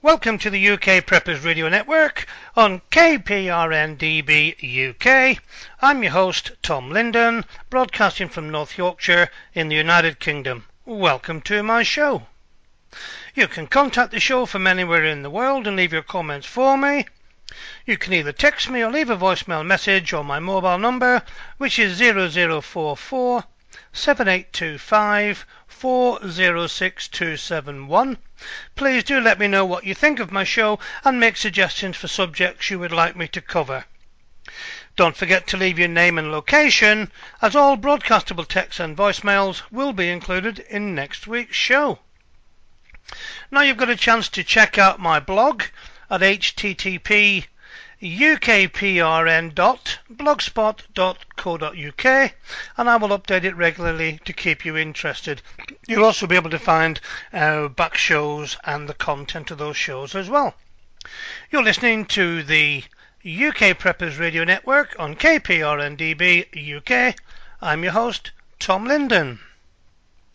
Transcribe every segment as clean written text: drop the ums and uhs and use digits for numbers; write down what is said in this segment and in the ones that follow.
Welcome to the UK Preppers Radio Network on KPRN-DB UK. I'm your host, Tom Linden, broadcasting from North Yorkshire in the United Kingdom. Welcome to my show. You can contact the show from anywhere in the world and leave your comments for me. You can either text me or leave a voicemail message on my mobile number, which is 0044 7825 406271. Please do let me know what you think of my show and make suggestions for subjects you would like me to cover. Don't forget to leave your name and location, as all broadcastable texts and voicemails will be included in next week's show. Now you've got a chance to check out my blog at http://ukprn.blogspot.co.uk, and I will update it regularly to keep you interested. You'll also be able to find back shows and the content of those shows as well. You're listening to the UK Preppers Radio Network on KPRN-DB UK. I'm your host, Tom Linden.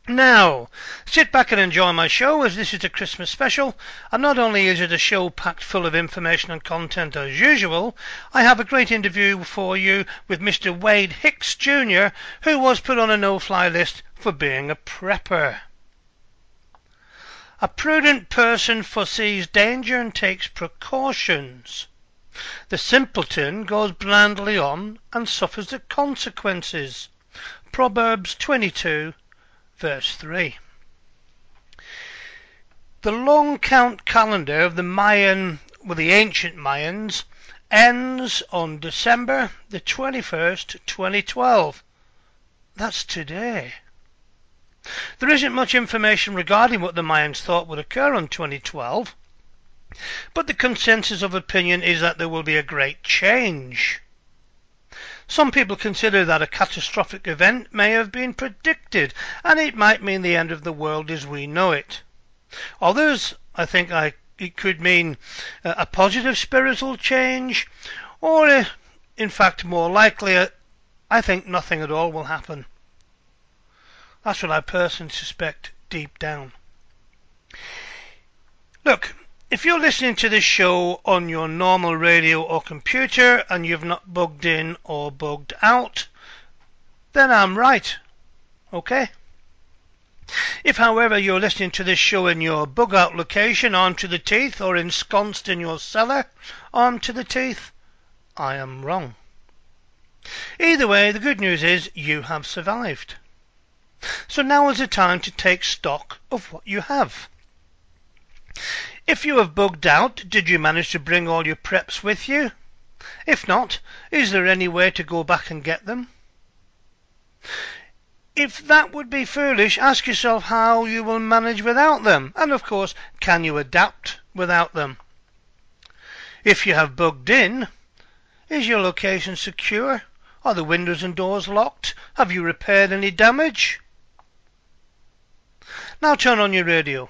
Now, sit back and enjoy my show, as this is a Christmas special, and not only is it a show packed full of information and content as usual, I have a great interview for you with Mr. Wade Hicks Jr., who was put on a no-fly list for being a prepper. A prudent person foresees danger and takes precautions. The simpleton goes blandly on and suffers the consequences. Proverbs 22 Verse 3. The long count calendar of the ancient Mayans ends on December the 21st, 2012. That's today. There isn't much information regarding what the Mayans thought would occur on 2012, but the consensus of opinion is that there will be a great change. Some people consider that a catastrophic event may have been predicted, and it might mean the end of the world as we know it. Others, I think it could mean a positive spiritual change, or in fact more likely, I think nothing at all will happen. That's what I personally suspect deep down. Look, if you're listening to this show on your normal radio or computer and you've not bugged in or bugged out, then I'm right. Okay? If, however, you're listening to this show in your bug out location, armed to the teeth, or ensconced in your cellar, armed to the teeth, I am wrong. Either way, the good news is you have survived. So now is the time to take stock of what you have. If you have bugged out, did you manage to bring all your preps with you? If not, is there any way to go back and get them? If that would be foolish, ask yourself how you will manage without them, and of course, can you adapt without them? If you have bugged in, is your location secure? Are the windows and doors locked? Have you repaired any damage? Now turn on your radio.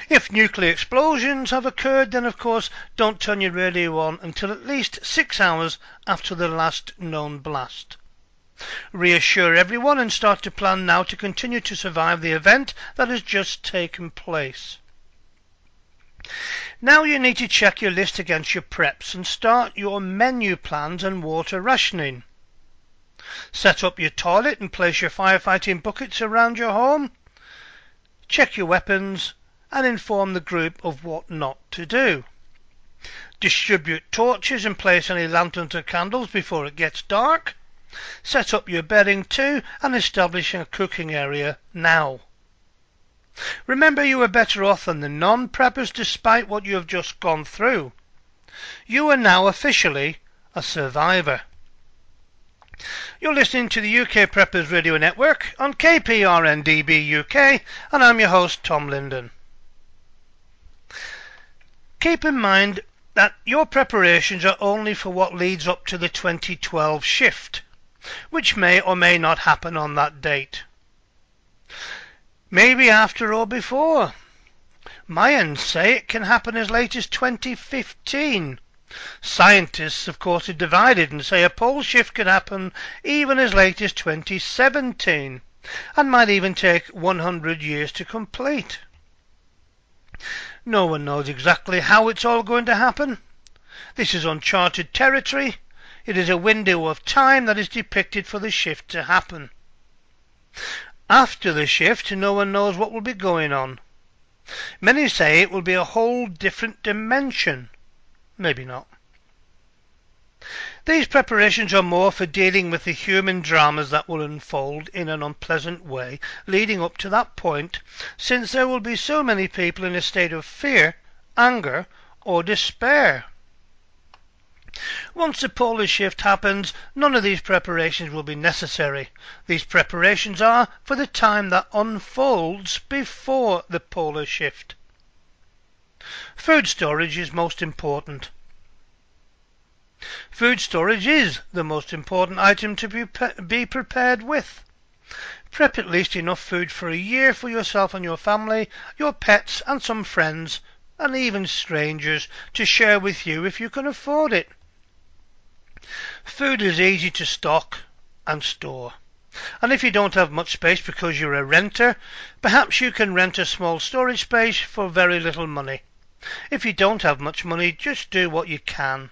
If nuclear explosions have occurred, then of course don't turn your radio on until at least 6 hours after the last known blast. Reassure everyone and start to plan now to continue to survive the event that has just taken place. Now you need to check your list against your preps and start your menu plans and water rationing. Set up your toilet and place your firefighting buckets around your home. Check your weapons and inform the group of what not to do. Distribute torches and place any lanterns or candles before it gets dark. Set up your bedding too and establish a cooking area now. Remember, you are better off than the non-preppers despite what you have just gone through. You are now officially a survivor. You're listening to the UK Preppers Radio Network on KPRN-DB UK, and I'm your host, Tom Linden. Keep in mind that your preparations are only for what leads up to the 2012 shift, which may or may not happen on that date. Maybe after or before. Mayans say it can happen as late as 2015. Scientists, of course, are divided and say a pole shift could happen even as late as 2017, and might even take 100 years to complete. No one knows exactly how it's all going to happen. This is uncharted territory. It is a window of time that is depicted for the shift to happen. After the shift, no one knows what will be going on. Many say it will be a whole different dimension. Maybe not. These preparations are more for dealing with the human dramas that will unfold in an unpleasant way leading up to that point, since there will be so many people in a state of fear, anger, or despair. Once the polar shift happens, none of these preparations will be necessary. These preparations are for the time that unfolds before the polar shift. Food storage is most important. Food storage is the most important item to be prepared with. Prep at least enough food for a year for yourself and your family, your pets and some friends, and even strangers to share with you if you can afford it. Food is easy to stock and store. And if you don't have much space because you're a renter, perhaps you can rent a small storage space for very little money. If you don't have much money, just do what you can.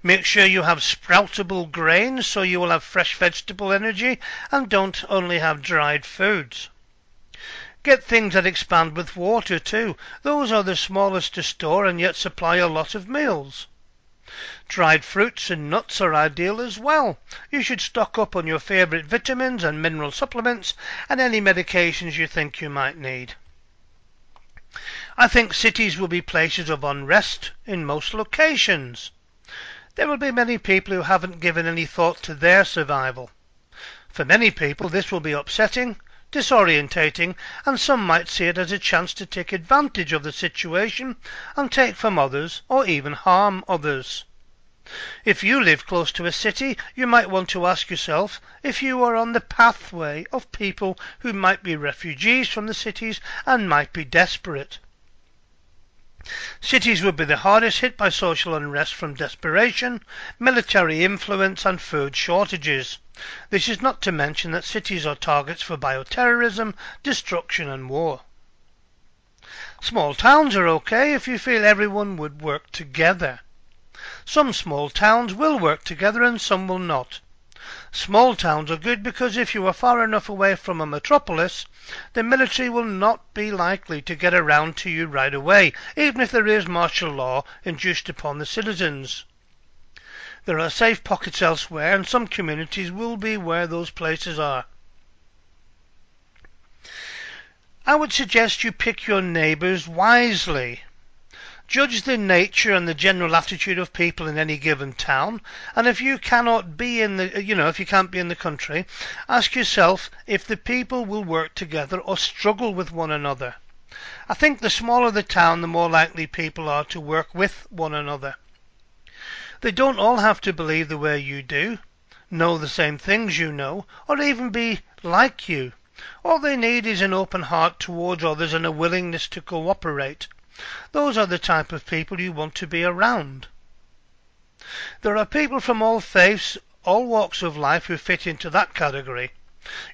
Make sure you have sproutable grains so you will have fresh vegetable energy and don't only have dried foods. Get things that expand with water too. Those are the smallest to store and yet supply a lot of meals. Dried fruits and nuts are ideal as well. You should stock up on your favourite vitamins and mineral supplements and any medications you think you might need. I think cities will be places of unrest in most locations. There will be many people who haven't given any thought to their survival. For many people this will be upsetting, disorientating, and some might see it as a chance to take advantage of the situation and take from others or even harm others. If you live close to a city, you might want to ask yourself if you are on the pathway of people who might be refugees from the cities and might be desperate. Cities would be the hardest hit by social unrest from desperation, military influence and food shortages. This is not to mention that cities are targets for bioterrorism, destruction and war. Small towns are okay if you feel everyone would work together. Some small towns will work together and some will not. Small towns are good because if you are far enough away from a metropolis, the military will not be likely to get around to you right away, even if there is martial law induced upon the citizens. There are safe pockets elsewhere, and some communities will be where those places are. I would suggest you pick your neighbours wisely. Judge the nature and the general attitude of people in any given town, and if you can't be in the country, ask yourself if the people will work together or struggle with one another. I think the smaller the town, the more likely people are to work with one another. They don't all have to believe the way you do, know the same things you know, or even be like you. All they need is an open heart towards others and a willingness to cooperate. Those are the type of people you want to be around. There are people from all faiths, all walks of life who fit into that category.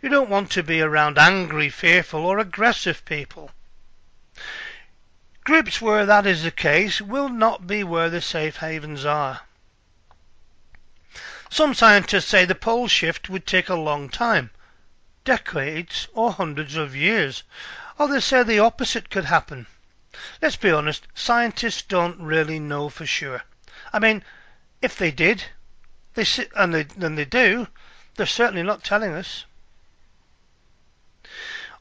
You don't want to be around angry, fearful or aggressive people. Groups where that is the case will not be where the safe havens are. Some scientists say the pole shift would take a long time, decades or hundreds of years. Others say the opposite could happen. Let's be honest, scientists don't really know for sure. I mean, if they did, and they do, they're certainly not telling us.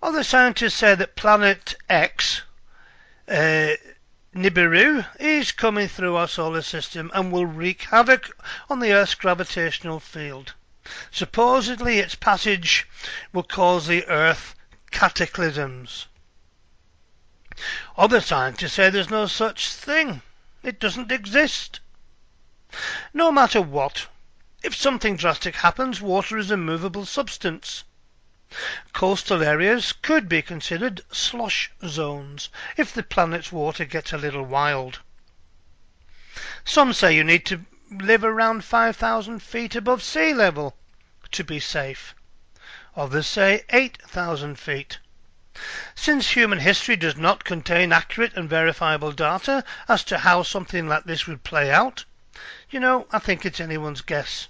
Other scientists say that Planet X, Nibiru, is coming through our solar system and will wreak havoc on the Earth's gravitational field. Supposedly its passage will cause the Earth cataclysms. Other scientists say there's no such thing. It doesn't exist. No matter what, if something drastic happens, water is a movable substance. Coastal areas could be considered slosh zones if the planet's water gets a little wild. Some say you need to live around 5,000 feet above sea level to be safe. Others say 8,000 feet. Since human history does not contain accurate and verifiable data as to how something like this would play out, I think it's anyone's guess.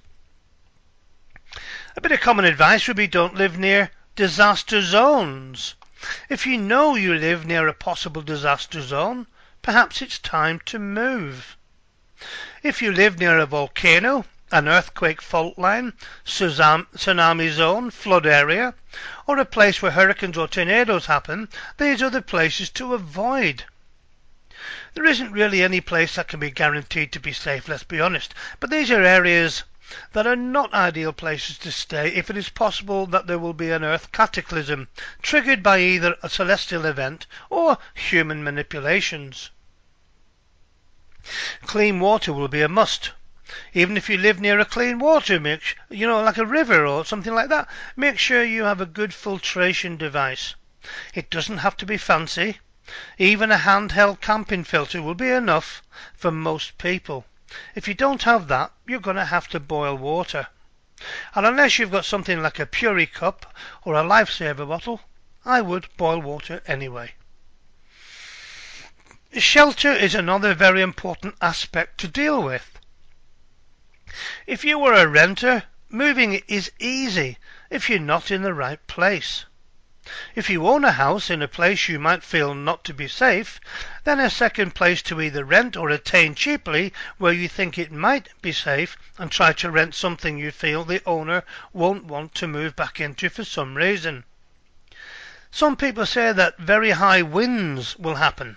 A bit of common advice would be don't live near disaster zones. If you know you live near a possible disaster zone, perhaps it's time to move. If you live near a volcano, an earthquake fault line, tsunami zone, flood area, or a place where hurricanes or tornadoes happen, these are the places to avoid. There isn't really any place that can be guaranteed to be safe, let's be honest, but these are areas that are not ideal places to stay if it is possible that there will be an earth cataclysm triggered by either a celestial event or human manipulations. Clean water will be a must. Even if you live near a clean water, like a river or something like that, make sure you have a good filtration device. It doesn't have to be fancy. Even a handheld camping filter will be enough for most people. If you don't have that, you're going to have to boil water. And unless you've got something like a Puri cup or a lifesaver bottle, I would boil water anyway. Shelter is another very important aspect to deal with. If you were a renter, moving is easy if you're not in the right place. If you own a house in a place you might feel not to be safe, then a second place to either rent or attain cheaply where you think it might be safe, and try to rent something you feel the owner won't want to move back into for some reason. Some people say that very high winds will happen.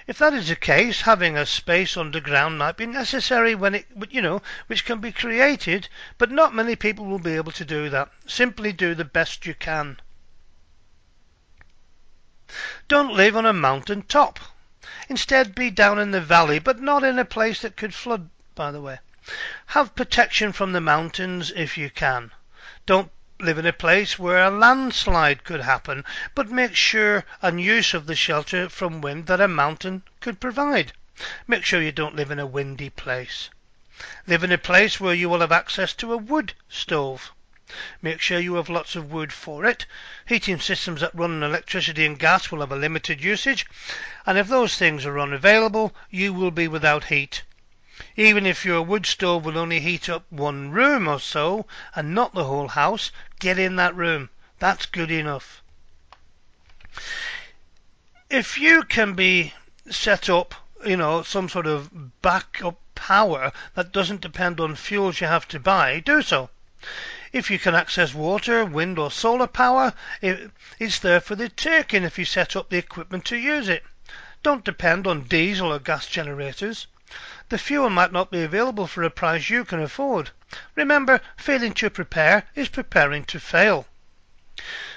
If that is the case, having a space underground might be necessary which can be created, but not many people will be able to do that. Simply do the best you can. Don't live on a mountain top. Instead, be down in the valley, but not in a place that could flood, by the way. Have protection from the mountains if you can. Don't live in a place where a landslide could happen, but make sure and use of the shelter from wind that a mountain could provide. Make sure you don't live in a windy place. Live in a place where you will have access to a wood stove. Make sure you have lots of wood for it. Heating systems that run on electricity and gas will have a limited usage, and if those things are unavailable, you will be without heat. Even if your wood stove will only heat up one room or so, and not the whole house, get in that room. That's good enough. If you can be set up, some sort of backup power that doesn't depend on fuels you have to buy, do so. If you can access water, wind or solar power, it's there for the taking if you set up the equipment to use it. Don't depend on diesel or gas generators. The fuel might not be available for a price you can afford. Remember, failing to prepare is preparing to fail.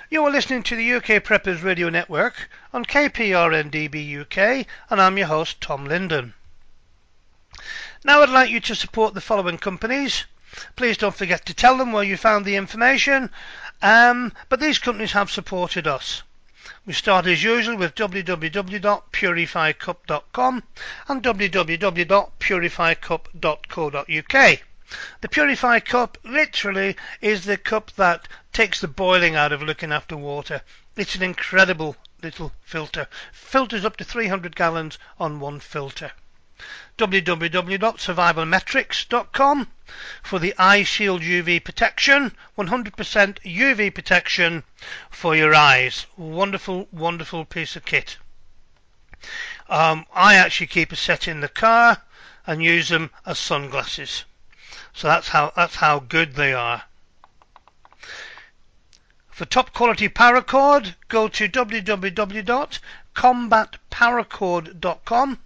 You are listening to the UK Preppers Radio Network on KPRN-DB UK, and I'm your host, Tom Linden. Now I'd like you to support the following companies. Please don't forget to tell them where you found the information, but these companies have supported us. We start as usual with www.purifycup.com and www.purifycup.co.uk. The Purify Cup literally is the cup that takes the boiling out of looking after water. It's an incredible little filter. Filters up to 300 gallons on one filter. www.survivalmetrics.com for the Eye Shield UV protection, 100% UV protection for your eyes. Wonderful, wonderful piece of kit. I actually keep a set in the car and use them as sunglasses. So that's how good they are. For top quality paracord, go to www.combatparacord.com,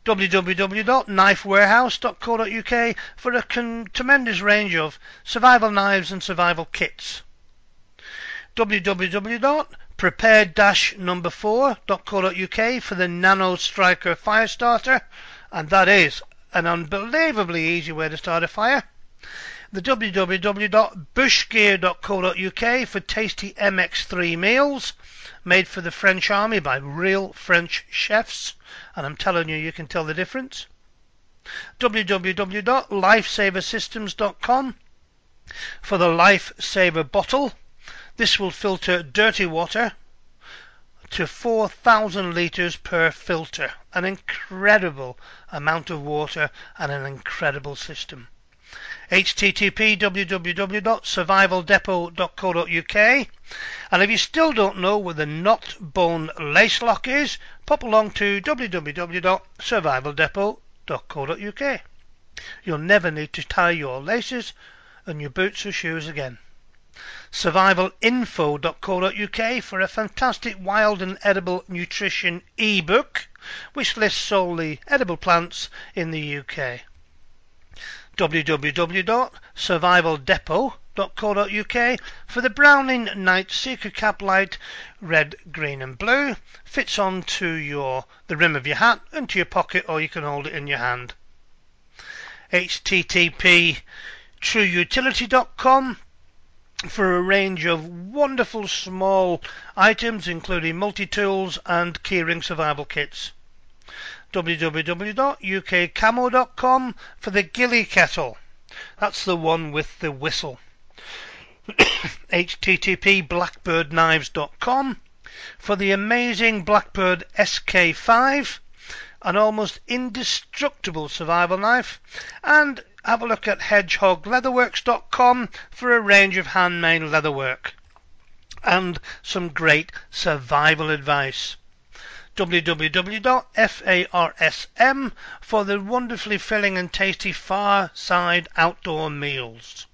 www.knifewarehouse.co.uk for a tremendous range of survival knives and survival kits. www.prepared-4.co.uk for the Nano Striker fire starter, and that is an unbelievably easy way to start a fire. The www.bushgear.co.uk for tasty MX3 meals made for the French army by real French chefs, and I'm telling you, you can tell the difference. www.lifesaversystems.com for the Lifesaver bottle. This will filter dirty water to 4,000 litres per filter. An incredible amount of water and an incredible system. http www.survivaldepot.co.uk. And if you still don't know where the knot bone lace lock is, pop along to www.survivaldepot.co.uk. You'll never need to tie your laces and your boots or shoes again. Survivalinfo.co.uk for a fantastic wild and edible nutrition ebook which lists solely edible plants in the UK. www.survivaldepot.co.uk for the Browning Night Seeker Cap Light, red, green and blue. Fits onto the rim of your hat, into your pocket, or you can hold it in your hand. http trueutility.com for a range of wonderful small items including multi-tools and keyring survival kits. www.ukcamo.com for the ghillie kettle. That's the one with the whistle. http blackbirdknives.com for the amazing Blackbird SK5, an almost indestructible survival knife. And have a look at hedgehogleatherworks.com for a range of handmade leatherwork and some great survival advice. www.farsm for the wonderfully filling and tasty Far Side outdoor meals.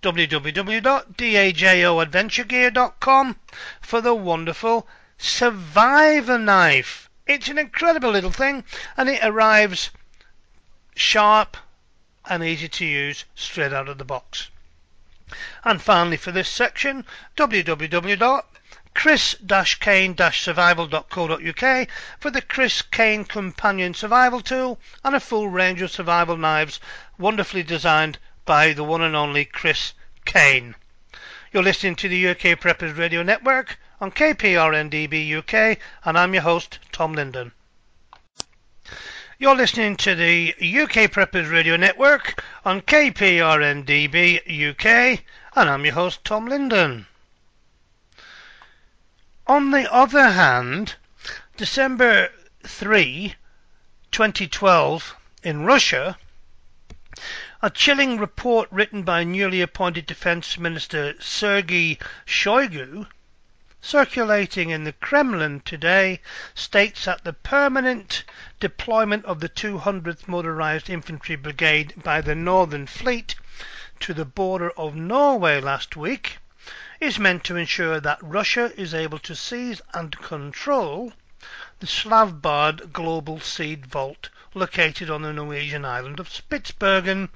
www.dajoadventuregear.com for the wonderful Survivor knife. It's an incredible little thing, and it arrives sharp and easy to use straight out of the box. And finally for this section, www.chris-kane-survival.co.uk for the Chris Kane Companion Survival Tool and a full range of survival knives wonderfully designed by the one and only Chris Kane. You're listening to the UK Preppers Radio Network on KPRNDB UK, and I'm your host, Tom Linden. You're listening to the UK Preppers Radio Network on KPRNDB UK, and I'm your host, Tom Linden. On the other hand, December 3, 2012, in Russia, a chilling report written by newly appointed Defense Minister Sergei Shoigu, circulating in the Kremlin today, states that the permanent deployment of the 200th Motorized Infantry Brigade by the Northern Fleet to the border of Norway last week is meant to ensure that Russia is able to seize and control the Svalbard Global Seed Vault located on the Norwegian island of Spitsbergen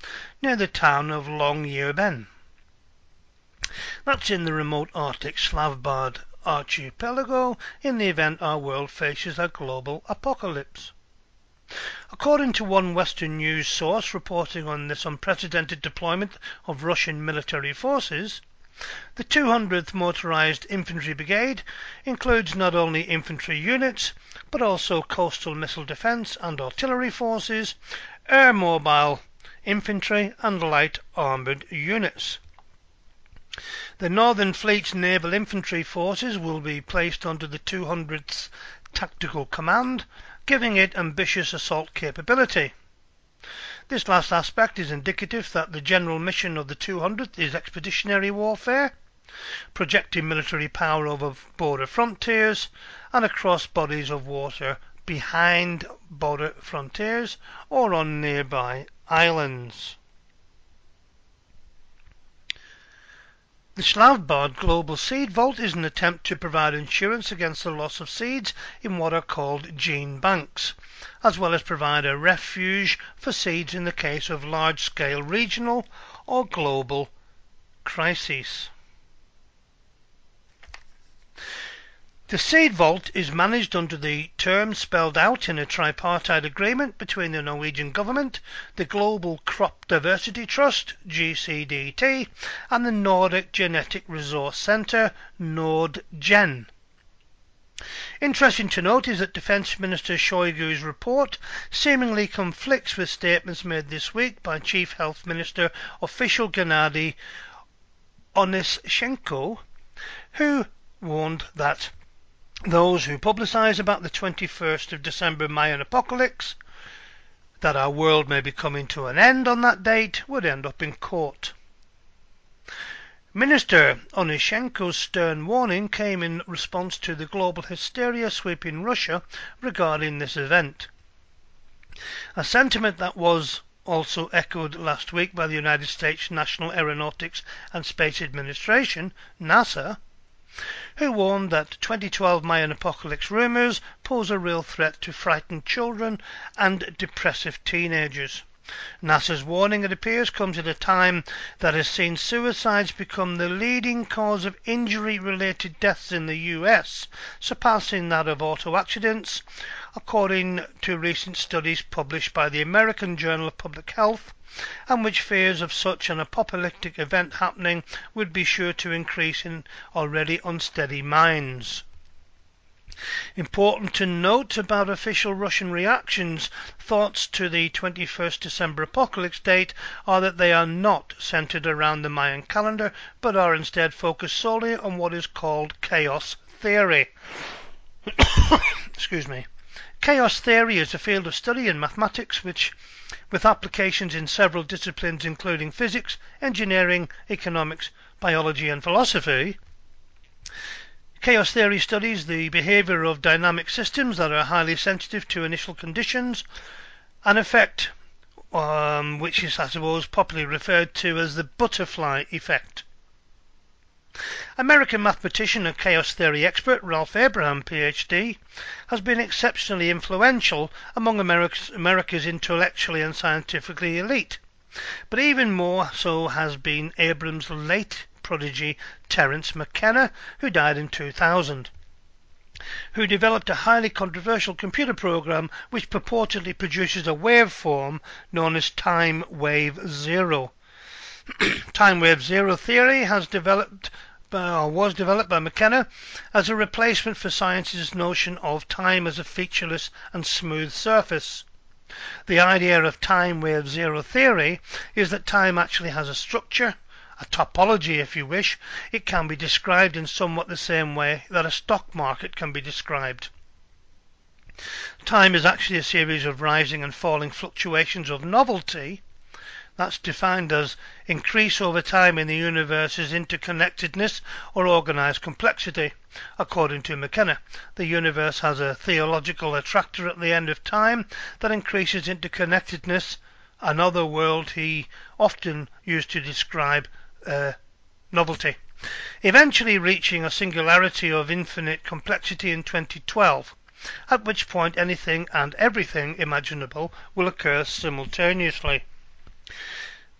near the town of Longyearbyen. That's in the remote Arctic Svalbard archipelago in the event our world faces a global apocalypse. According to one Western news source reporting on this unprecedented deployment of Russian military forces, the 200th Motorized Infantry Brigade includes not only infantry units, but also coastal missile defence and artillery forces, air mobile infantry and light armoured units. The Northern Fleet's naval infantry forces will be placed under the 200th Tactical Command, giving it ambitious assault capability. This last aspect is indicative that the general mission of the 200th is expeditionary warfare, projecting military power over border frontiers and across bodies of water behind border frontiers or on nearby islands. The Svalbard Global Seed Vault is an attempt to provide insurance against the loss of seeds in what are called gene banks, as well as provide a refuge for seeds in the case of large-scale regional or global crises. The Seed Vault is managed under the terms spelled out in a tripartite agreement between the Norwegian government, the Global Crop Diversity Trust, GCDT, and the Nordic Genetic Resource Centre, NordGen. Interesting to note is that Defence Minister Shoigu's report seemingly conflicts with statements made this week by Chief Health Minister official Gennady Onischenko, who warned that Those who publicise about the 21st of December Mayan apocalypse, that our world may be coming to an end on that date, would end up in court. Minister Onyshenko's stern warning came in response to the global hysteria sweeping Russia regarding this event. A sentiment that was also echoed last week by the United States National Aeronautics and Space Administration, NASA, who warned that 2012 Mayan apocalypse rumours pose a real threat to frightened children and depressive teenagers. NASA's warning, it appears, comes at a time that has seen suicides become the leading cause of injury-related deaths in the US, surpassing that of auto accidents, according to recent studies published by the American Journal of Public Health, and which fears of such an apocalyptic event happening would be sure to increase in already unsteady minds. Important to note about official Russian reactions, thoughts to the 21st December apocalypse date are that they are not centered around the Mayan calendar, but are instead focused solely on what is called chaos theory. Excuse me. Chaos theory is a field of study in mathematics with applications in several disciplines including physics, engineering, economics, biology and philosophy. Chaos theory studies the behavior of dynamic systems that are highly sensitive to initial conditions, an effect which is, I suppose, popularly referred to as the butterfly effect. American mathematician and chaos theory expert Ralph Abraham, PhD, has been exceptionally influential among America's intellectually and scientifically elite, but even more so has been Abraham's late prodigy Terence McKenna, who died in 2000, who developed a highly controversial computer program which purportedly produces a waveform known as time wave zero. Time wave zero theory was developed by McKenna as a replacement for science's notion of time as a featureless and smooth surface. The idea of time wave zero theory is that time actually has a structure, a topology if you wish. It can be described in somewhat the same way that a stock market can be described. Time is actually a series of rising and falling fluctuations of novelty. That's defined as increase over time in the universe's interconnectedness or organized complexity. According to McKenna, the universe has a theological attractor at the end of time that increases interconnectedness, another world he often used to describe novelty, eventually reaching a singularity of infinite complexity in 2012, at which point anything and everything imaginable will occur simultaneously.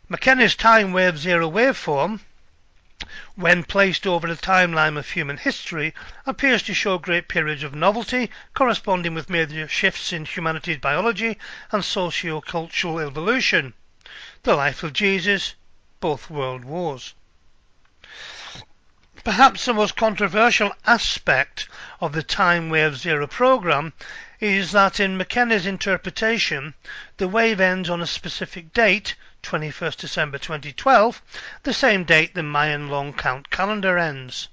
McKenna's time wave zero waveform, when placed over the timeline of human history, appears to show great periods of novelty corresponding with major shifts in humanity's biology and socio-cultural evolution. The life of Jesus, both world wars. Perhaps the most controversial aspect of the time wave zero program is that in McKenna's interpretation, the wave ends on a specific date, 21st December 2012, the same date the Mayan long count calendar ends.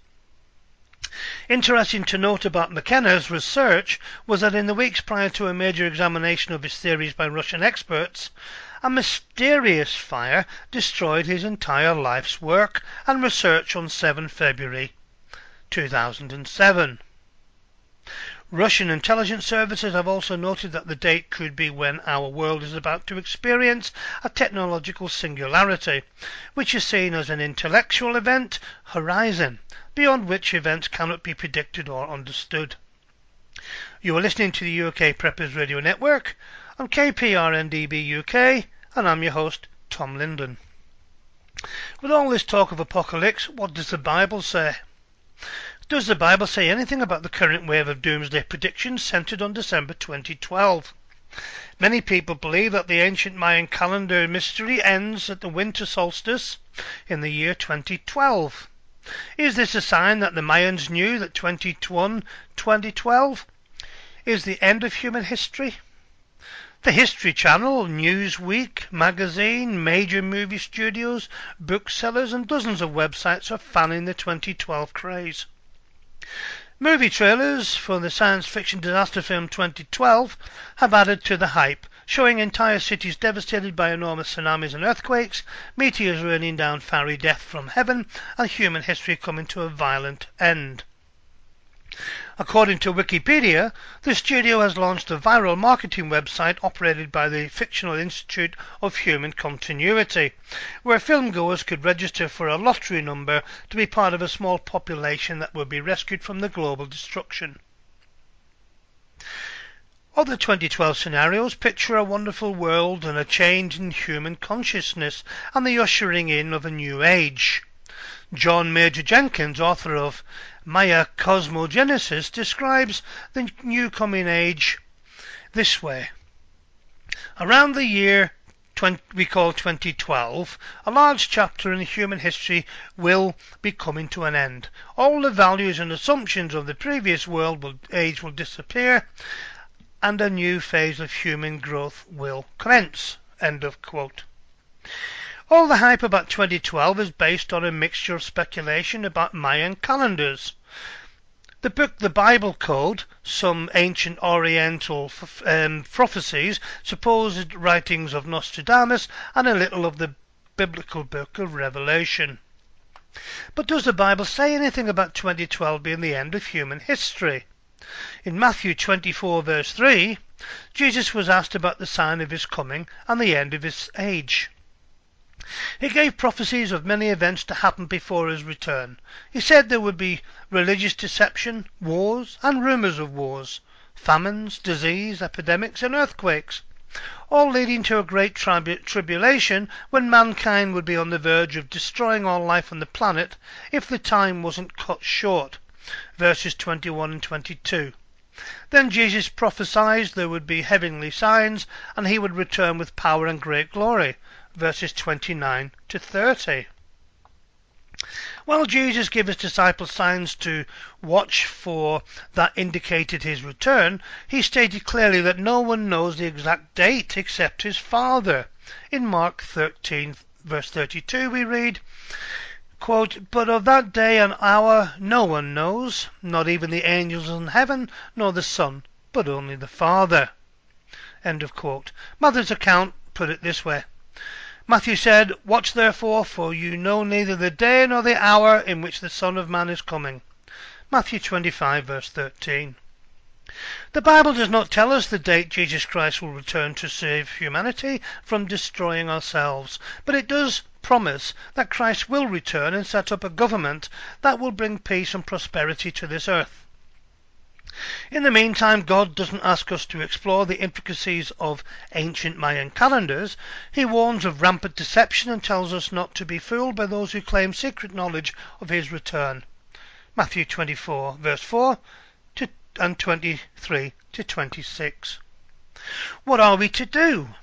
Interesting to note about McKenna's research was that in the weeks prior to a major examination of his theories by Russian experts, a mysterious fire destroyed his entire life's work and research on 7 February 2007. Russian intelligence services have also noted that the date could be when our world is about to experience a technological singularity, which is seen as an intellectual event horizon, beyond which events cannot be predicted or understood. You are listening to the UK Preppers Radio Network on KPRNDB UK, and I'm your host, Tom Linden. With all this talk of apocalypse, what does the Bible say? Does the Bible say anything about the current wave of doomsday predictions centered on December 2012? Many people believe that the ancient Mayan calendar mystery ends at the winter solstice in the year 2012. Is this a sign that the Mayans knew that 2012 is the end of human history? The History Channel, Newsweek, magazine, major movie studios, booksellers and dozens of websites are fanning the 2012 craze. Movie trailers for the science fiction disaster film 2012 have added to the hype, showing entire cities devastated by enormous tsunamis and earthquakes, meteors raining down fiery death from heaven, and human history coming to a violent end. According to Wikipedia, the studio has launched a viral marketing website operated by the Fictional Institute of Human Continuity, where filmgoers could register for a lottery number to be part of a small population that would be rescued from the global destruction. Other 2012 scenarios picture a wonderful world and a change in human consciousness and the ushering in of a new age. John Major Jenkins, author of Maya Cosmogenesis, describes the new coming age this way. Around the year we call 2012, a large chapter in human history will be coming to an end. All the values and assumptions of the previous age will disappear, and a new phase of human growth will commence. End of quote. All the hype about 2012 is based on a mixture of speculation about Mayan calendars. The book The Bible Code, some ancient Oriental prophecies, supposed writings of Nostradamus, and a little of the biblical book of Revelation. But does the Bible say anything about 2012 being the end of human history? In Matthew 24 verse 3, Jesus was asked about the sign of his coming and the end of his age. He gave prophecies of many events to happen before his return. He said there would be religious deception, wars, and rumours of wars, famines, disease, epidemics, and earthquakes, all leading to a great tribulation when mankind would be on the verge of destroying all life on the planet if the time wasn't cut short. Verses 21 and 22. Then Jesus prophesied there would be heavenly signs, and he would return with power and great glory. Verses 29 to 30. While Jesus gave his disciples signs to watch for that indicated his return, he stated clearly that no one knows the exact date except his Father. In Mark 13 verse 32 we read, quote, "But of that day and hour no one knows, not even the angels in heaven, nor the Son, but only the Father." End of quote. Matthew's account put it this way. Matthew said, "Watch therefore, for you know neither the day nor the hour in which the Son of Man is coming." Matthew 25 verse 13. The Bible does not tell us the date Jesus Christ will return to save humanity from destroying ourselves, but it does promise that Christ will return and set up a government that will bring peace and prosperity to this earth. In the meantime, God doesn't ask us to explore the intricacies of ancient Mayan calendars. He warns of rampant deception and tells us not to be fooled by those who claim secret knowledge of his return. Matthew 24 verse 4 and 23 to 26. What are we to do?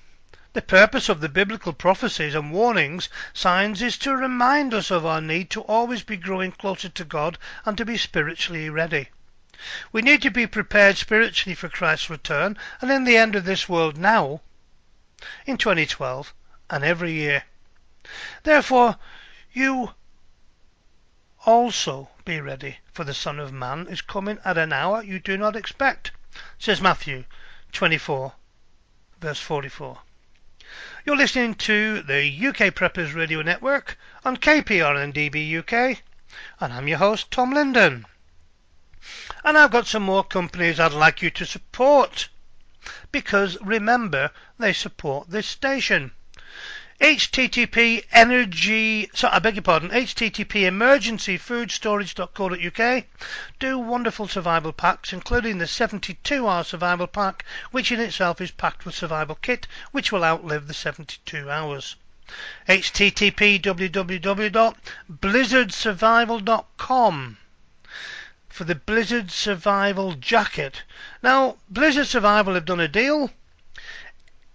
The purpose of the biblical prophecies and warnings signs is to remind us of our need to always be growing closer to God and to be spiritually ready. We need to be prepared spiritually for Christ's return and in the end of this world now, in 2012, and every year. Therefore, you also be ready, for the Son of Man is coming at an hour you do not expect, says Matthew 24, verse 44. You're listening to the UK Preppers Radio Network on KPRN-DB UK, and I'm your host, Tom Linden. And I've got some more companies I'd like you to support, because remember, they support this station. http emergencyfoodstorage.co.uk do wonderful survival packs, including the 72-hour survival pack, which in itself is packed with survival kit, which will outlive the 72 hours. http www.blizzardsurvival.com for the Blizzard Survival Jacket. Now, Blizzard Survival have done a deal.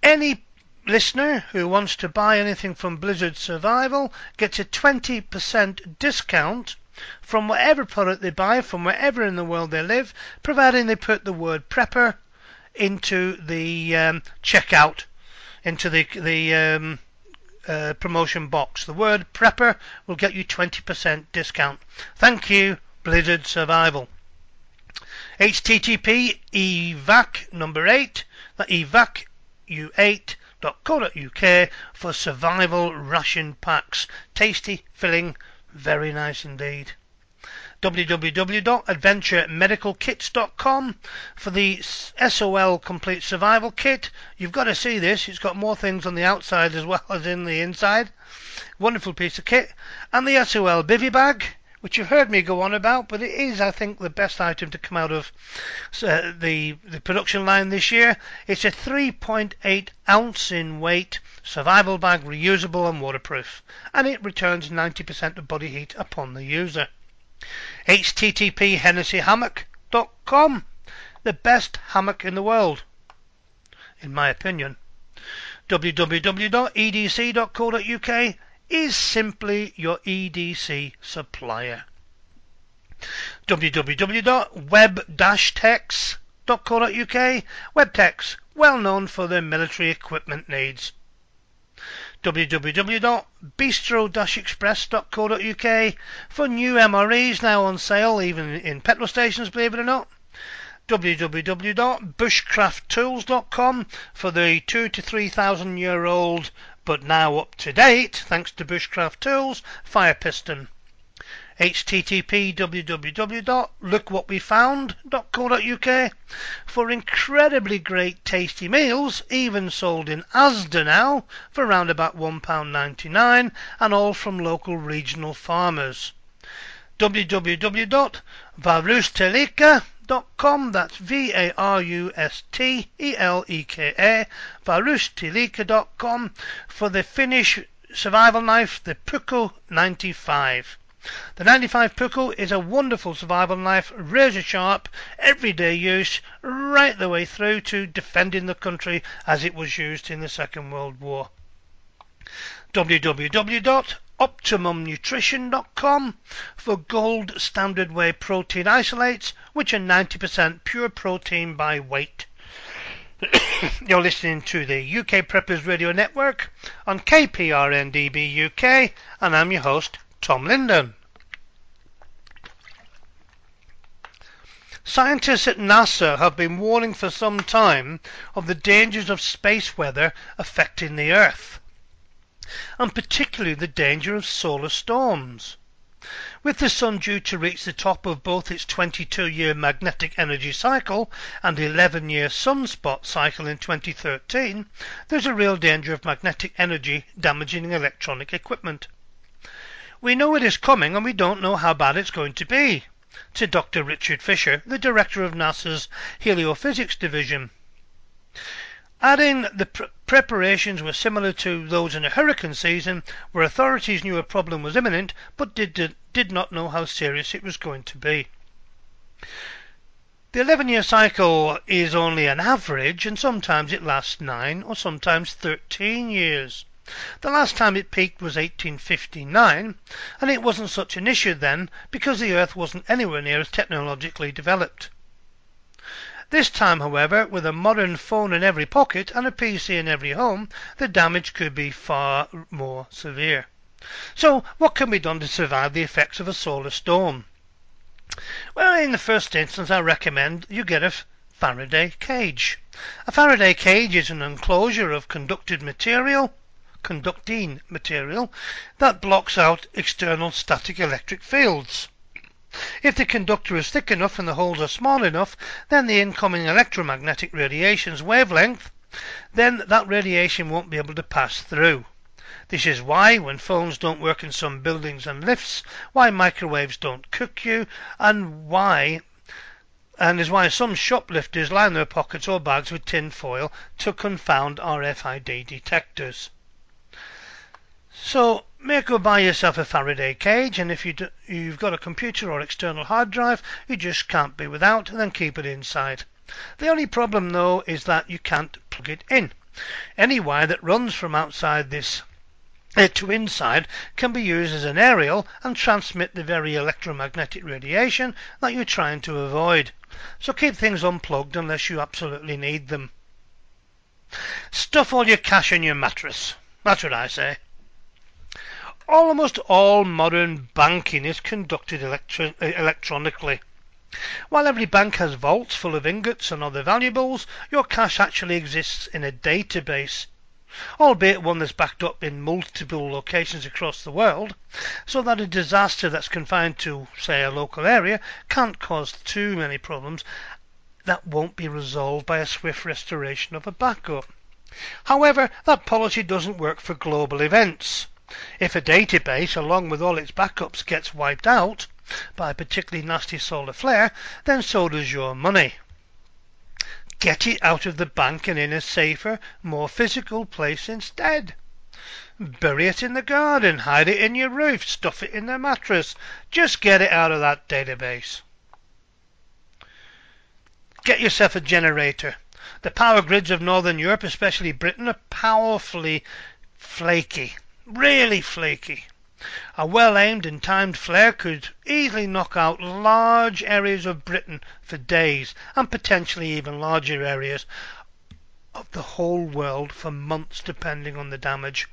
Any listener who wants to buy anything from Blizzard Survival gets a 20% discount from whatever product they buy from wherever in the world they live, providing they put the word prepper into the checkout, into the promotion box. The word prepper will get you 20% discount. Thank you, Blizzard Survival. http evac number 8, that evac u8.co.uk for survival ration packs. Tasty, filling, very nice indeed. www.adventuremedicalkits.com for the SOL Complete Survival Kit. You've got to see this. It's got more things on the outside as well as in the inside. Wonderful piece of kit. And the SOL Bivy Bag, which you've heard me go on about, but it is, I think, the best item to come out of the production line this year. It's a 3.8 ounce in weight survival bag, reusable and waterproof, and it returns 90% of body heat upon the user. http HennessyHammock.com, the best hammock in the world, in my opinion. www.edc.co.uk is simply your EDC supplier. www.web-tex.co.uk, WebTex, well known for their military equipment needs. www.bistro-express.co.uk for new MREs now on sale, even in petrol stations, believe it or not. www.bushcrafttools.com for the 2,000 to 3,000 year old but now up to date, thanks to Bushcraft Tools, fire piston. http www.lookwhatwefound.co.uk for incredibly great tasty meals, even sold in Asda now for around about £1.99, and all from local regional farmers. www.varustelika.com, that's VARUSTELEKA, varustelika.com for the Finnish survival knife, the Puku 95. The 95 Puku is a wonderful survival knife, razor sharp, everyday use, right the way through to defending the country as it was used in the Second World War. www.optimumnutrition.com for gold standard whey protein isolates, which are 90% pure protein by weight. You're listening to the UK Preppers Radio Network on KPRNDB UK, and I'm your host, Tom Linden. Scientists at NASA have been warning for some time of the dangers of space weather affecting the Earth, and particularly the danger of solar storms. With the Sun due to reach the top of both its 22-year magnetic energy cycle and 11-year sunspot cycle in 2013, there's a real danger of magnetic energy damaging electronic equipment. We know it is coming, and we don't know how bad it's going to be, said Dr. Richard Fisher, the director of NASA's Heliophysics division, adding the preparations were similar to those in a hurricane season, where authorities knew a problem was imminent but did not know how serious it was going to be. The 11-year cycle is only an average, and sometimes it lasts 9 or sometimes 13 years. The last time it peaked was 1859, and it wasn't such an issue then because the Earth wasn't anywhere near as technologically developed. This time, however, with a modern phone in every pocket and a PC in every home, the damage could be far more severe. So, what can be done to survive the effects of a solar storm? Well, in the first instance, I recommend you get a Faraday Cage. A Faraday Cage is an enclosure of conducting material that blocks out external static electric fields. If the conductor is thick enough and the holes are small enough, then the incoming electromagnetic radiation's wavelength, then that radiation won't be able to pass through. This is why, when phones don't work in some buildings and lifts, why microwaves don't cook you, and is why some shoplifters line their pockets or bags with tin foil to confound RFID detectors. So, make or buy yourself a Faraday Cage, and if you've got a computer or external hard drive you just can't be without, then keep it inside. The only problem, though, is that you can't plug it in. Any wire that runs from outside this to inside can be used as an aerial and transmit the very electromagnetic radiation that you're trying to avoid. So keep things unplugged unless you absolutely need them. Stuff all your cash in your mattress. That's what I say. Almost all modern banking is conducted electronically. While every bank has vaults full of ingots and other valuables, your cash actually exists in a database, albeit one that's backed up in multiple locations across the world, so that a disaster that's confined to, say, a local area can't cause too many problems that won't be resolved by a swift restoration of a backup. However, that policy doesn't work for global events. If a database, along with all its backups, gets wiped out by a particularly nasty solar flare, then so does your money. Get it out of the bank and in a safer, more physical place instead. Bury it in the garden, hide it in your roof, stuff it in the mattress. Just get it out of that database. Get yourself a generator. The power grids of Northern Europe, especially Britain, are powerfully flaky. Really flaky. A well-aimed and timed flare could easily knock out large areas of Britain for days, and potentially even larger areas of the whole world for months, depending on the damage.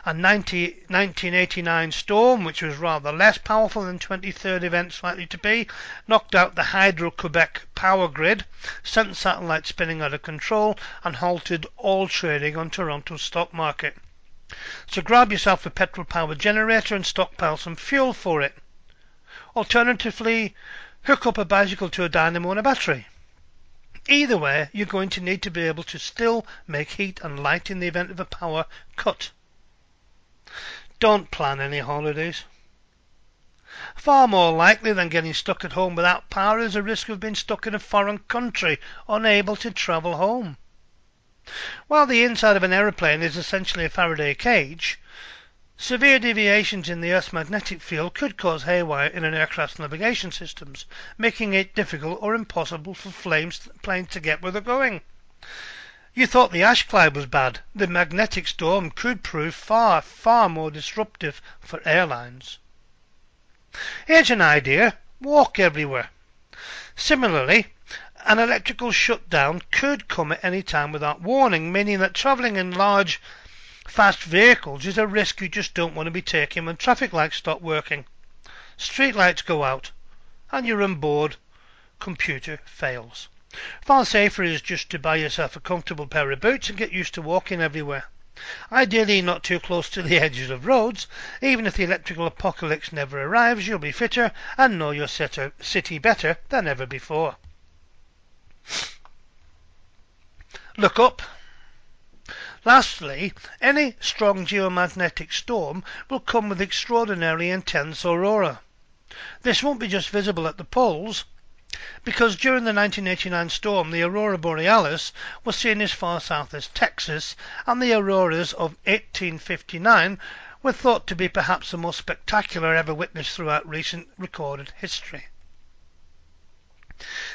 A 1989 storm, which was rather less powerful than 23rd events likely to be, knocked out the Hydro-Quebec power grid, sent satellites spinning out of control, and halted all trading on Toronto's stock market. So grab yourself a petrol-powered generator and stockpile some fuel for it. Alternatively, hook up a bicycle to a dynamo and a battery. Either way, you're going to need to be able to still make heat and light in the event of a power cut. Don't plan any holidays. Far more likely than getting stuck at home without power is the risk of being stuck in a foreign country, unable to travel home. While the inside of an aeroplane is essentially a Faraday cage, severe deviations in the Earth's magnetic field could cause haywire in an aircraft's navigation systems, making it difficult or impossible for planes to get where they're going. You thought the ash cloud was bad. The magnetic storm could prove far, far more disruptive for airlines. Here's an idea. Walk everywhere. Similarly, an electrical shutdown could come at any time without warning, meaning that travelling in large, fast vehicles is a risk you just don't want to be taking when traffic lights stop working. Street lights go out, and your onboard computer fails. Far safer is just to buy yourself a comfortable pair of boots and get used to walking everywhere. Ideally not too close to the edges of roads. Even if the electrical apocalypse never arrives, you'll be fitter and know your city better than ever before. Look up. Lastly, any strong geomagnetic storm will come with extraordinarily intense aurora. This won't be just visible at the poles, because during the 1989 storm the aurora borealis was seen as far south as Texas, and the auroras of 1859 were thought to be perhaps the most spectacular ever witnessed throughout recent recorded history.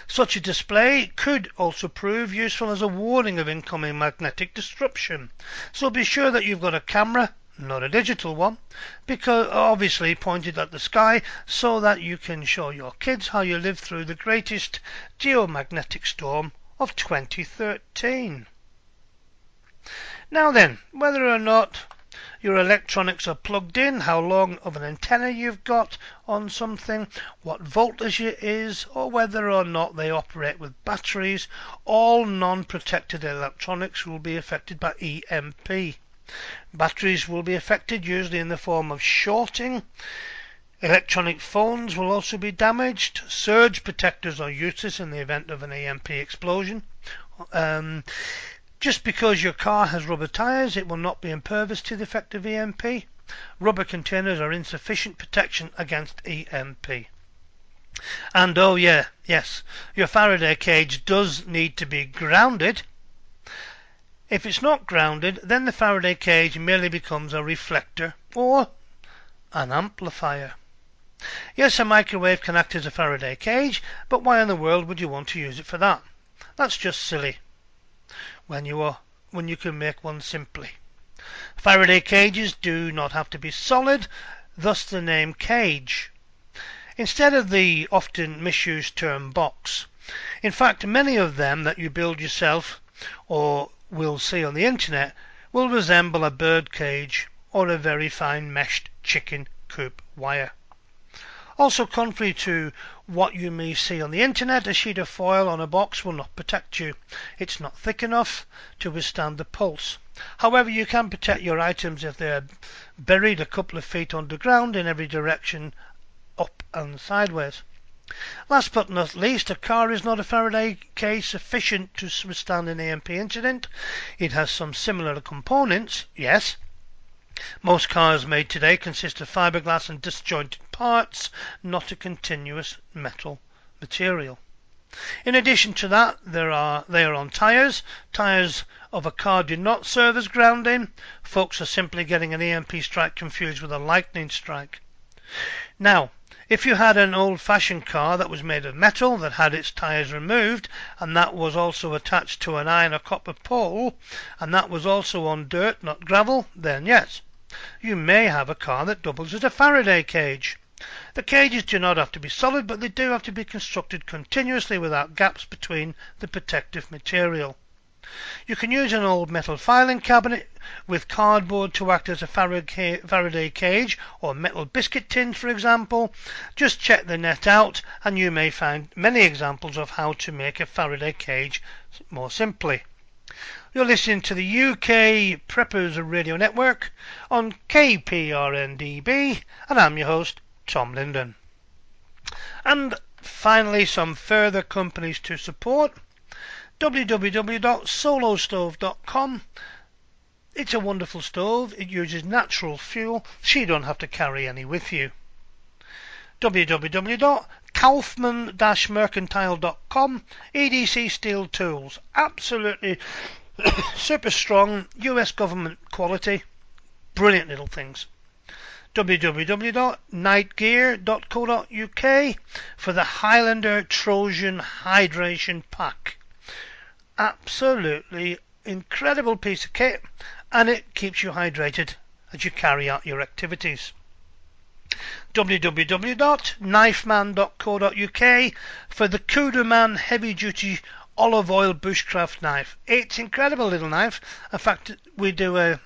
Such a display could also prove useful as a warning of incoming magnetic disruption, so be sure that you've got a camera, not a digital one, because obviously pointed at the sky, so that you can show your kids how you lived through the greatest geomagnetic storm of 2013. Now then, whether or not your electronics are plugged in, how long of an antenna you've got on something, what voltage it is, or whether or not they operate with batteries, all non-protected electronics will be affected by EMP. Batteries will be affected, usually in the form of shorting. Electronic phones will also be damaged. Surge protectors are useless in the event of an EMP explosion. Just because your car has rubber tyres, it will not be impervious to the effect of EMP. Rubber containers are insufficient protection against EMP. And oh yeah, yes, your Faraday cage does need to be grounded. If it's not grounded, then the Faraday cage merely becomes a reflector or an amplifier. Yes, a microwave can act as a Faraday cage, but why in the world would you want to use it for that? That's just silly. When you can make one simply. Faraday cages do not have to be solid, thus the name cage, instead of the often misused term box. In fact, many of them that you build yourself or will see on the internet will resemble a bird cage or a very fine meshed chicken coop wire. Also, contrary to what you may see on the internet, a sheet of foil on a box will not protect you. It's not thick enough to withstand the pulse. However, you can protect your items if they're buried a couple of feet underground in every direction, up and sideways. Last but not least, a car is not a Faraday cage sufficient to withstand an EMP incident. It has some similar components, yes. Most cars made today consist of fiberglass and disjointed parts, not a continuous metal material. In addition to that, they are on tyres. Tyres of a car do not serve as grounding. Folks are simply getting an EMP strike confused with a lightning strike. Now, if you had an old-fashioned car that was made of metal, that had its tyres removed, and that was also attached to an iron or copper pole, and that was also on dirt, not gravel, then yes, you may have a car that doubles as a Faraday cage. The cages do not have to be solid, but they do have to be constructed continuously without gaps between the protective material. You can use an old metal filing cabinet with cardboard to act as a Faraday cage, or metal biscuit tins, for example. Just check the net out and you may find many examples of how to make a Faraday cage more simply. You're listening to the UK Preppers Radio Network on KPRNDB, and I'm your host, Tom Linden. And finally, some further companies to support. www.solostove.com. It's a wonderful stove. It uses natural fuel, so you don't have to carry any with you. www.kaufman-mercantile.com. EDC steel tools. Absolutely super strong US government quality. Brilliant little things. www.nightgear.co.uk for the Highlander Trojan Hydration Pack. Absolutely incredible piece of kit, and it keeps you hydrated as you carry out your activities. www.knifeman.co.uk for the Cudeman heavy duty olive oil bushcraft knife. It's an incredible little knife. In fact, we do a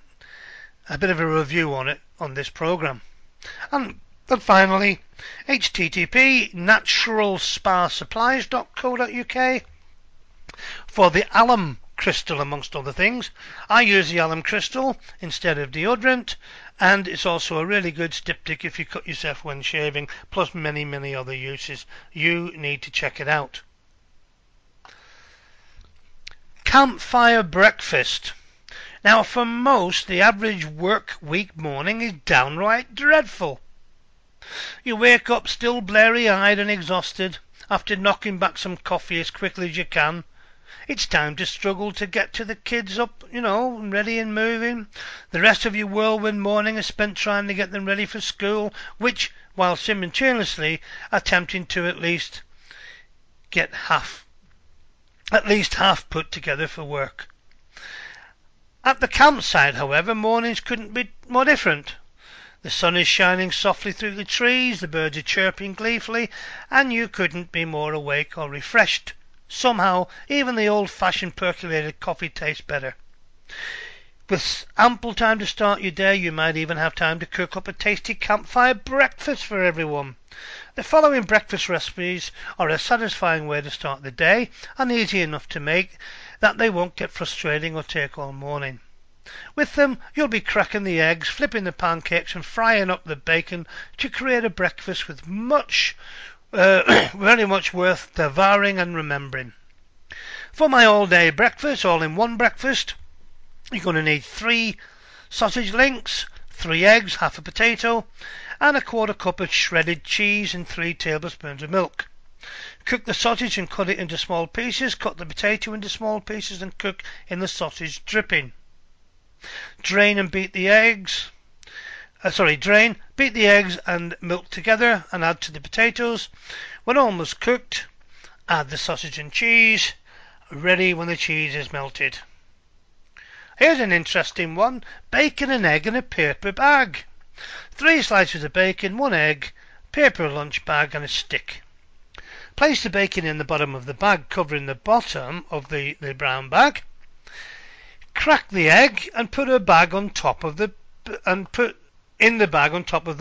bit of a review on it on this program. And finally, http naturalspasupplies.co.uk for the alum crystal, amongst other things. I use the alum crystal instead of deodorant, and it's also a really good styptic if you cut yourself when shaving, plus many other uses. You need to check it out. Campfire Breakfast. Now, for most, the average work week morning is downright dreadful. You wake up still blurry-eyed and exhausted after knocking back some coffee as quickly as you can. It's time to struggle to get to the kids up, ready and moving. The rest of your whirlwind morning is spent trying to get them ready for school, which, while simultaneously attempting to at least half put together for work. At the campsite, however, mornings couldn't be more different. The sun is shining softly through the trees, the birds are chirping gleefully, and you couldn't be more awake or refreshed. Somehow, even the old-fashioned percolated coffee tastes better. With ample time to start your day, you might even have time to cook up a tasty campfire breakfast for everyone. The following breakfast recipes are a satisfying way to start the day, and easy enough to make that they won't get frustrating or take all morning. With them, you'll be cracking the eggs, flipping the pancakes, and frying up the bacon to create a breakfast with very much worth devouring and remembering. For my all-day breakfast, all-in-one breakfast, you're going to need 3 sausage links, 3 eggs, half a potato, and a quarter cup of shredded cheese and 3 tablespoons of milk. Cook the sausage and cut it into small pieces. Cut the potato into small pieces and cook in the sausage dripping. Drain, beat the eggs and milk together and add to the potatoes. When almost cooked, add the sausage and cheese, ready when the cheese is melted. Here's an interesting one: bacon and egg in a paper bag. 3 slices of bacon, 1 egg, paper lunch bag and a stick. Place the bacon in the bottom of the bag, covering the bottom of the brown bag. Crack the egg and put in the bag on top of the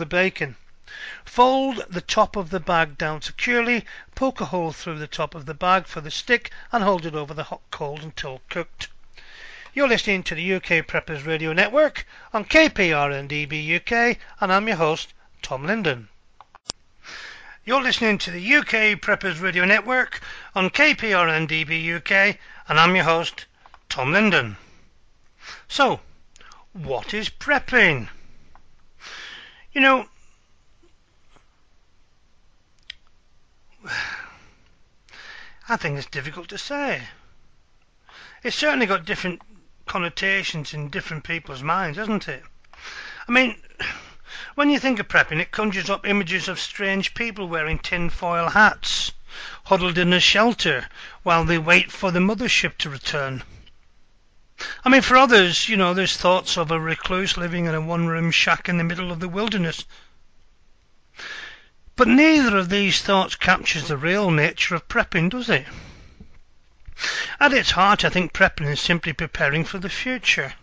bacon. Fold the top of the bag down securely, poke a hole through the top of the bag for the stick and hold it over the hot coals until cooked. You're listening to the UK Preppers Radio Network on KPRNDB UK, and I'm your host, Tom Linden. You're listening to the UK Preppers Radio Network on KPRNDB UK, and I'm your host, Tom Linden. So, what is prepping? You know, I think it's difficult to say. It's certainly got different connotations in different people's minds, hasn't it? I mean, when you think of prepping, it conjures up images of strange people wearing tin-foil hats, huddled in a shelter while they wait for the mothership to return. I mean, for others, you know, there's thoughts of a recluse living in a one-room shack in the middle of the wilderness. But neither of these thoughts captures the real nature of prepping, does it? At its heart, I think prepping is simply preparing for the future.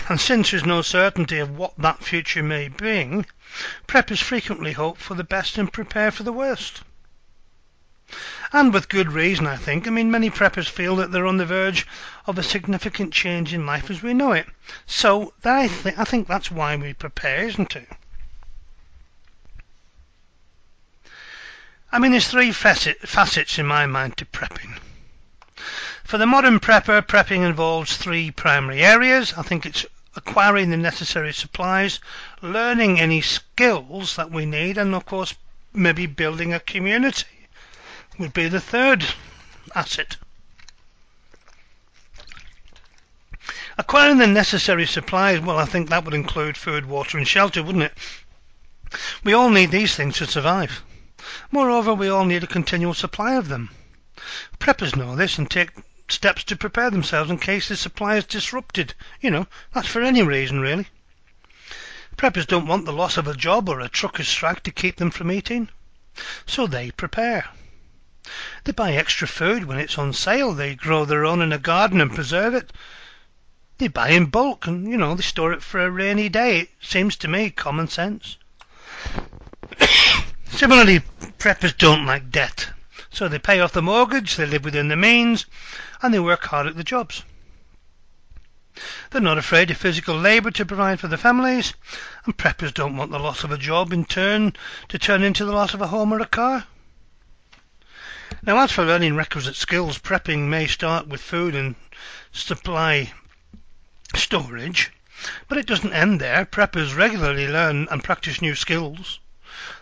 And since there's no certainty of what that future may bring, preppers frequently hope for the best and prepare for the worst. And with good reason, I think. I mean, many preppers feel that they're on the verge of a significant change in life as we know it. So I think that's why we prepare, isn't it? I mean, there's three facets in my mind to prepping. For the modern prepper, prepping involves three primary areas. I think it's acquiring the necessary supplies, learning any skills that we need, and of course, maybe building a community would be the third asset. Acquiring the necessary supplies, well, I think that would include food, water and shelter, wouldn't it? We all need these things to survive. Moreover, we all need a continual supply of them. Preppers know this and take steps to prepare themselves in case the supply is disrupted. You know, that's for any reason, really. Preppers don't want the loss of a job or a trucker's strike to keep them from eating, so they prepare. They buy extra food when it's on sale. They grow their own in a garden and preserve it. They buy in bulk and, you know, they store it for a rainy day. It seems to me common sense. Similarly, preppers don't like debt. So they pay off the mortgage, they live within their means, and they work hard at the jobs. They're not afraid of physical labour to provide for their families, and preppers don't want the loss of a job in turn to turn into the loss of a home or a car. Now, as for learning requisite skills, prepping may start with food and supply storage, but it doesn't end there. Preppers regularly learn and practice new skills.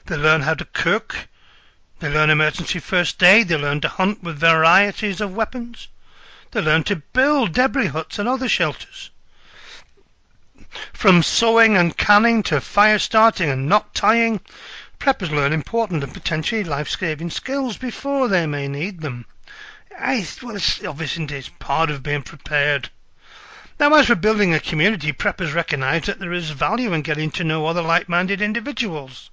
They learn how to cook, they learn emergency first aid, they learn to hunt with varieties of weapons, they learn to build debris huts and other shelters. From sewing and canning to fire starting and knot tying, preppers learn important and potentially life-saving skills before they may need them. Well, it's obvious it's part of being prepared. Now, as for building a community, preppers recognise that there is value in getting to know other like-minded individuals.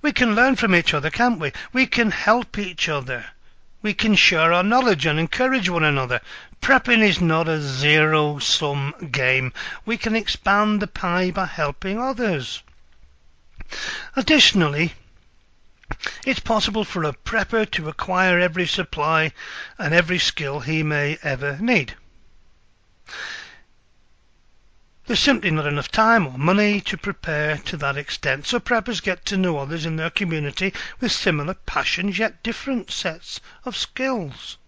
We can learn from each other, can't we? We can help each other. We can share our knowledge and encourage one another. Prepping is not a zero-sum game. We can expand the pie by helping others. Additionally, it's possible for a prepper to acquire every supply and every skill he may ever need. There's simply not enough time or money to prepare to that extent, so preppers get to know others in their community with similar passions yet different sets of skills.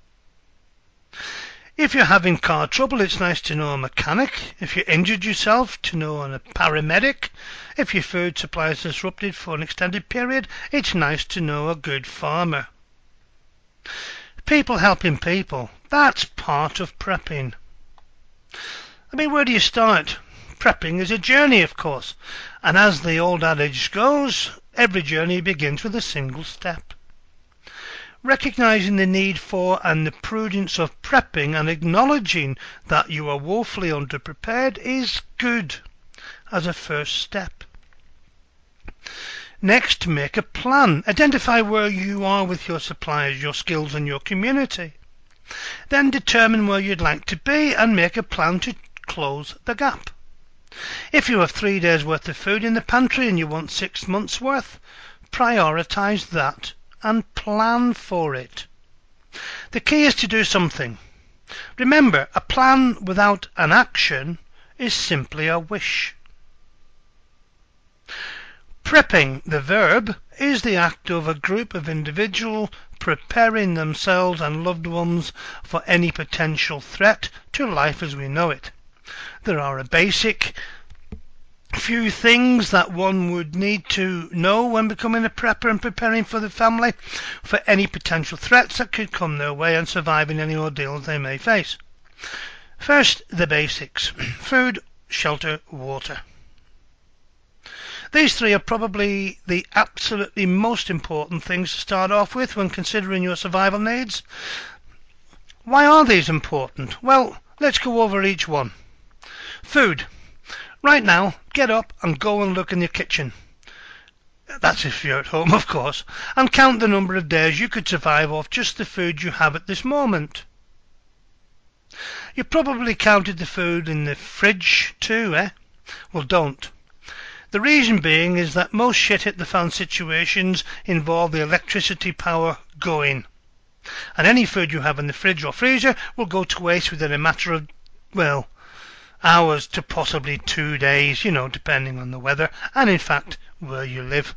If you're having car trouble, it's nice to know a mechanic. If you injured yourself, to know a paramedic. If your food supply is disrupted for an extended period, it's nice to know a good farmer. People helping people, that's part of prepping. I mean, where do you start? Prepping is a journey, of course, and as the old adage goes, every journey begins with a single step. Recognising the need for and the prudence of prepping and acknowledging that you are woefully underprepared is good as a first step. Next, make a plan. Identify where you are with your supplies, your skills and your community. Then determine where you'd like to be and make a plan to close the gap. If you have 3 days worth of food in the pantry and you want 6 months worth, prioritise that and plan for it. The key is to do something. Remember, a plan without an action is simply a wish. Prepping, the verb, is the act of a group of individuals preparing themselves and loved ones for any potential threat to life as we know it. There are a basic few things that one would need to know when becoming a prepper and preparing for the family for any potential threats that could come their way and surviving any ordeals they may face. First, the basics: food, shelter, water. These three are probably the absolutely most important things to start off with when considering your survival needs. Why are these important? Well, let's go over each one. Food. Right now, get up and go and look in your kitchen. That's if you're at home, of course, and count the number of days you could survive off just the food you have at this moment. You probably counted the food in the fridge too, eh? Well, don't. The reason being is that most shit-hit-the-fan situations involve the electricity power going, and any food you have in the fridge or freezer will go to waste within a matter of, well, hours to possibly 2 days, depending on the weather and, in fact, where you live.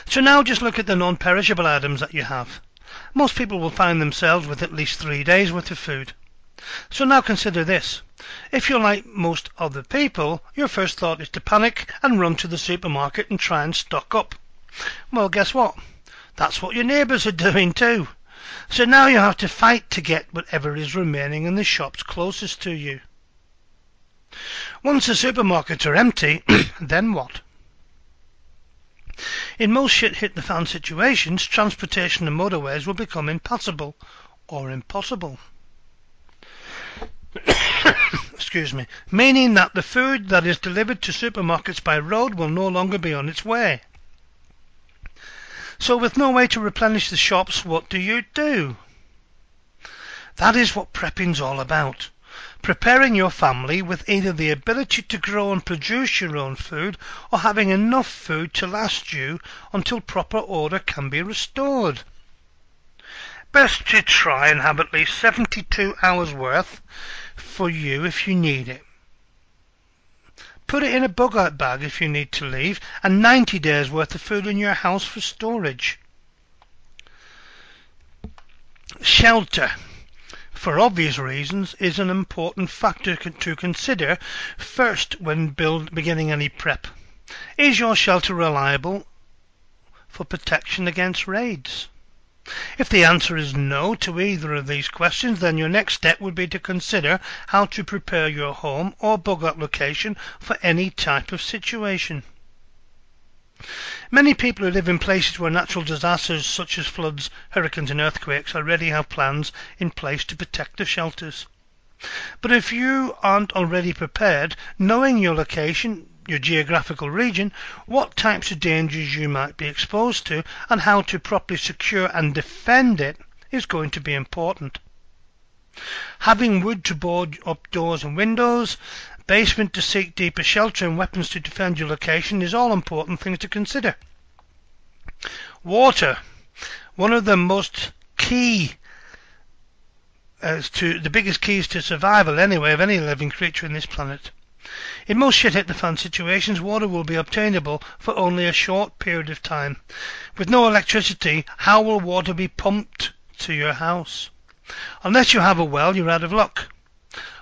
So now just look at the non-perishable items that you have. Most people will find themselves with at least 3 days worth of food. So now consider this. If you're like most other people, your first thought is to panic and run to the supermarket and try and stock up. Well, guess what? That's what your neighbours are doing too. So now you have to fight to get whatever is remaining in the shops closest to you. Once the supermarkets are empty, then what? In most shit-hit-the-fan situations, transportation and motorways will become impassable or impossible. Excuse me, meaning that the food that is delivered to supermarkets by road will no longer be on its way. So with no way to replenish the shops, what do? That is what prepping's all about. Preparing your family with either the ability to grow and produce your own food or having enough food to last you until proper order can be restored. Best to try and have at least 72 hours worth for you if you need it. Put it in a bug-out bag if you need to leave, and 90 days worth of food in your house for storage. Shelter, for obvious reasons, is an important factor to consider first when beginning any prep. Is your shelter reliable for protection against raids? If the answer is no to either of these questions, then your next step would be to consider how to prepare your home or bug-out location for any type of situation. Many people who live in places where natural disasters such as floods, hurricanes and earthquakes already have plans in place to protect their shelters. But if you aren't already prepared, knowing your location, your geographical region, what types of dangers you might be exposed to, and how to properly secure and defend it is going to be important. Having wood to board up doors and windows, basement to seek deeper shelter, and weapons to defend your location is all important things to consider. Water, one of the most key the biggest keys to survival anyway of any living creature on this planet. In most shit-hit-the-fan situations, water will be obtainable for only a short period of time. With no electricity, how will water be pumped to your house? Unless you have a well, you're out of luck.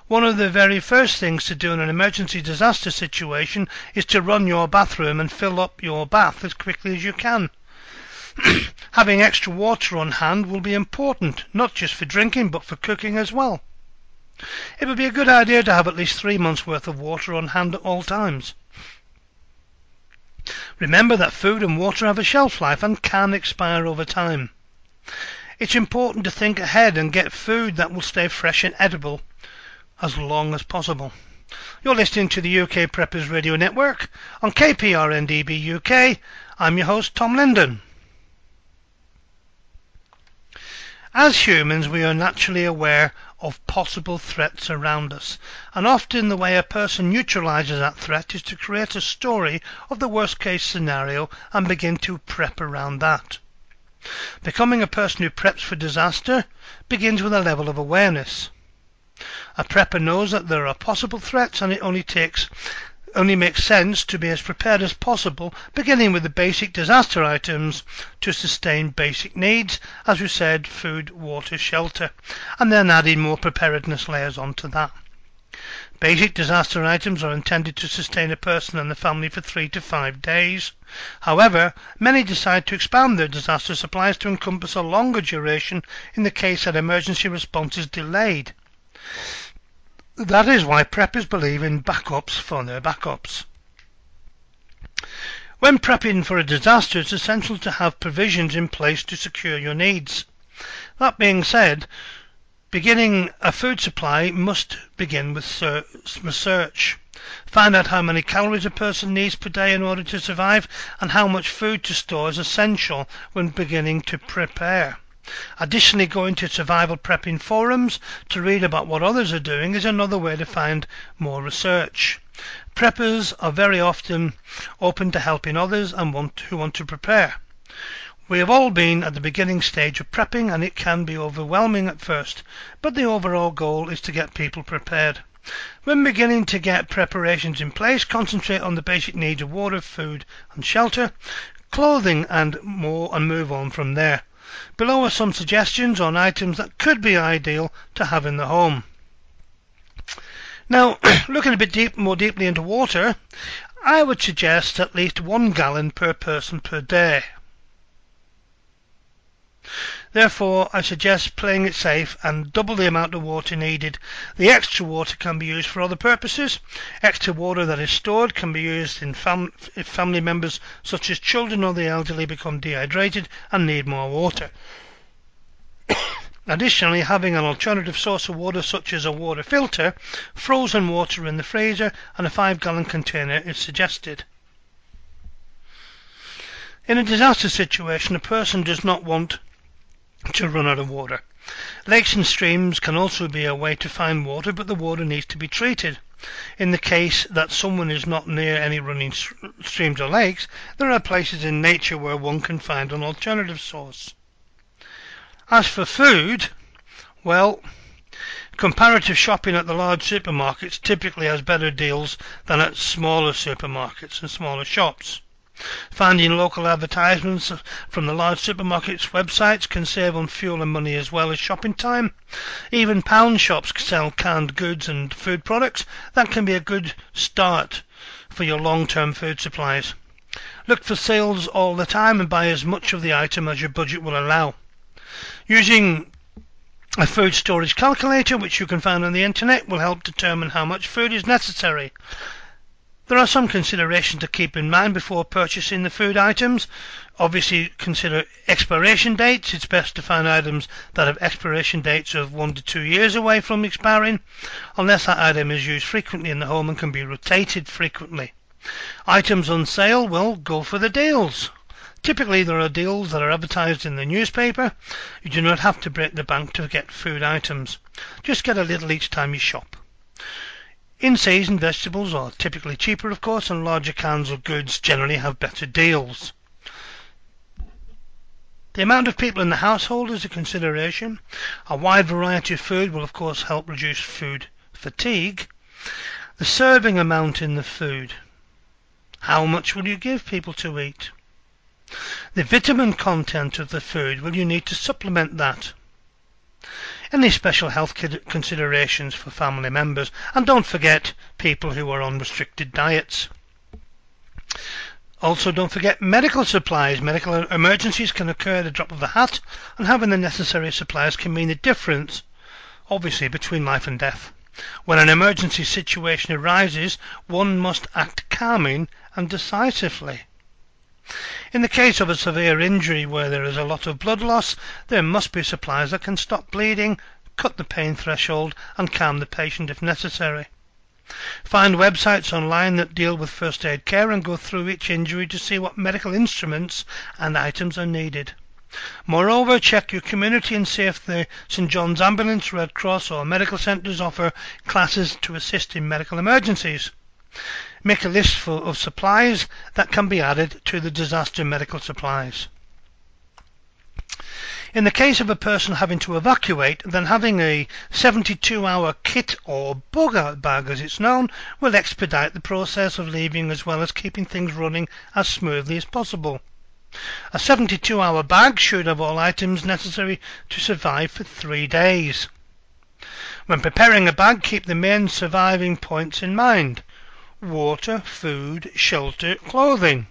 One of the very first things to do in an emergency disaster situation is to run your bathroom and fill up your bath as quickly as you can. Having extra water on hand will be important, not just for drinking, but for cooking as well. It would be a good idea to have at least 3 months' worth of water on hand at all times. Remember that food and water have a shelf life and can expire over time. It's important to think ahead and get food that will stay fresh and edible as long as possible. You're listening to the UK Preppers Radio Network on KPRNDB UK. I'm your host, Tom Linden. As humans, we are naturally aware of possible threats around us, and often the way a person neutralizes that threat is to create a story of the worst case scenario and begin to prep around that. Becoming a person who preps for disaster begins with a level of awareness. A prepper knows that there are possible threats, and it only makes sense to be as prepared as possible, beginning with the basic disaster items to sustain basic needs, as we said, food, water, shelter, and then adding more preparedness layers onto that. Basic disaster items are intended to sustain a person and the family for 3 to 5 days. However, many decide to expand their disaster supplies to encompass a longer duration in the case that emergency response is delayed. That is why preppers believe in backups for their backups. When prepping for a disaster, it's essential to have provisions in place to secure your needs. That being said, beginning a food supply must begin with research. Find out how many calories a person needs per day in order to survive, and how much food to store is essential when beginning to prepare. Additionally, going to survival prepping forums to read about what others are doing is another way to find more research. Preppers are very often open to helping others and who want to prepare. We have all been at the beginning stage of prepping, and it can be overwhelming at first, but the overall goal is to get people prepared. When beginning to get preparations in place, concentrate on the basic needs of water, food and shelter, clothing and more, and move on from there. Below are some suggestions on items that could be ideal to have in the home. Now, looking a bit more deeply into water, I would suggest at least 1 gallon per person per day. Therefore, I suggest playing it safe and double the amount of water needed. The extra water can be used for other purposes. Extra water that is stored can be used if family members such as children or the elderly become dehydrated and need more water. Additionally, having an alternative source of water such as a water filter, frozen water in the freezer, and a 5-gallon container is suggested. In a disaster situation, a person does not want to run out of water. Lakes and streams can also be a way to find water, but the water needs to be treated. In the case that someone is not near any running streams or lakes, there are places in nature where one can find an alternative source. As for food, well, comparative shopping at the large supermarkets typically has better deals than at smaller supermarkets and smaller shops. Finding local advertisements from the large supermarkets' websites can save on fuel and money as well as shopping time. Even pound shops sell canned goods and food products. That can be a good start for your long-term food supplies. Look for sales all the time and buy as much of the item as your budget will allow. Using a food storage calculator, which you can find on the internet, will help determine how much food is necessary. There are some considerations to keep in mind before purchasing the food items. Obviously, consider expiration dates. It's best to find items that have expiration dates of 1 to 2 years away from expiring, unless that item is used frequently in the home and can be rotated frequently. Items on sale, well, go for the deals. Typically, there are deals that are advertised in the newspaper. You do not have to break the bank to get food items. Just get a little each time you shop. In-season vegetables are typically cheaper, of course, and larger cans of goods generally have better deals. The amount of people in the household is a consideration. A wide variety of food will, of course, help reduce food fatigue. The serving amount in the food. How much will you give people to eat? The vitamin content of the food, will you need to supplement that? Any special health considerations for family members, and don't forget people who are on restricted diets. Also, don't forget medical supplies. Medical emergencies can occur at a drop of a hat, and having the necessary supplies can mean the difference, obviously, between life and death. When an emergency situation arises, one must act calming and decisively. In the case of a severe injury where there is a lot of blood loss, there must be supplies that can stop bleeding, cut the pain threshold, and calm the patient if necessary. Find websites online that deal with first aid care and go through each injury to see what medical instruments and items are needed. Moreover, check your community and see if the St John's Ambulance, Red Cross or medical centres offer classes to assist in medical emergencies. Make a list of supplies that can be added to the disaster medical supplies. In the case of a person having to evacuate, then having a 72-hour kit or bug-out bag, as it's known, will expedite the process of leaving as well as keeping things running as smoothly as possible. A 72-hour bag should have all items necessary to survive for 3 days. When preparing a bag, keep the main surviving points in mind: water, food, shelter, clothing.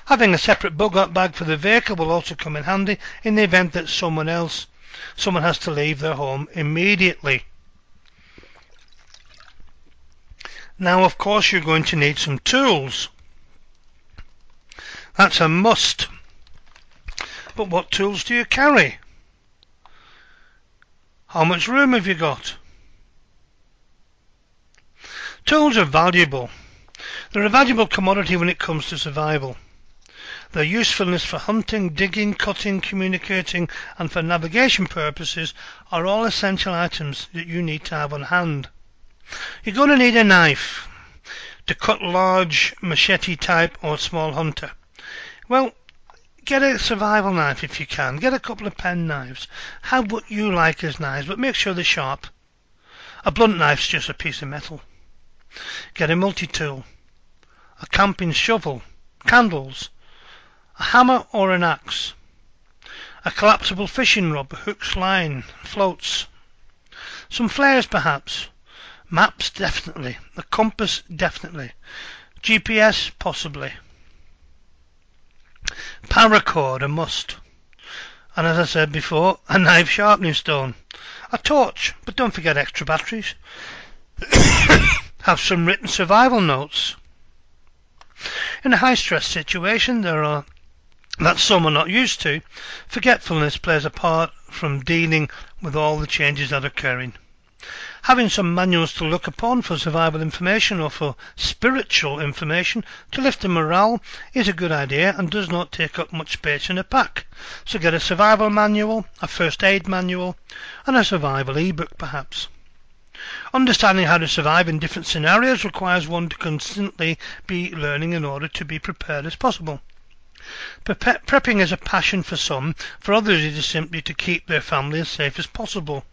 Having a separate bug-out bag for the vehicle will also come in handy in the event that someone has to leave their home immediately. Now, of course, you're going to need some tools. That's a must. But what tools do you carry? How much room have you got? Tools are valuable. They're a valuable commodity when it comes to survival. Their usefulness for hunting, digging, cutting, communicating, and for navigation purposes are all essential items that you need to have on hand. You're going to need a knife to cut large machete type or small hunter. Well, get a survival knife if you can. Get a couple of pen knives. Have what you like as knives, but make sure they're sharp. A blunt knife's just a piece of metal. Get a multi-tool, a camping shovel, candles, a hammer or an axe, a collapsible fishing rod, hooks, line, floats, some flares perhaps, maps definitely, a compass definitely, GPS possibly, paracord a must, and as I said before, a knife sharpening stone, a torch, but don't forget extra batteries. Have some written survival notes. In a high-stress situation that some are not used to, forgetfulness plays a part from dealing with all the changes that are occurring. Having some manuals to look upon for survival information or for spiritual information to lift the morale is a good idea and does not take up much space in a pack. So get a survival manual, a first aid manual, and a survival ebook perhaps. Understanding how to survive in different scenarios requires one to constantly be learning in order to be prepared as possible. Prepping is a passion for some, for others it is simply to keep their family as safe as possible.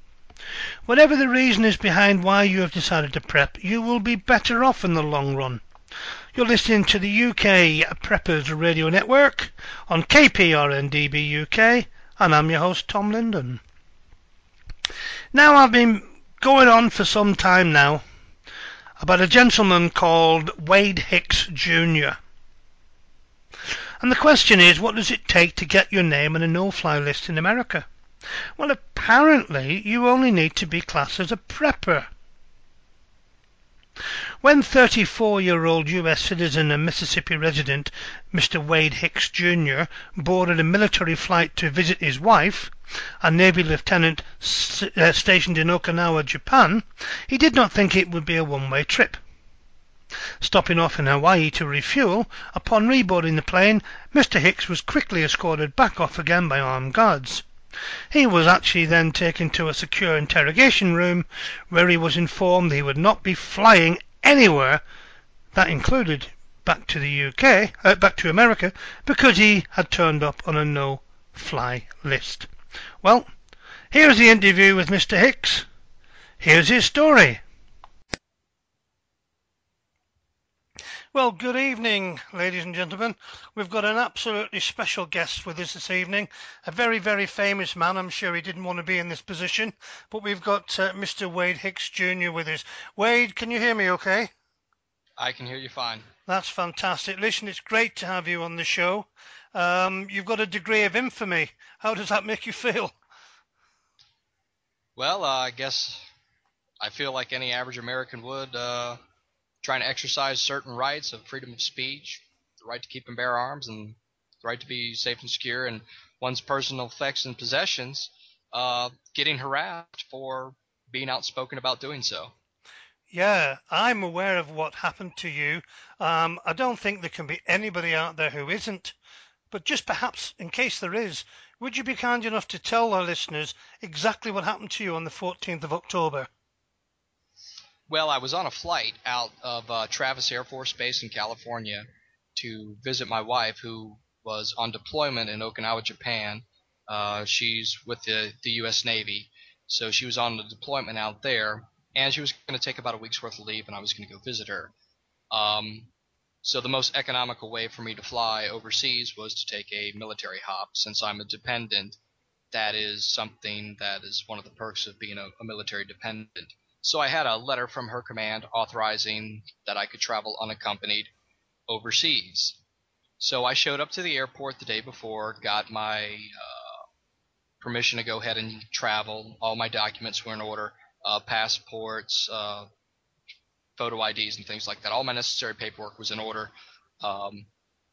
Whatever the reason is behind why you have decided to prep, you will be better off in the long run. You're listening to the UK Preppers Radio Network on KPRN-DB UK, and I'm your host Tom Linden. Now, I've been going on for some time now about a gentleman called Wade Hicks Jr. And the question is, what does it take to get your name on a no-fly list in America? Well, apparently you only need to be classed as a prepper. When 34-year-old US citizen and Mississippi resident Mr. Wade Hicks Jr. boarded a military flight to visit his wife, a Navy lieutenant stationed in Okinawa, Japan, he did not think it would be a one-way trip. Stopping off in Hawaii to refuel, upon reboarding the plane, Mr. Hicks was quickly escorted back off again by armed guards. He was actually then taken to a secure interrogation room where he was informed he would not be flying anywhere, that included back to America, because he had turned up on a no-fly list. Well, here's the interview with Mr. Hicks. Here's his story. Well, good evening, ladies and gentlemen. We've got an absolutely special guest with us this evening, a very, very famous man. I'm sure he didn't want to be in this position, but we've got Mr. Wade Hicks Jr. with us. Wade, can you hear me okay? I can hear you fine. That's fantastic. Listen, it's great to have you on the show. You've got a degree of infamy. How does that make you feel? Well, I guess I feel like any average American would, trying to exercise certain rights of freedom of speech, the right to keep and bear arms, and the right to be safe and secure, and one's personal effects and possessions, getting harassed for being outspoken about doing so. Yeah, I'm aware of what happened to you. I don't think there can be anybody out there who isn't. But just perhaps, in case there is, Would you be kind enough to tell our listeners exactly what happened to you on the 14th of October? Well, I was on a flight out of Travis Air Force Base in California to visit my wife, who was on deployment in Okinawa, Japan. She's with the U.S. Navy, so she was on the deployment out there, and she was going to take about a week's worth of leave, and I was going to go visit her. So the most economical way for me to fly overseas was to take a military hop. Since I'm a dependent, that is something that is one of the perks of being a military dependent. So I had a letter from her command authorizing that I could travel unaccompanied overseas. So I showed up to the airport the day before, got my permission to go ahead and travel. All my documents were in order, passports, photo IDs, and things like that. All my necessary paperwork was in order.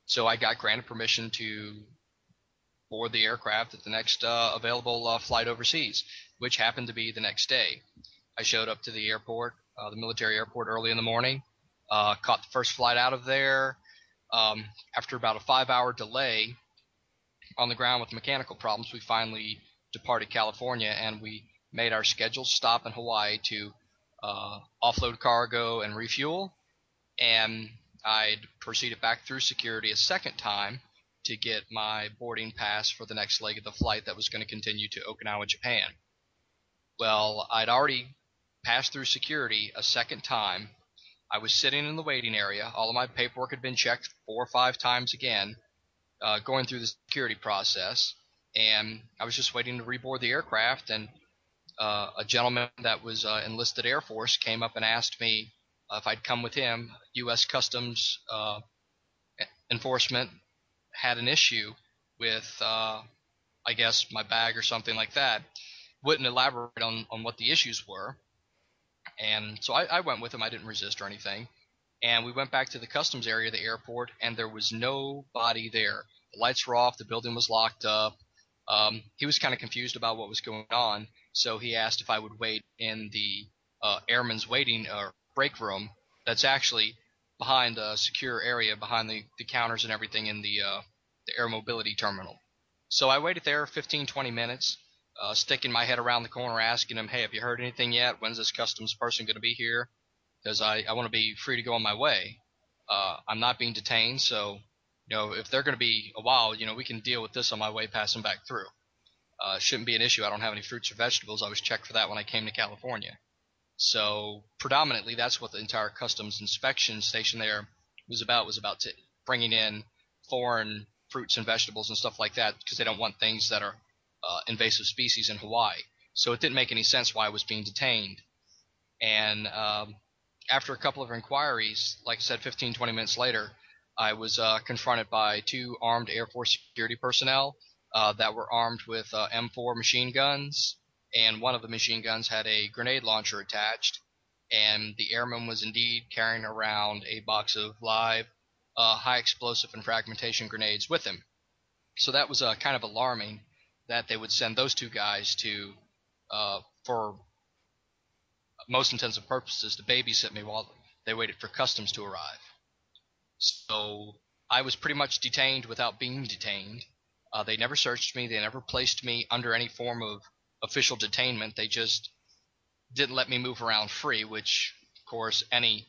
So I got granted permission to board the aircraft at the next available flight overseas, which happened to be the next day. I showed up to the airport, the military airport, early in the morning, caught the first flight out of there. After about a 5-hour delay on the ground with mechanical problems, we finally departed California, and we made our scheduled stop in Hawaii to offload cargo and refuel. And I'd proceeded back through security a second time to get my boarding pass for the next leg of the flight that was going to continue to Okinawa, Japan. Well, I'd already passed through security a second time. I was sitting in the waiting area. All of my paperwork had been checked 4 or 5 times again, going through the security process, and I was just waiting to reboard the aircraft, and a gentleman that was enlisted Air Force came up and asked me if I'd come with him. U.S. Customs enforcement had an issue with, I guess, my bag or something like that. Wouldn't elaborate on what the issues were. And so I went with him. I didn't resist or anything. And we went back to the customs area of the airport, and there was nobody there. The lights were off. The building was locked up. He was kind of confused about what was going on, so he asked if I would wait in the airman's waiting break room that's actually behind a secure area, behind the counters and everything in the air mobility terminal. So I waited there 15, 20 minutes, sticking my head around the corner, asking him, hey, have you heard anything yet? When's this customs person going to be here? Because I want to be free to go on my way. I'm not being detained, so if they're going to be a while, we can deal with this on my way passing back through. Shouldn't be an issue. I don't have any fruits or vegetables. I was checked for that when I came to California. So predominantly that's what the entire customs inspection station there was about bringing in foreign fruits and vegetables and stuff like that, because they don't want things that are invasive species in Hawaii. So it didn't make any sense why I was being detained. And after a couple of inquiries, like I said, 15, 20 minutes later, I was confronted by 2 armed Air Force security personnel that were armed with M4 machine guns, and one of the machine guns had a grenade launcher attached, and the airman was indeed carrying around a box of live high explosive and fragmentation grenades with him. So that was kind of alarming that they would send those 2 guys to, for most intents and purposes, to babysit me while they waited for customs to arrive. So I was pretty much detained without being detained. They never searched me. They never placed me under any form of official detainment. They just didn't let me move around free, which, of course, any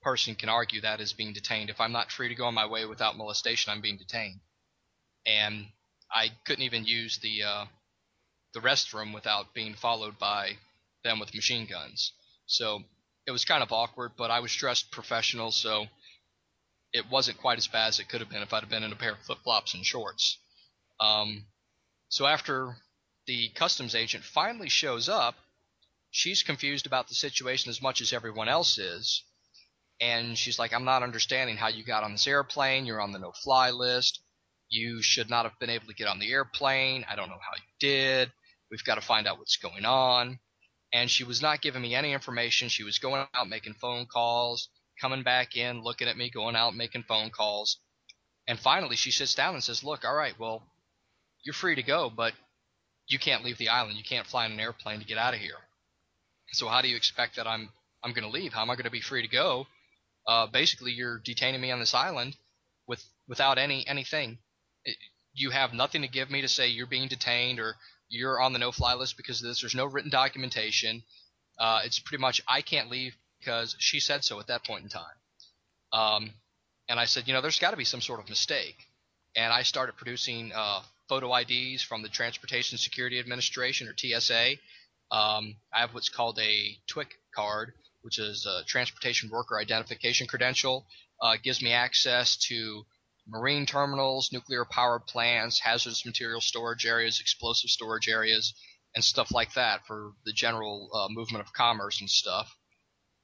person can argue that is being detained. If I'm not free to go on my way without molestation, I'm being detained. And I couldn't even use the restroom without being followed by them with machine guns. So it was kind of awkward, but I was dressed professional, so it wasn't quite as bad as it could have been if I'd have been in a pair of flip-flops and shorts. So after the customs agent finally shows up, she's confused about the situation as much as everyone else is. And she's like, I'm not understanding how you got on this airplane. You're on the no-fly list. You should not have been able to get on the airplane. I don't know how you did. We've got to find out what's going on. And she was not giving me any information. She was going out making phone calls, coming back in, looking at me, going out making phone calls. And finally she sits down and says, look, all right, well, you're free to go, but you can't leave the island. You can't fly in an airplane to get out of here. So how do you expect that I'm going to leave? How am I going to be free to go? Basically, you're detaining me on this island without anything. you have nothing to give me to say you're being detained or you're on the no-fly list because of this. There's no written documentation. It's pretty much I can't leave because she said so at that point in time. And I said, there's got to be some sort of mistake. And I started producing photo IDs from the Transportation Security Administration, or TSA. I have what's called a TWIC card, which is a Transportation Worker Identification Credential. It gives me access to marine terminals, nuclear power plants, hazardous material storage areas, explosive storage areas, and stuff like that for the general movement of commerce and stuff.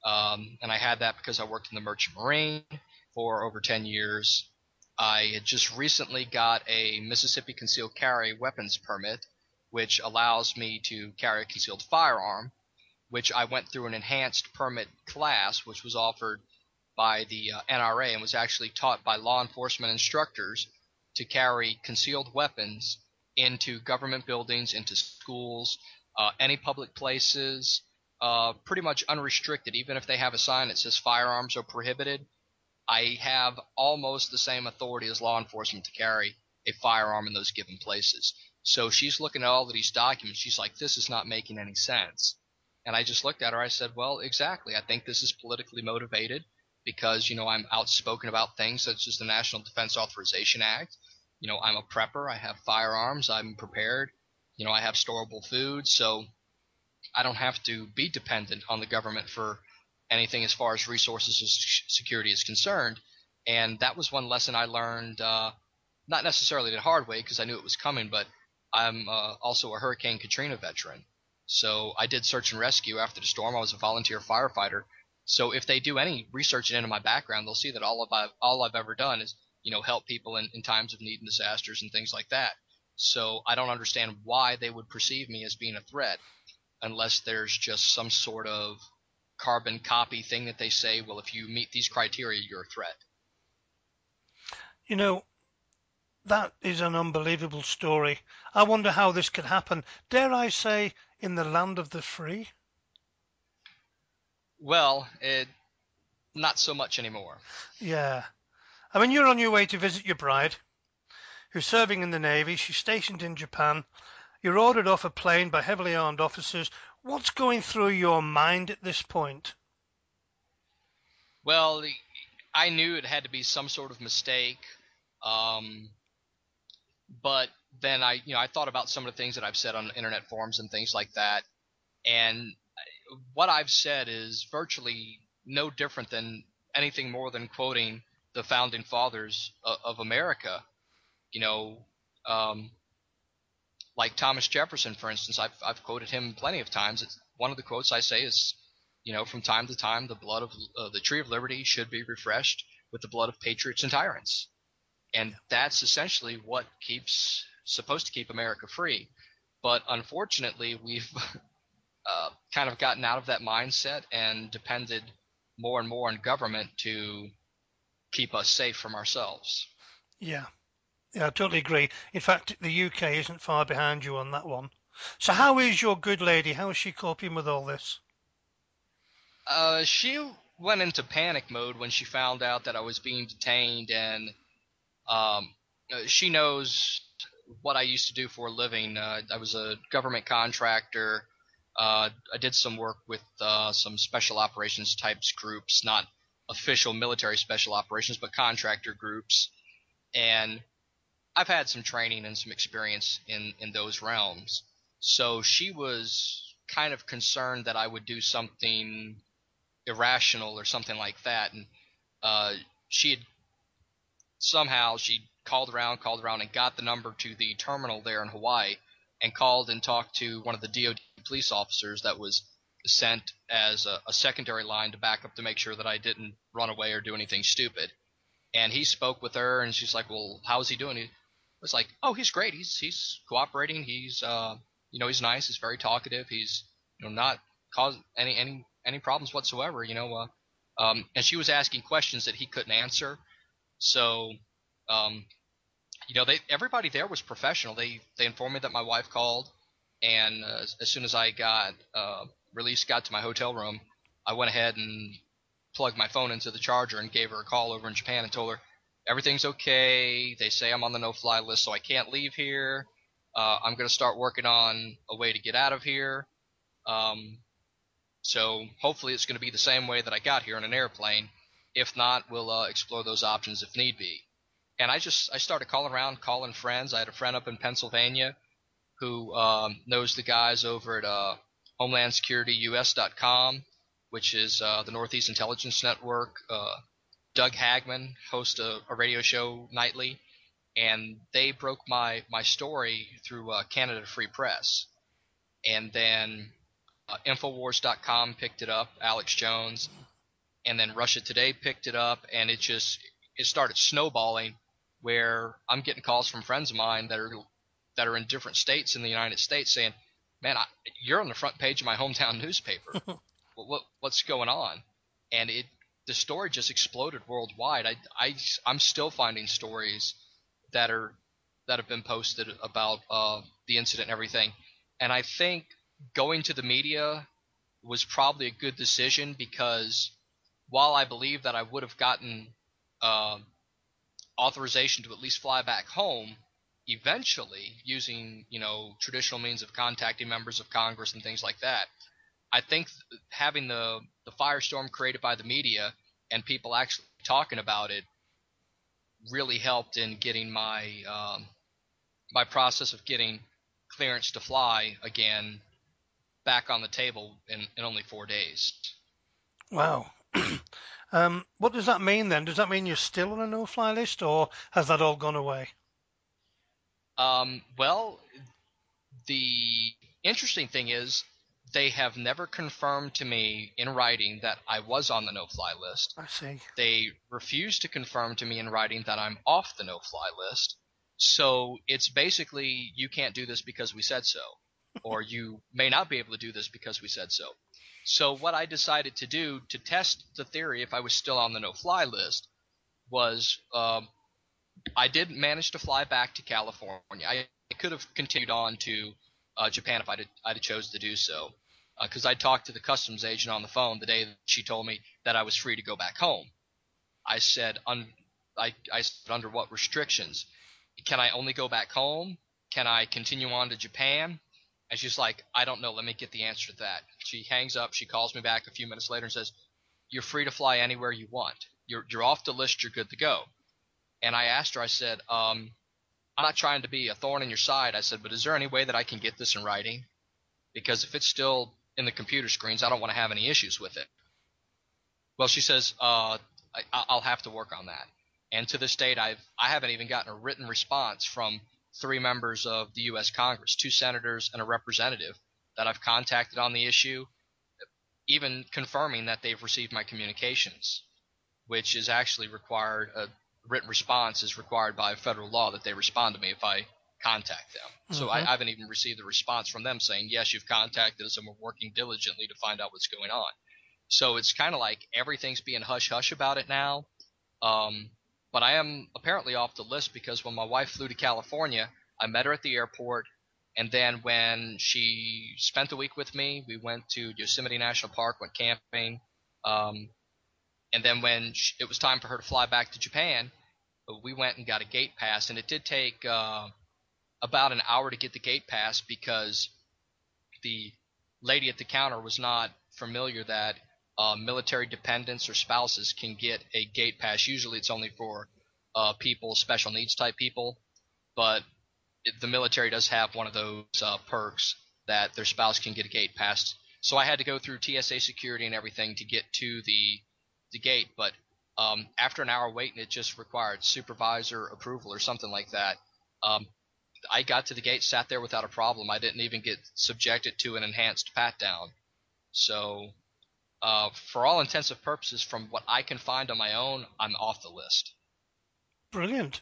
And I had that because I worked in the Merchant Marine for over 10 years. I had just recently got a Mississippi Concealed Carry Weapons Permit, which allows me to carry a concealed firearm, which I went through an enhanced permit class, which was offered by the NRA and was actually taught by law enforcement instructors to carry concealed weapons into government buildings, into schools, any public places, pretty much unrestricted. Even if they have a sign that says firearms are prohibited, I have almost the same authority as law enforcement to carry a firearm in those given places. So she's looking at all of these documents. She's like, this is not making any sense. And I just looked at her. I said, well, exactly. I think this is politically motivated because, I'm outspoken about things such as the National Defense Authorization Act. I'm a prepper. I have firearms. I'm prepared. I have storable food. So I don't have to be dependent on the government for anything as far as resources and security is concerned. And that was one lesson I learned, not necessarily the hard way because I knew it was coming, but I'm also a Hurricane Katrina veteran. So I did search and rescue after the storm. I was a volunteer firefighter. So if they do any research into my background, they'll see that all I've ever done is, help people in times of need and disasters and things like that. So I don't understand why they would perceive me as being a threat unless there's just some sort of carbon copy thing that they say, well, if you meet these criteria, you're a threat. That is an unbelievable story. I wonder how this could happen. Dare I say, in the land of the free? Well, not so much anymore. Yeah. I mean, you're on your way to visit your bride, who's serving in the Navy. She's stationed in Japan. You're ordered off a plane by heavily armed officers. What's going through your mind at this point? Well, I knew it had to be some sort of mistake. But then I thought about some of the things that I've said on internet forums and things like that. And what I've said is virtually no different than anything more than quoting the founding fathers of America. Like Thomas Jefferson, for instance, I've quoted him plenty of times. One of the quotes I say is, from time to time, the blood of the tree of liberty should be refreshed with the blood of patriots and tyrants. And that's essentially what supposed to keep America free. But unfortunately, we've kind of gotten out of that mindset and depended more and more on government to keep us safe from ourselves. Yeah, I totally agree. In fact, the UK isn't far behind you on that one. So how is your good lady? How is she coping with all this? She went into panic mode when she found out that I was being detained, and she knows what I used to do for a living. I was a government contractor. I did some work with some special operations types groups, not official military special operations, but contractor groups. And I've had some training and some experience in those realms. So she was kind of concerned that I would do something irrational or something like that. And she called around and got the number to the terminal there in Hawaii and called and talked to one of the DOD police officers that was sent as a secondary line to back up to make sure that I didn't run away or do anything stupid. And he spoke with her, and she's like, well, how's he doing? He was like, oh, he's great. He's cooperating. He's he's nice. He's very talkative. He's not causing any problems whatsoever. And she was asking questions that he couldn't answer. So everybody there was professional. They informed me that my wife called, and as soon as I got got to my hotel room, I went ahead and plugged my phone into the charger and gave her a call over in Japan and told her, everything's okay. They say I'm on the no-fly list, so I can't leave here. I'm going to start working on a way to get out of here. So hopefully it's going to be the same way that I got here in an airplane. If not, we'll explore those options if need be. And I started calling around, calling friends. I had a friend up in Pennsylvania who knows the guys over at HomelandSecurityUS.com, which is the Northeast Intelligence Network. Doug Hagman hosts a radio show nightly, and they broke my story through Canada Free Press. And then Infowars.com picked it up, Alex Jones, and then Russia Today picked it up, and it started snowballing, where I'm getting calls from friends of mine that are in different states in the United States saying, "Man, you're on the front page of my hometown newspaper. What's going on?" And the story just exploded worldwide. I'm still finding stories that have been posted about the incident and everything, and I think going to the media was probably a good decision, because while I believe that I would have gotten authorization to at least fly back home eventually using, traditional means of contacting members of Congress and things like that, I think having the firestorm created by the media and people actually talking about it really helped in getting my process of getting clearance to fly again back on the table in only 4 days. Wow. What does that mean then? Does that mean you're still on a no-fly list, or has that all gone away? Well, the interesting thing is they have never confirmed to me in writing that I was on the no-fly list. I see. They refuse to confirm to me in writing that I'm off the no-fly list. So it's basically, you can't do this because we said so, or you may not be able to do this because we said so. So what I decided to do to test the theory if I was still on the no-fly list was I did manage to fly back to California. I could have continued on to Japan if I'd have chose to do so, because I talked to the customs agent on the phone the day that she told me that I was free to go back home. I said, I said, under what restrictions? Can I only go back home? Can I continue on to Japan? And she's like, I don't know. Let me get the answer to that. She hangs up. She calls me back a few minutes later and says, you're free to fly anywhere you want. You're off the list. You're good to go. And I asked her, I said, I'm not trying to be a thorn in your side. I said, but is there any way that I can get this in writing? Because if it's still in the computer screens, I don't want to have any issues with it. Well, she says, I'll have to work on that. And to this date, I haven't even gotten a written response from 3 members of the U.S. Congress, 2 senators and a representative that I've contacted on the issue, even confirming that they've received my communications, which is actually required. A written response is required by federal law that they respond to me if I contact them. Mm-hmm. So I haven't even received a response from them saying, yes, you've contacted us and we're working diligently to find out what's going on. So it's kind of like everything's being hush-hush about it now. But I am apparently off the list because when my wife flew to California, I met her at the airport, and then when she spent the week with me, we went to Yosemite National Park, went camping, and then when it was time for her to fly back to Japan, we went and got a gate pass, and it did take about an hour to get the gate pass because the lady at the counter was not familiar that military dependents or spouses can get a gate pass. Usually it's only for people, special needs type people, but the military does have one of those perks that their spouse can get a gate pass. So I had to go through TSA security and everything to get to the gate, but after an hour waiting, it just required supervisor approval or something like that. I got to the gate, sat there without a problem. I didn't even get subjected to an enhanced pat-down. So for all intents and purposes, from what I can find on my own, I'm off the list. Brilliant.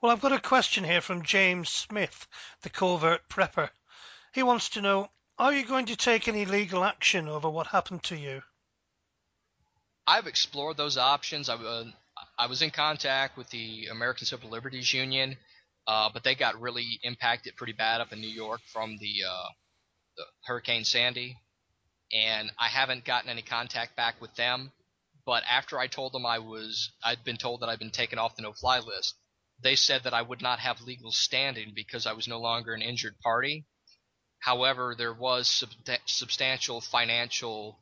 Well, I've got a question here from James Smith, the covert prepper. He wants to know, are you going to take any legal action over what happened to you? I've explored those options. I was in contact with the American Civil Liberties Union, but they got really impacted pretty bad up in New York from the Hurricane Sandy, and I haven't gotten any contact back with them. But after I told them I'd been told that I'd been taken off the no-fly list, they said that I would not have legal standing because I was no longer an injured party. However, there was substantial financial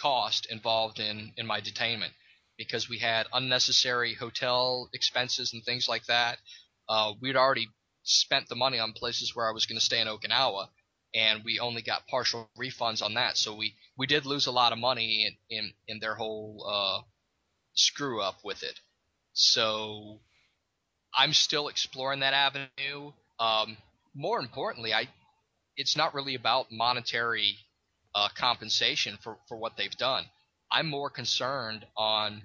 cost involved in my detainment because we had unnecessary hotel expenses and things like that. We'd already spent the money on places where I was going to stay in Okinawa, and we only got partial refunds on that. So we did lose a lot of money in their whole screw up with it. So I'm still exploring that avenue. More importantly, it's not really about monetary compensation for what they've done. I'm more concerned on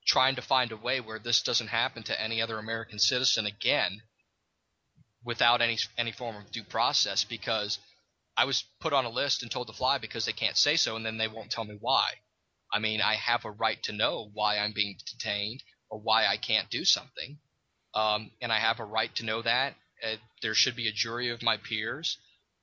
trying to find a way where this doesn't happen to any other American citizen again without any form of due process, because I was put on a list and told to fly because they can't say so, and then they won't tell me why. I mean, I have a right to know why I'm being detained or why I can't do something, and I have a right to know that. There should be a jury of my peers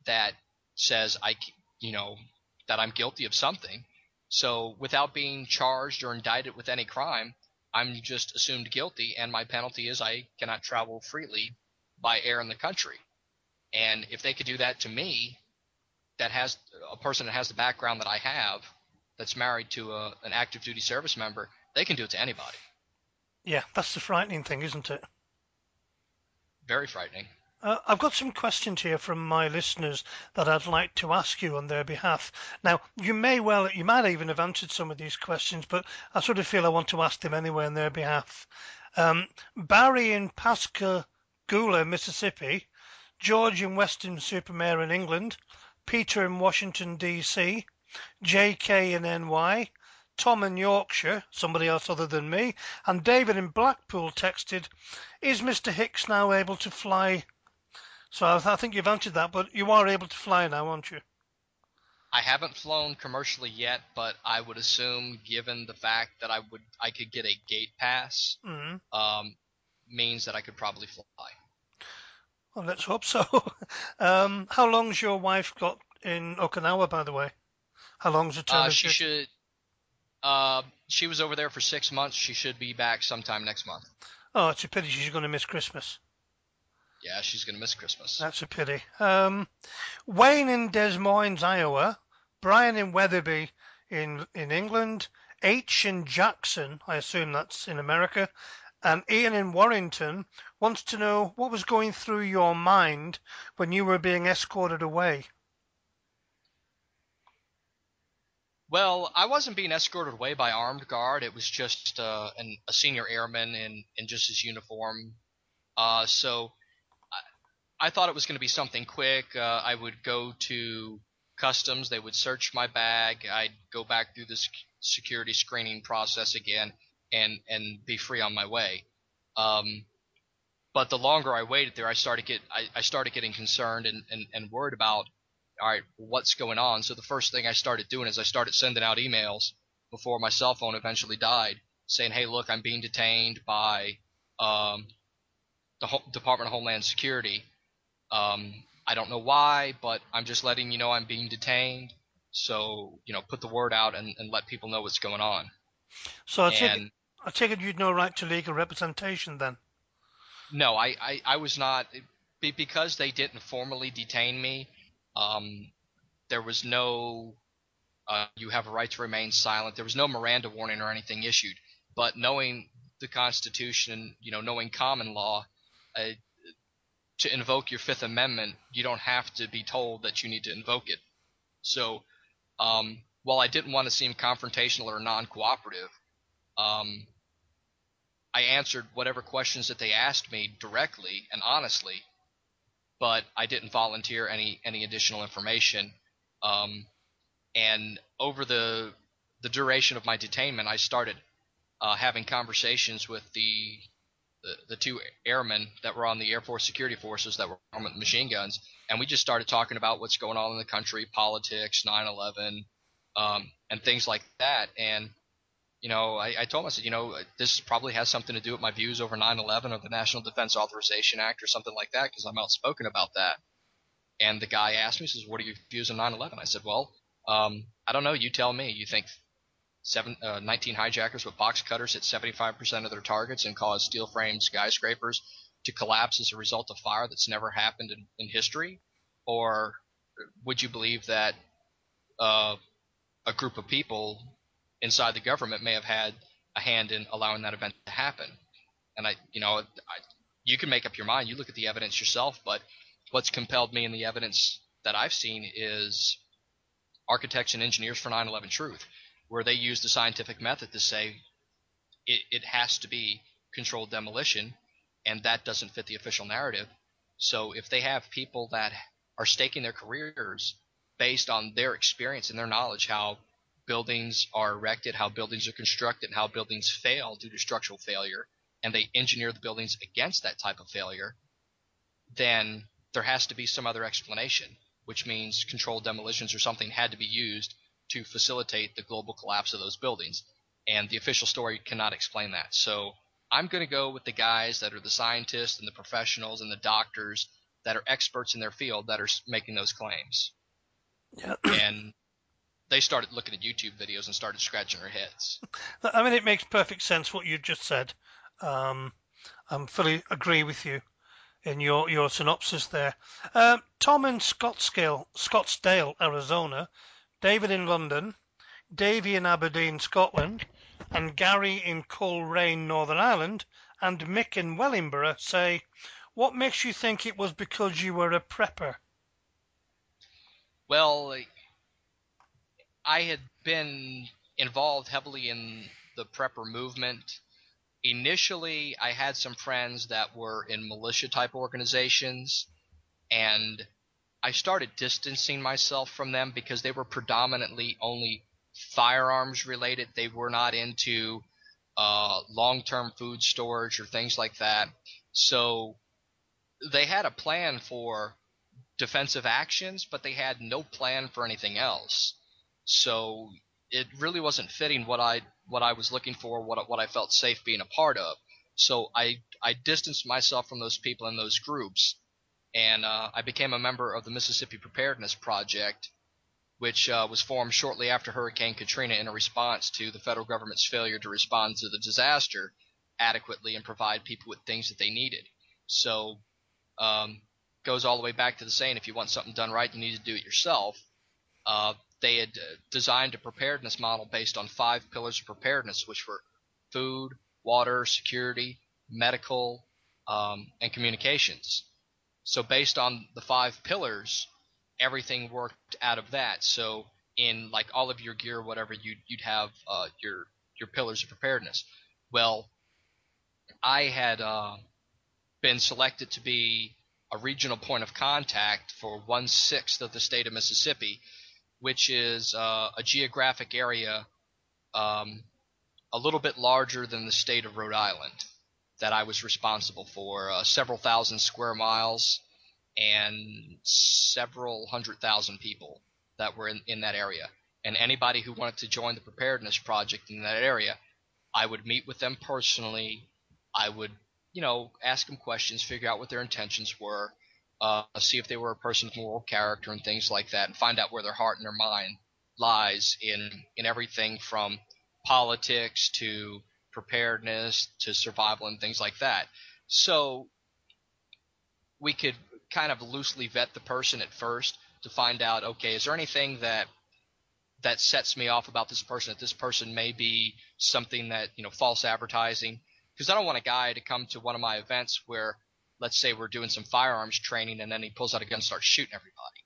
that says that I'm guilty of something. So without being charged or indicted with any crime, I'm just assumed guilty, and my penalty is I cannot travel freely by air in the country. And if they could do that to me, that has a person that has the background that I have, that's married to an active duty service member, they can do it to anybody. Yeah, that's the frightening thing, isn't it? Very frightening. I've got some questions here from my listeners that I'd like to ask you on their behalf. Now, you might even have answered some of these questions, but I sort of feel I want to ask them anyway on their behalf. Barry in Pascagoula, Mississippi, George in Western Supermare in England, Peter in Washington, D.C., J.K. in NY, Tom in Yorkshire, somebody else other than me, and David in Blackpool texted, is Mr. Hicks now able to fly? So I think you've answered that, but you are able to fly now, aren't you? I haven't flown commercially yet, but I would assume, given the fact that I could get a gate pass, means that I could probably fly. Well, let's hope so. How long's your wife got in Okinawa, by the way? How long's the term? She was over there for 6 months. She should be back sometime next month. Oh, it's a pity. She's going to miss Christmas. Yeah, she's going to miss Christmas. That's a pity. Wayne in Des Moines, Iowa, Brian in Weatherby in England, H in Jackson, I assume that's in America, and Ian in Warrington wants to know what was going through your mind when you were being escorted away. Well, I wasn't being escorted away by armed guard. It was just a senior airman in just his uniform. So I thought it was going to be something quick. I would go to customs. They would search my bag. I'd go back through the security screening process again and be free on my way. But the longer I waited there, I started getting concerned and worried about, all right, what's going on? So the first thing I started doing is I started sending out emails before my cell phone eventually died, saying, hey, look, I'm being detained by the Department of Homeland Security. I don't know why, but I'm just letting you know I'm being detained. So, put the word out and let people know what's going on. So I take it you'd no right to legal representation then? No, I was not, because they didn't formally detain me. There was no, you have a right to remain silent. There was no Miranda warning or anything issued. But knowing the Constitution, knowing common law, to invoke your Fifth Amendment, you don't have to be told that you need to invoke it. So, while I didn't want to seem confrontational or non-cooperative, I answered whatever questions that they asked me directly and honestly, but I didn't volunteer any additional information. And over the duration of my detainment, I started having conversations with the two airmen that were on the Air Force Security Forces that were armed with machine guns, and we just started talking about what's going on in the country, politics, 9/11, and things like that. And I told him, I said, this probably has something to do with my views over 9/11 or the National Defense Authorization Act or something like that, because I'm outspoken about that. And the guy asked me, he says, what are your views on 9/11? I said, well, I don't know. You tell me. You think 19 hijackers with box cutters hit 75% of their targets and caused steel frame skyscrapers to collapse as a result of fire that's never happened in history? Or would you believe that a group of people inside the government may have had a hand in allowing that event to happen? And you can make up your mind. You look at the evidence yourself, but what's compelled me in the evidence that I've seen is Architects and Engineers for 9/11 Truth, where they use the scientific method to say it has to be controlled demolition, and that doesn't fit the official narrative. So if they have people that are staking their careers based on their experience and their knowledge, how buildings are erected, how buildings are constructed, how buildings fail due to structural failure, and they engineer the buildings against that type of failure, then there has to be some other explanation, which means controlled demolitions or something had to be used to facilitate the global collapse of those buildings. And the official story cannot explain that. So I'm going to go with the guys that are the scientists and the professionals and the doctors that are experts in their field that are making those claims. Yeah. And they started looking at YouTube videos and started scratching their heads. I mean, it makes perfect sense what you just said. I fully agree with you in your synopsis there. Tom in Scottsdale, Arizona, David in London, Davey in Aberdeen, Scotland, and Gary in Coleraine, Northern Ireland, and Mick in Wellingborough say, what makes you think it was because you were a prepper? Well, I had been involved heavily in the prepper movement. Initially, I had some friends that were in militia type organizations, and I started distancing myself from them because they were predominantly only firearms related. They were not into long-term food storage or things like that. So they had a plan for defensive actions, but they had no plan for anything else. So it really wasn't fitting what I was looking for, what I felt safe being a part of. So I distanced myself from those people and those groups, and I became a member of the Mississippi Preparedness Project, which was formed shortly after Hurricane Katrina in a response to the federal government's failure to respond to the disaster adequately and provide people with things that they needed. So goes all the way back to the saying, if you want something done right, you need to do it yourself. They had designed a preparedness model based on 5 pillars of preparedness, which were food, water, security, medical, and communications. So based on the 5 pillars, everything worked out of that. So in like all of your gear, whatever, you'd have your pillars of preparedness. Well, I had been selected to be a regional point of contact for 1/6 of the state of Mississippi, which is a geographic area a little bit larger than the state of Rhode Island that I was responsible for, several thousand square miles and several 100,000 people that were in that area. And anybody who wanted to join the preparedness project in that area, I would meet with them personally. I would, ask them questions, figure out what their intentions were, see if they were a person of moral character and things like that, and find out where their heart and their mind lies in everything from politics to preparedness to survival and things like that. So we could kind of loosely vet the person at first to find out, okay, is there anything that sets me off about this person, that this person may be something that, false advertising? Because I don't want a guy to come to one of my events where, let's say we're doing some firearms training and then he pulls out a gun and starts shooting everybody.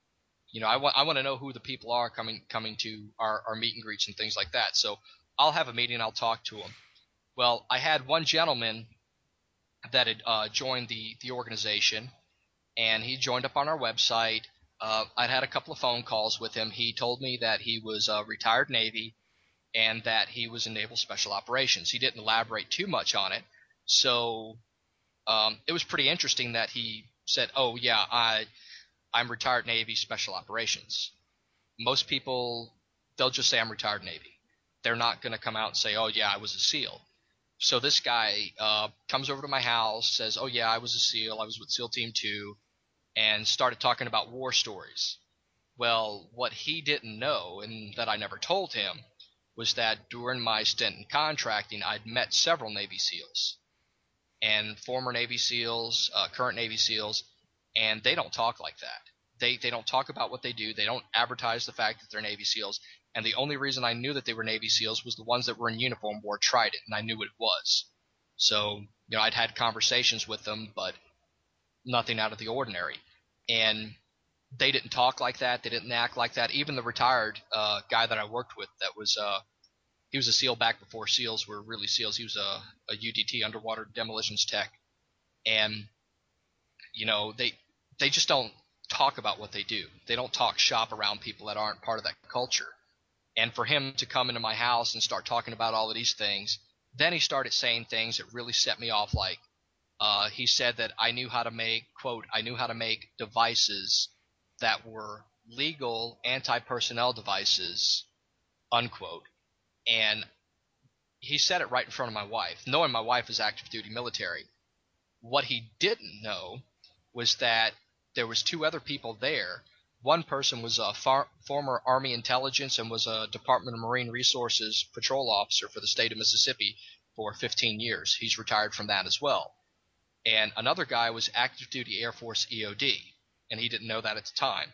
I want to know who the people are coming to our meet and greets and things like that. So I'll have a meeting and I'll talk to them. Well, I had one gentleman that had joined the organization, and he joined up on our website. I'd had a couple of phone calls with him. He told me that he was retired Navy and that he was in Naval Special Operations. He didn't elaborate too much on it. So it was pretty interesting that he said, oh, yeah, I'm retired Navy Special Operations. Most people, they'll just say I'm retired Navy. They're not going to come out and say, oh, yeah, I was a SEAL. So this guy comes over to my house, says, oh, yeah, I was a SEAL. I was with SEAL Team 2, and started talking about war stories. Well, what he didn't know, and that I never told him, was that during my stint in contracting, I'd met several Navy SEALs and former Navy SEALs, current Navy SEALs, and they don't talk like that. They don't talk about what they do. They don't advertise the fact that they're Navy SEALs. And the only reason I knew that they were Navy SEALs was the ones that were in uniform wore Trident, and I knew what it was. So, I'd had conversations with them, but nothing out of the ordinary. And they didn't talk like that. They didn't act like that. Even the retired guy that I worked with, he was a SEAL back before SEALs were really SEALs. He was a UDT, underwater demolitions tech, and they just don't talk about what they do. They don't talk shop around people that aren't part of that culture. And for him to come into my house and start talking about all of these things, then he started saying things that really set me off. Like he said that I knew how to make, quote, I knew how to make devices that were legal anti-personnel devices, unquote. And he said it right in front of my wife, knowing my wife is active duty military. What he didn't know was that there was two other people there. One person was a former Army intelligence and was a Department of Marine Resources patrol officer for the state of Mississippi for 15 years. He's retired from that as well. And another guy was active duty Air Force EOD, and he didn't know that at the time.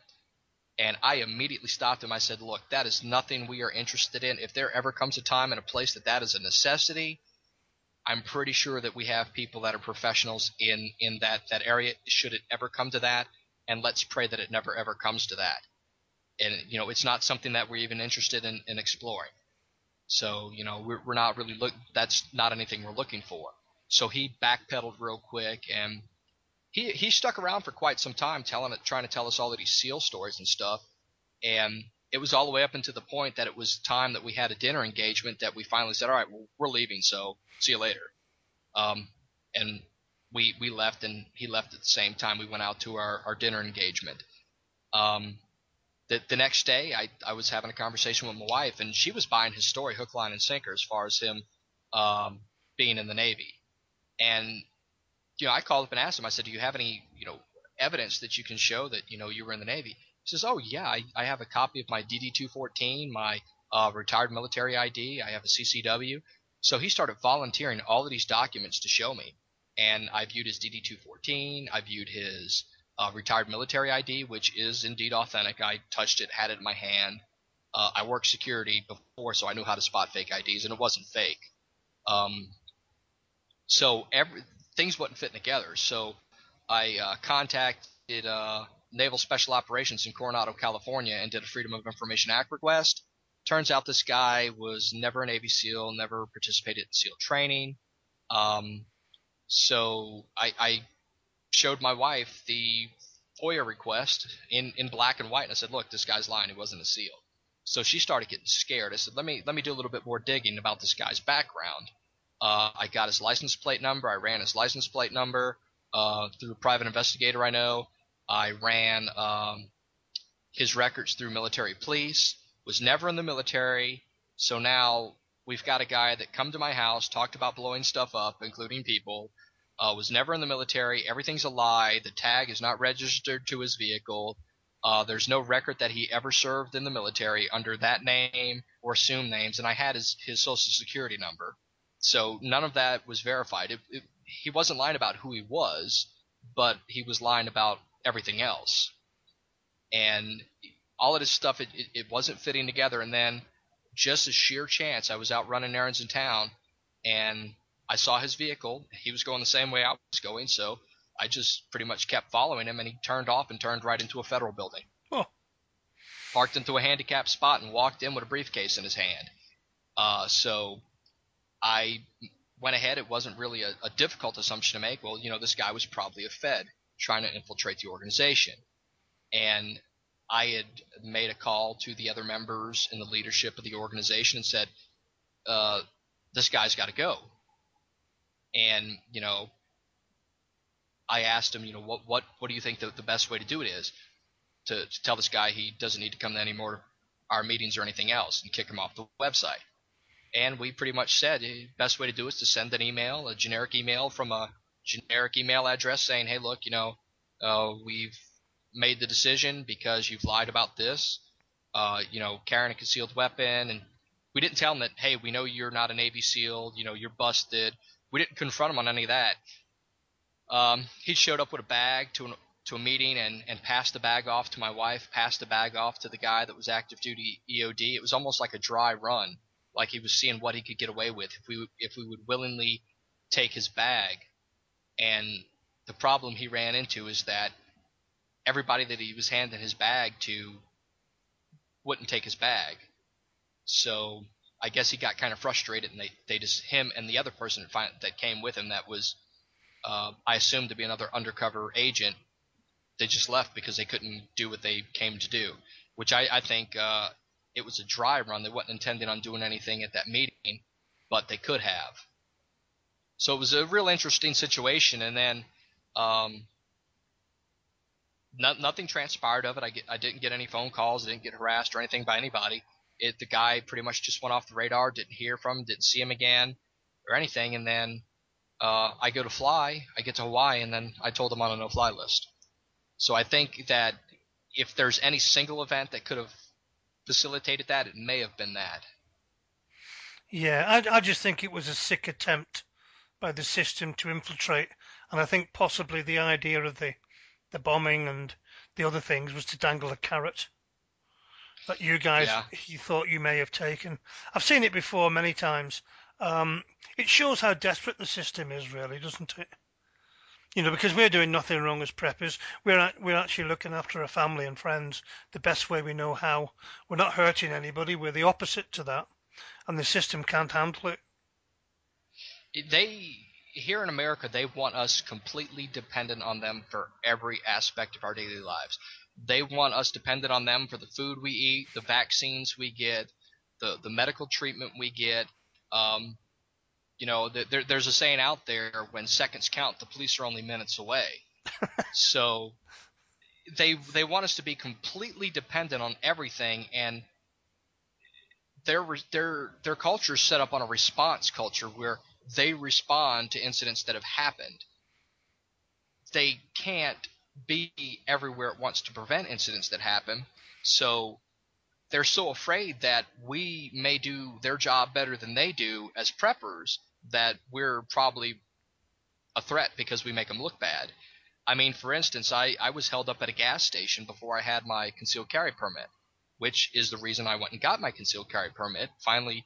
And I immediately stopped him. I said, look, that is nothing we are interested in. If there ever comes a time and a place that is a necessity, I'm pretty sure that we have people that are professionals in that area, should it ever come to that. And let's pray that it never, ever comes to that. And, it's not something that we're even interested in exploring. So, we're not really that's not anything we're looking for. So he backpedaled real quick, and he stuck around for quite some time trying to tell us all of these SEAL stories and stuff. And it was all the way up until the point that it was time that we had a dinner engagement that we finally said, all right, well, we're leaving, so see you later. And we left, and he left at the same time. We went out to our dinner engagement. The next day, I was having a conversation with my wife, and she was buying his story hook, line, and sinker as far as him being in the Navy. And I called up and asked him. I said, do you have any evidence that you can show that you were in the Navy? He says, oh yeah, I have a copy of my DD-214, my retired military ID. I have a CCW. So he started volunteering all of these documents to show me. And I viewed his DD-214. I viewed his retired military ID, which is indeed authentic. I touched it, had it in my hand. I worked security before, so I knew how to spot fake IDs, and it wasn't fake. So things wasn't fitting together. So I contacted Naval Special Operations in Coronado, California, and did a Freedom of Information Act request. Turns out this guy was never a Navy SEAL, never participated in SEAL training. So I showed my wife the FOIA request in black and white, and I said, look, this guy's lying. He wasn't a SEAL. So she started getting scared. I said, let me do a little bit more digging about this guy's background. I got his license plate number. I ran his license plate number through a private investigator I know. I ran his records through military police, was never in the military. So now we've got a guy that come to my house, talked about blowing stuff up, including people, was never in the military. Everything's a lie. The tag is not registered to his vehicle. There's no record that he ever served in the military under that name or assumed names. And I had his social security number. So none of that was verified. He wasn't lying about who he was, but he was lying about everything else. And all of this stuff, it wasn't fitting together. And then just a sheer chance, I was out running errands in town, and I saw his vehicle. He was going the same way I was going, so I just pretty much kept following him, and he turned off and turned right into a federal building. Oh. Parked into a handicapped spot and walked in with a briefcase in his hand. So I went ahead. It wasn't really a difficult assumption to make. Well, this guy was probably a Fed trying to infiltrate the organization. And I had made a call to the other members in the leadership of the organization and said, this guy's got to go. And, I asked him, what do you think the best way to do it is? To tell this guy he doesn't need to come to any more our meetings or anything else, and kick him off the website. And we pretty much said the best way to do it is to send an email, a generic email from a generic email address saying, hey, look, we've made the decision because you've lied about this, carrying a concealed weapon and We didn't tell him that, hey, we know you're not a Navy SEAL, you're busted. We didn't confront him on any of that. He showed up with a bag to a meeting and passed the bag off to my wife, passed the bag off to the guy that was active duty EOD. It was almost like a dry run, like he was seeing what he could get away with if we would willingly take his bag. And the problem he ran into is that everybody that he was handing his bag to wouldn't take his bag. So I guess he got kind of frustrated, and they just, him and the other person that came with him, that was I assumed to be another undercover agent, they just left because they couldn't do what they came to do, which I think it was a dry run. They wasn't intending on doing anything at that meeting, but they could have. So it was a real interesting situation, and then nothing transpired of it. I didn't get any phone calls. I didn't get harassed or anything by anybody. The guy pretty much just went off the radar, didn't hear from him, didn't see him again or anything, and then I go to fly, I get to Hawaii, and then I told him on a no-fly list. So I think that if there's any single event that could have facilitated that, it may have been that. Yeah, I just think it was a sick attempt by the system to infiltrate, and I think possibly the idea of the bombing and the other things was to dangle a carrot that you guys, you thought you may have taken. I've seen it before many times. It shows how desperate the system is, really, doesn't it? Because we're doing nothing wrong as preppers. We're actually looking after our family and friends the best way we know how. We're not hurting anybody. We're the opposite to that, and the system can't handle it. Here in America, they want us completely dependent on them for every aspect of our daily lives. They want us dependent on them for the food we eat, the vaccines we get, the medical treatment we get. There's a saying out there, when seconds count, the police are only minutes away. So they want us to be completely dependent on everything, and their culture is set up on a response culture where they respond to incidents that have happened. They can't be everywhere at once to prevent incidents that happen, so they're so afraid that we may do their job better than they do as preppers that we're probably a threat because we make them look bad. I mean, for instance, I was held up at a gas station before I had my concealed carry permit, which is the reason I went and got my concealed carry permit. Finally,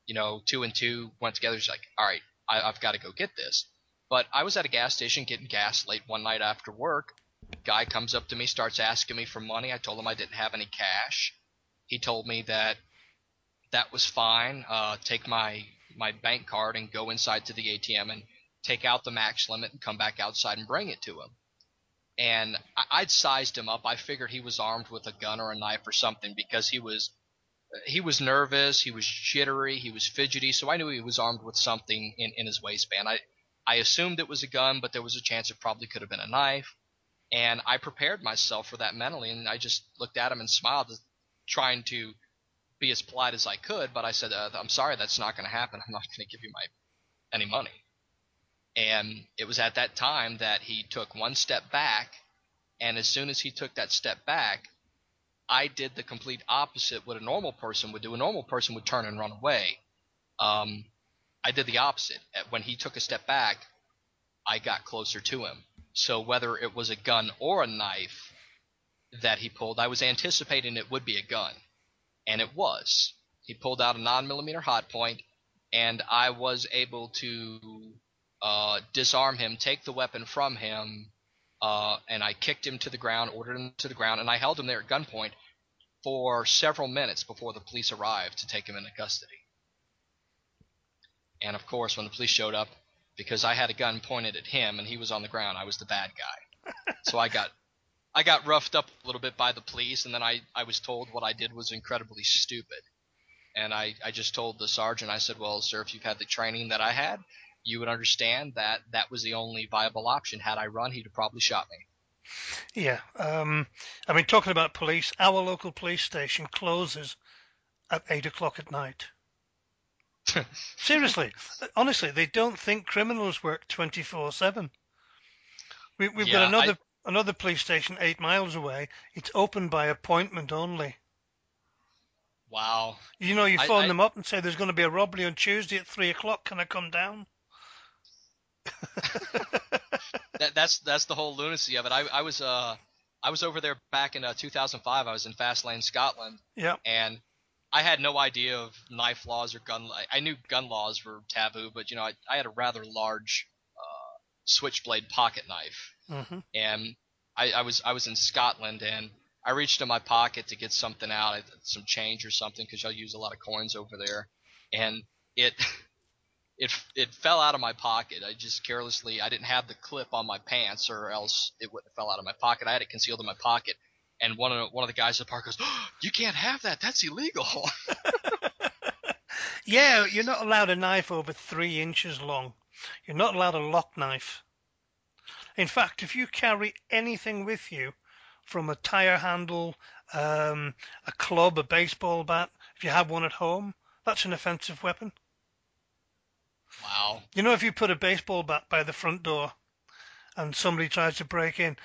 2 and 2 went together. It's like, all right, I've got to go get this. But I was at a gas station getting gas late one night after work. Guy comes up to me, starts asking me for money. I told him I didn't have any cash. He told me that was fine. Take my bank card and go inside to the ATM and take out the max limit and come back outside and bring it to him. And I'd sized him up. I figured he was armed with a gun or a knife or something because he was nervous, he was jittery, he was fidgety, so I knew he was armed with something in his waistband. I assumed it was a gun, but there was a chance it probably could have been a knife. And I prepared myself for that mentally, and I just looked at him and smiled, trying to be as polite as I could, but I said, I'm sorry, that's not going to happen. I'm not going to give you any money. And it was at that time that he took one step back, and as soon as he took that step back, I did the complete opposite what a normal person would do. A normal person would turn and run away. I did the opposite. When he took a step back, I got closer to him. So whether it was a gun or a knife that he pulled, I was anticipating it would be a gun. And it was. He pulled out a 9mm hot point, and I was able to disarm him, take the weapon from him, and I kicked him to the ground, ordered him to the ground, and I held him there at gunpoint for several minutes before the police arrived to take him into custody. And of course, when the police showed up, because I had a gun pointed at him and he was on the ground, I was the bad guy. So I got roughed up a little bit by the police, and then I was told what I did was incredibly stupid. And I just told the sergeant, I said, well, sir, if you've had the training that I had, you would understand that that was the only viable option. Had I run, he'd have probably shot me. Yeah. I mean, talking about police, our local police station closes at 8 o'clock at night. Seriously. Honestly, they don't think criminals work 24/7. We've got another police station 8 miles away. It's open by appointment only. Wow. You know, you phone I them up and say there's going to be a robbery on Tuesday at 3 o'clock. Can I come down? that's the whole lunacy of it. I was over there back in 2005. I was in Fastlane, Scotland, Yeah. and I had no idea of knife laws or I knew gun laws were taboo, but I had a rather large switchblade pocket knife, Hmm. and I was in Scotland, and I reached in my pocket to get something out, some change or something, because y'all use a lot of coins over there, and it it fell out of my pocket. I just carelessly, I didn't have the clip on my pants, or else it would have fell out of my pocket. I had it concealed in my pocket, and one of the guys at the park goes, oh, "You can't have that. That's illegal." Yeah, you're not allowed a knife over 3 inches long. You're not allowed a lock knife. In fact, if you carry anything with you, from a tire handle, a club, a baseball bat, if you have one at home, that's an offensive weapon. Wow. You know, if you put a baseball bat by the front door and somebody tries to break in,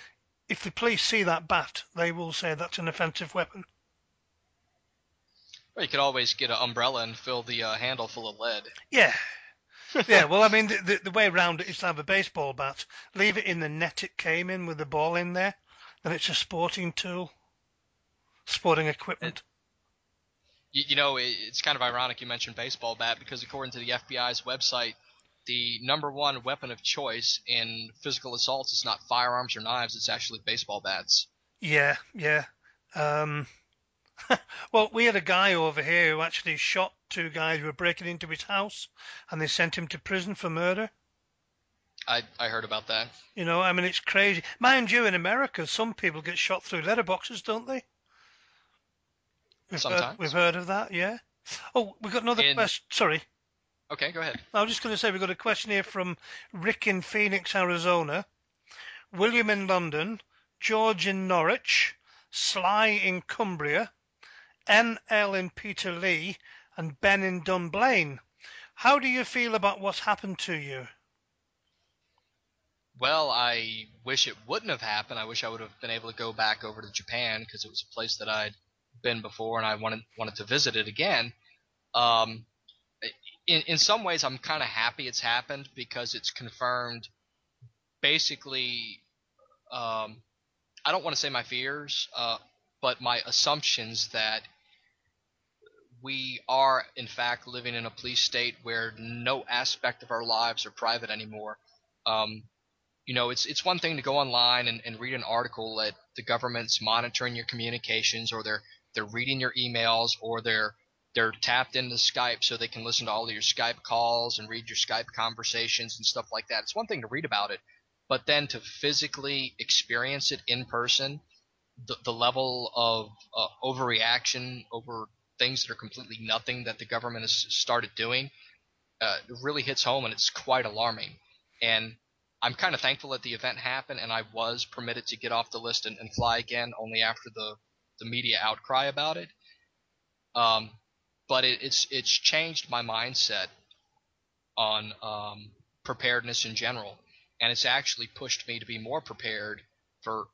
if the police see that bat, they will say that's an offensive weapon. Well, you could always get an umbrella and fill the handle full of lead. Yeah, yeah. Well, I mean, the way around it is to have a baseball bat, leave it in the net it came in with the ball in there, then it's a sporting tool, sporting It, equipment. it's kind of ironic you mentioned baseball bat, because according to the FBI's website, the number one weapon of choice in physical assaults is not firearms or knives, it's actually baseball bats. Yeah, yeah. Um, well, we had a guy over here who actually shot two guys who were breaking into his house, and they sent him to prison for murder. I heard about that. You know, I mean, it's crazy. Mind you, in America, some people get shot through letterboxes, don't they? We've Sometimes. heard of that, yeah. Oh, we've got another In question. Sorry, Okay, go ahead. I was just going to say we've got a question here from Rick in Phoenix, Arizona, William in London, George in Norwich, Sly in Cumbria, NL in Peterlee, and Ben in Dunblane. How do you feel about what's happened to you? Well, I wish it wouldn't have happened. I wish I would have been able to go back over to Japan, because it was a place that I'd been before and I wanted to visit it again. Um, in some ways, I'm kind of happy it's happened, because it's confirmed basically. I don't want to say my fears, but my assumptions that we are in fact living in a police state where no aspect of our lives are private anymore. Um, it's one thing to go online and read an article that the government's monitoring your communications, or they're reading your emails, or they're tapped into Skype so they can listen to all of your Skype calls and read your Skype conversations and stuff like that. It's one thing to read about it, but then to physically experience it in person, the level of overreaction over things that are completely nothing that the government has started doing, really hits home, and it's quite alarming. And I'm kind of thankful that the event happened and I was permitted to get off the list and fly again only after the media outcry about it. Um, but it's changed my mindset on preparedness in general, and it's actually pushed me to be more prepared for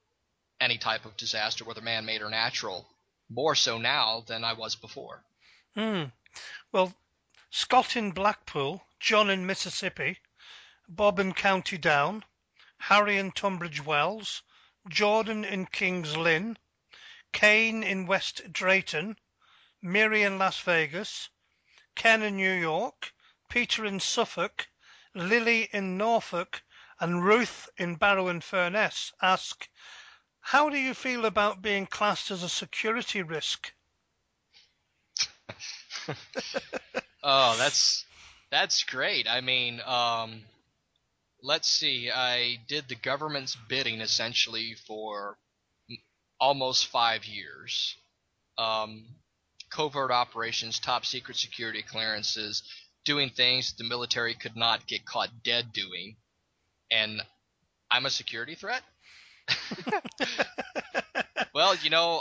any type of disaster, whether man-made or natural, more so now than I was before. Hmm. Well, Scott in Blackpool, John in Mississippi, Bob in County Down, Harry in Tunbridge Wells, Jordan in Kings Lynn, Kane in West Drayton, Mary in Las Vegas, Ken in New York, Peter in Suffolk, Lily in Norfolk, and Ruth in Barrow in Furness ask, how do you feel about being classed as a security risk? Oh, that's great. I mean, let's see. I did the government's bidding essentially for almost 5 years. Um, Covert operations, top secret security clearances, doing things the military could not get caught dead doing, and I'm a security threat. Well,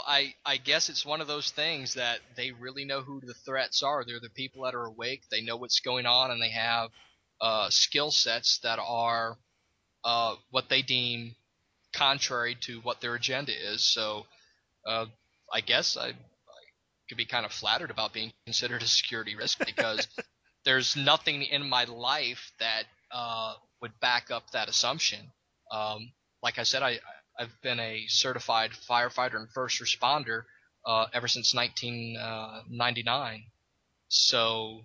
I guess it's one of those things that they really know who the threats are. They're the people that are awake. They know what's going on, and they have skill sets that are what they deem contrary to what their agenda is. So, uh, I guess could be kind of flattered about being considered a security risk because there's nothing in my life that would back up that assumption. Like I said, I've been a certified firefighter and first responder ever since 1999. So,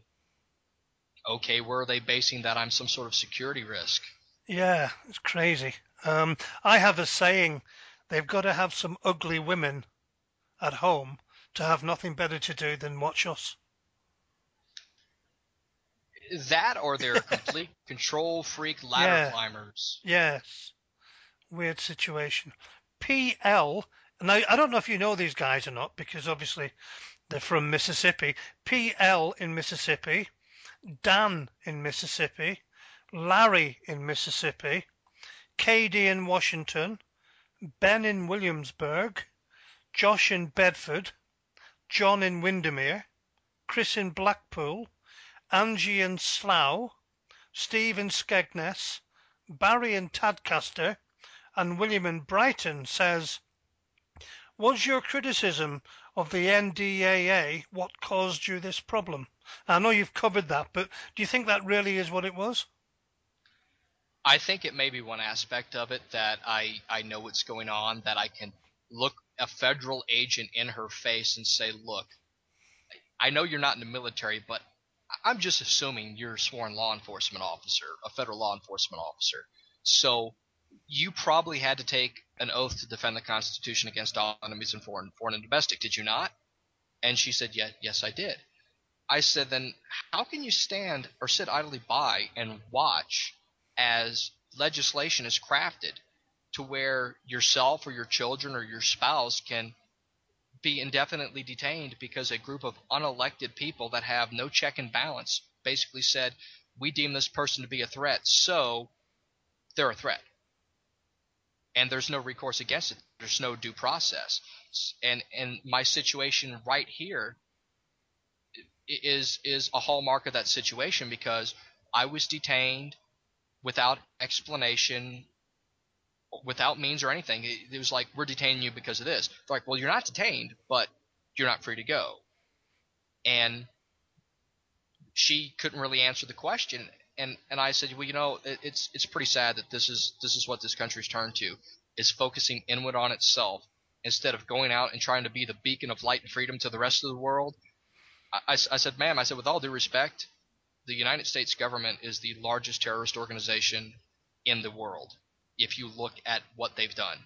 okay, where are they basing that I'm some sort of security risk? Yeah, it's crazy. I have a saying, they've got to have some ugly women at home to have nothing better to do than watch us. That or they're complete control freak ladder Yeah, climbers. yes. Weird situation. PL, and I don't know if you know these guys or not, because obviously they're from Mississippi. PL in Mississippi, Dan in Mississippi, Larry in Mississippi, KD in Washington, Ben in Williamsburg, Josh in Bedford, John in Windermere, Chris in Blackpool, Angie in Slough, Steve in Skegness, Barry in Tadcaster, and William in Brighton says, was your criticism of the NDAA what caused you this problem? I know you've covered that, but do you think that really is what it was? I think it may be one aspect of it that I know what's going on, that I can look a federal agent in her face and say, look, I know you're not in the military, but I'm just assuming you're a sworn law enforcement officer, a federal law enforcement officer. So you probably had to take an oath to defend the Constitution against all enemies in foreign and domestic, did you not? And she said, yes, I did. I said, then how can you stand or sit idly by and watch as legislation is crafted to where yourself or your children or your spouse can be indefinitely detained because a group of unelected people that have no check and balance basically said, we deem this person to be a threat, so they're a threat. And there's no recourse against it. There's no due process. And my situation right here is a hallmark of that situation, because I was detained without explanation, without means or anything. It was like, we're detaining you because of this. They're like, well, you're not detained, but you're not free to go. And she couldn't really answer the question. And I said, well, it's pretty sad that this is what this country's turned to, is focusing inward on itself instead of going out and trying to be the beacon of light and freedom to the rest of the world. I said, ma'am, I said, with all due respect, the United States government is the largest terrorist organization in the world if you look at what they've done.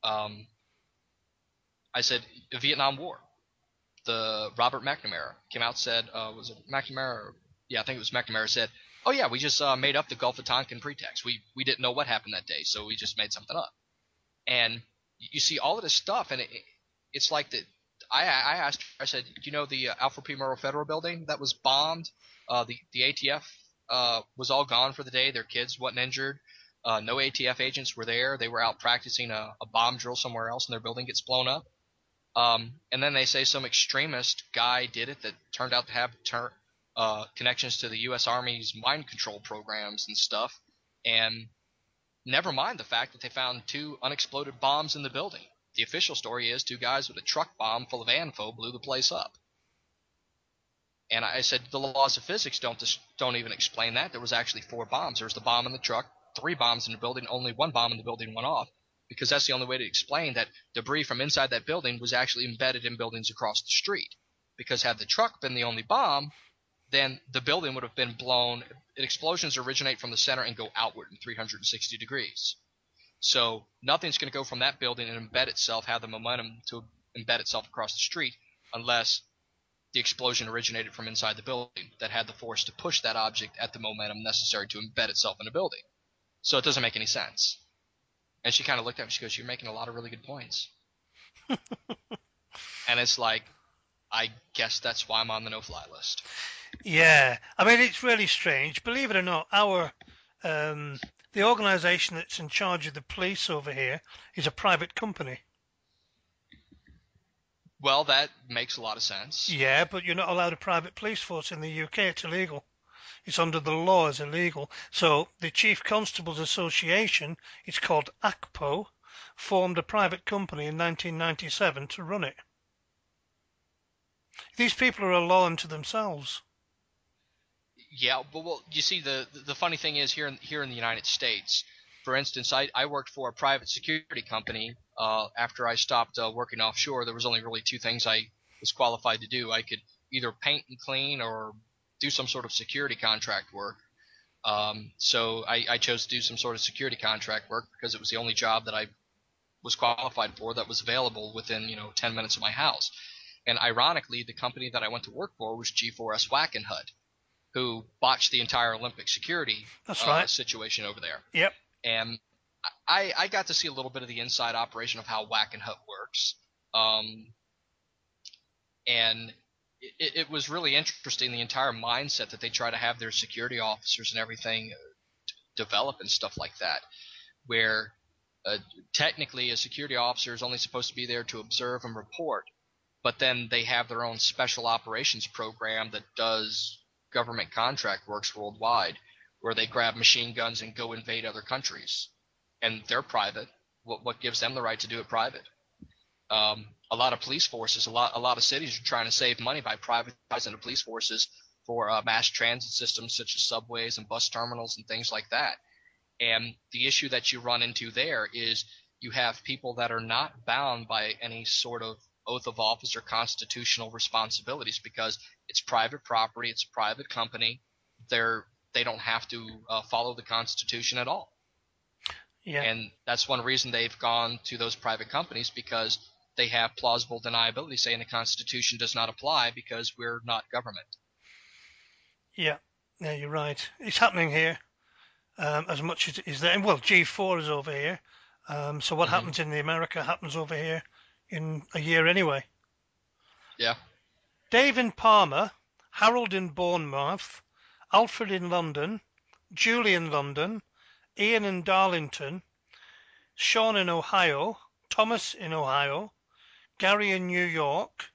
I said, the Vietnam War. The Robert McNamara came out and said, was it McNamara? Yeah, I think it was McNamara, said, oh yeah, we just made up the Gulf of Tonkin pretext. We didn't know what happened that day, so we just made something up. And you see all of this stuff, and it's like that. I asked her, I said, do you know the Alfred P. Murrah Federal Building that was bombed? The ATF was all gone for the day. Their kids wasn't injured. No ATF agents were there. They were out practicing a bomb drill somewhere else, and their building gets blown up. And then they say some extremist guy did it that turned out to have connections to the U.S. Army's mind control programs and stuff. And never mind the fact that they found 2 unexploded bombs in the building. The official story is 2 guys with a truck bomb full of ANFO blew the place up. And I said, the laws of physics don't even explain that. There was actually 4 bombs. There was the bomb in the truck, 3 bombs in the building, only 1 bomb in the building went off. Because that's the only way to explain that debris from inside that building was actually embedded in buildings across the street. Because had the truck been the only bomb, then the building would have been blown. Explosions originate from the center and go outward in 360 degrees. So nothing's going to go from that building and embed itself, have the momentum to embed itself across the street, unless the explosion originated from inside the building that had the force to push that object at the momentum necessary to embed itself in a building. So it doesn't make any sense. And she kind of looked at me, she goes, you're making a lot of really good points. And it's like, I guess that's why I'm on the no-fly list. Yeah, I mean, it's really strange. Believe it or not, the organisation that's in charge of the police over here is a private company. Well, that makes a lot of sense. Yeah, but you're not allowed a private police force in the UK. It's illegal. It's under the law as illegal. So the Chief Constables Association, it's called ACPO, formed a private company in 1997 to run it. These people are a law unto themselves. Yeah, but well, you see, the funny thing is here in the United States, for instance, I worked for a private security company. After I stopped working offshore, there was only really two things I was qualified to do. I could either paint and clean or do some sort of security contract work. So I chose to do some sort of security contract work because it was the only job that I was qualified for that was available within 10 minutes of my house. And ironically, the company that I went to work for was G4S Wackenhut, who botched the entire Olympic security That's right. situation over there. Yep. And I got to see a little bit of the inside operation of how Wackenhut works. And it was really interesting, the entire mindset that they try to have their security officers and everything develop and stuff like that, where technically a security officer is only supposed to be there to observe and report, but then they have their own special operations program that does government contract works worldwide, where they grab machine guns and go invade other countries. And they're private. What gives them the right to do it private? A lot of police forces, a lot of cities are trying to save money by privatizing the police forces for mass transit systems such as subways and bus terminals and things like that. And the issue that you run into there is you have people that are not bound by any sort of oath of office or constitutional responsibilities because it's private property, it's a private company. They don't have to follow the Constitution at all. Yeah. And that's one reason they've gone to those private companies, because they have plausible deniability saying the Constitution does not apply because we're not government. Yeah, you're right. It's happening here as much as it is there. Well, G4 is over here. So what happens in the America happens over here in a year anyway. Yeah. Dave in Palmer, Harold in Bournemouth, Alfred in London, Julie in London, Ian in Darlington, Sean in Ohio, Thomas in Ohio, Gary in New York,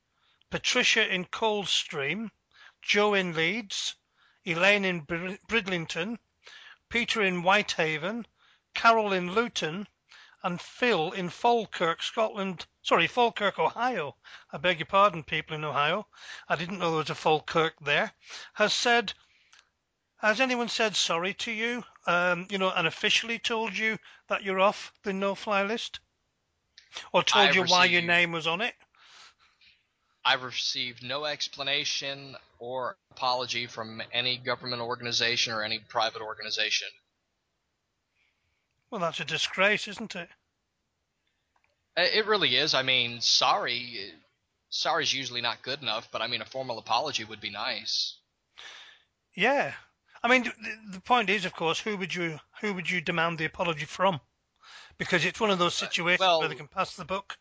Patricia in Coldstream, Joe in Leeds, Elaine in Bridlington, Peter in Whitehaven, Carol in Luton, and Phil in Falkirk, Ohio. I beg your pardon, people in Ohio. I didn't know there was a Falkirk there. Has anyone said sorry to you, and officially told you that you're off the no-fly list? Or told you why your name was on it? I've received no explanation or apology from any government organization or any private organization. Well, that's a disgrace, isn't it? It really is. I mean, sorry's usually not good enough, but I mean, a formal apology would be nice. Yeah. I mean, the point is, of course, who would you demand the apology from? Because it's one of those situations where they can pass the buck.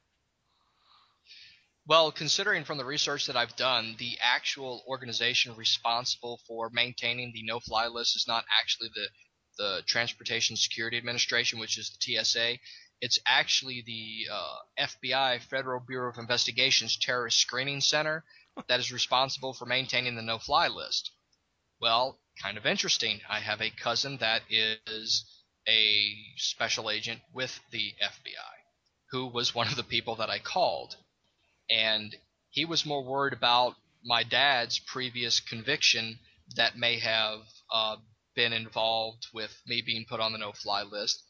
Well, considering from the research that I've done, the actual organization responsible for maintaining the no-fly list is not actually the Transportation Security Administration, which is the TSA. It's actually the FBI, Federal Bureau of Investigation's Terrorist Screening Center, that is responsible for maintaining the no-fly list. Well, kind of interesting. I have a cousin that is a special agent with the FBI, who was one of the people that I called. And he was more worried about my dad's previous conviction that may have been involved with me being put on the no-fly list.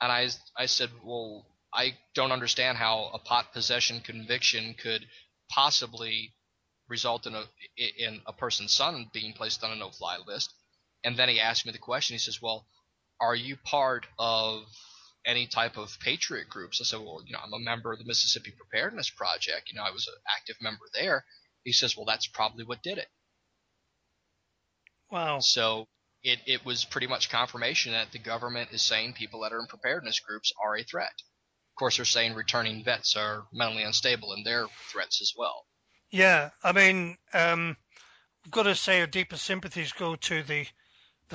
And I said, well, I don't understand how a pot possession conviction could possibly result in a person's son being placed on a no-fly list. And then he asked me the question. He says, well, are you part of any type of patriot groups? I said, well, I'm a member of the Mississippi Preparedness Project. I was an active member there. He says, well, that's probably what did it. Wow. So it was pretty much confirmation that the government is saying people that are in preparedness groups are a threat. Of course, they're saying returning vets are mentally unstable and they're threats as well. Yeah, I mean, I've got to say our deepest sympathies go to the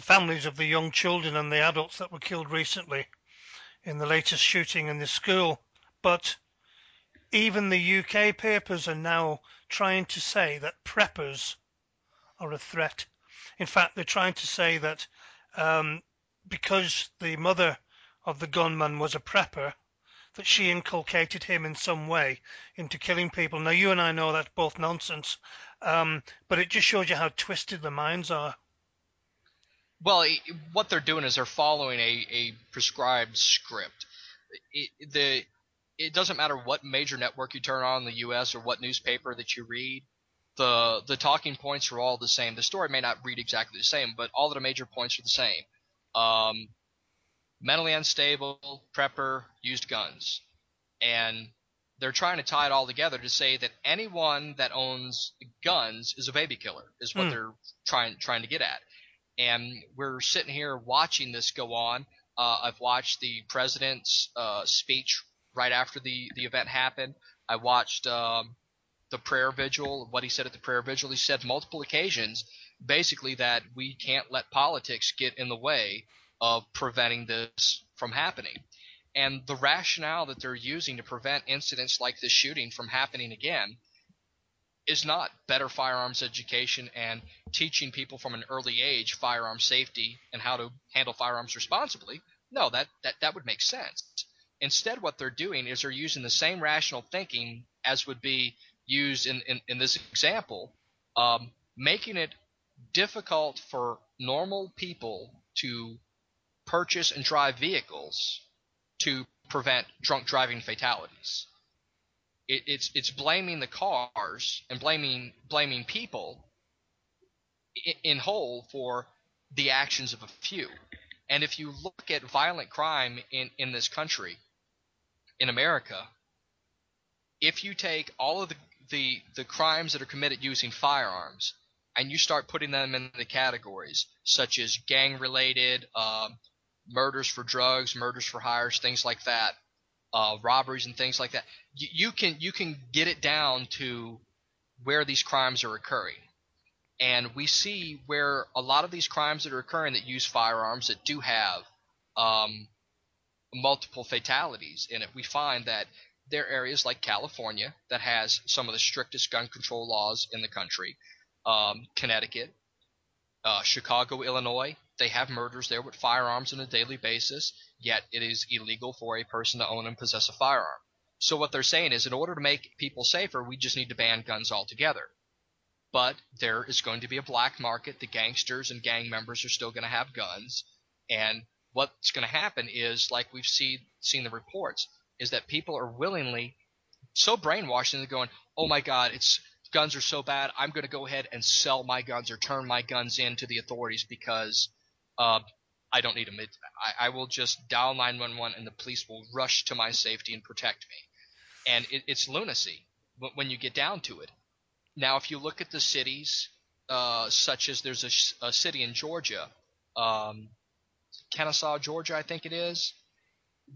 families of the young children and the adults that were killed recently in the latest shooting in the school. But even the UK papers are now trying to say that preppers are a threat. In fact, they're trying to say that because the mother of the gunman was a prepper, that she inculcated him in some way into killing people. Now, you and I know that's both nonsense, but it just shows you how twisted the minds are. Well, what they're doing is they're following a prescribed script. It doesn't matter what major network you turn on in the U.S. or what newspaper that you read. The talking points are all the same. The story may not read exactly the same, but all of the major points are the same. Mentally unstable, prepper, used guns. And they're trying to tie it all together to say that anyone that owns guns is a baby killer, is what they're trying to get at. And we're sitting here watching this go on. I've watched the president's speech right after the event happened. I watched the prayer vigil, what he said at the prayer vigil. He said multiple occasions, basically, that we can't let politics get in the way of preventing this from happening. And the rationale that they're using to prevent incidents like this shooting from happening again is not better firearms education and teaching people from an early age firearm safety and how to handle firearms responsibly. No, that would make sense. Instead, what they're doing is they're using the same rational thinking as would be used in this example, making it difficult for normal people to purchase and drive vehicles to prevent drunk driving fatalities. It's blaming the cars and blaming people in whole for the actions of a few. And if you look at violent crime in this country, in America, if you take all of the crimes that are committed using firearms and you start putting them in the categories such as gang-related, murders for drugs, murders for hires, things like that, robberies and things like that, you can get it down to where these crimes are occurring. And we see where a lot of these crimes that are occurring that use firearms that do have multiple fatalities in it, we find that there are areas like California that has some of the strictest gun control laws in the country, Connecticut, Chicago, Illinois. They have murders there with firearms on a daily basis, yet it is illegal for a person to own and possess a firearm. So what they're saying is, in order to make people safer, we just need to ban guns altogether. But there is going to be a black market. The gangsters and gang members are still going to have guns. And what's going to happen is, like we've seen the reports, is that people are willingly so brainwashed into going, oh my God, guns are so bad, I'm going to go ahead and sell my guns or turn my guns in to the authorities because I don't need them. I will just dial 911 and the police will rush to my safety and protect me. And it's lunacy when you get down to it. Now, if you look at the cities, such as there's a city in Georgia, Kennesaw, Georgia, I think it is,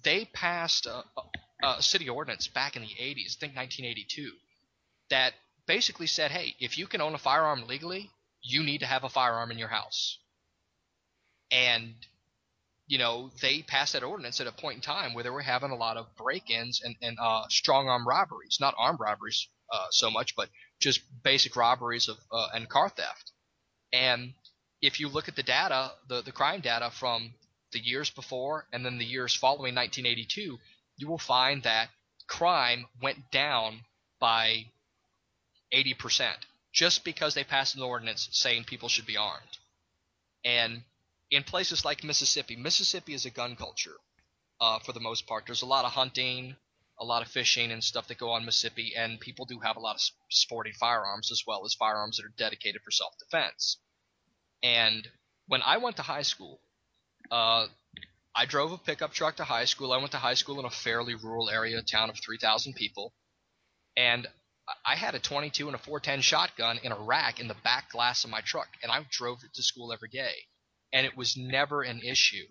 they passed a city ordinance back in the 80s, I think 1982, that basically said, hey, if you can own a firearm legally, you need to have a firearm in your house. And, they passed that ordinance at a point in time where they were having a lot of break-ins and strong-arm robberies, not armed robberies so much, but just basic robberies and car theft. And if you look at the data, the crime data from the years before and then the years following 1982, you will find that crime went down by 80% just because they passed an ordinance saying people should be armed. And in places like Mississippi is a gun culture for the most part. There's a lot of hunting, a lot of fishing and stuff that go on in Mississippi, and people do have a lot of sporting firearms as well as firearms that are dedicated for self-defense. And when I went to high school, I drove a pickup truck to high school. I went to high school in a fairly rural area, a town of 3,000 people. And I had a .22 and a .410 shotgun in a rack in the back glass of my truck, and I drove it to school every day. And it was never an issue.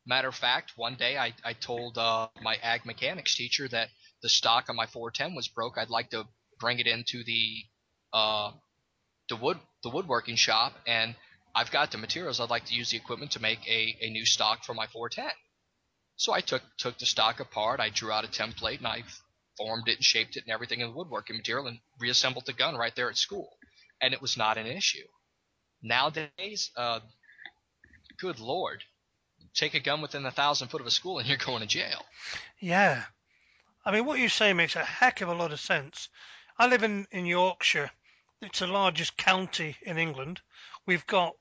Matter of fact, one day I told my ag mechanics teacher that the stock on my .410 was broke. I'd like to bring it into the woodworking shop, and I've got the materials. I'd like to use the equipment to make a new stock for my .410. So I took the stock apart. I drew out a template, and I formed it and shaped it and everything in the woodworking material and reassembled the gun right there at school. And it was not an issue. Nowadays, good Lord, take a gun within 1,000 foot of a school and you're going to jail. Yeah. I mean, what you say makes a heck of a lot of sense. I live in Yorkshire. It's the largest county in England. We've got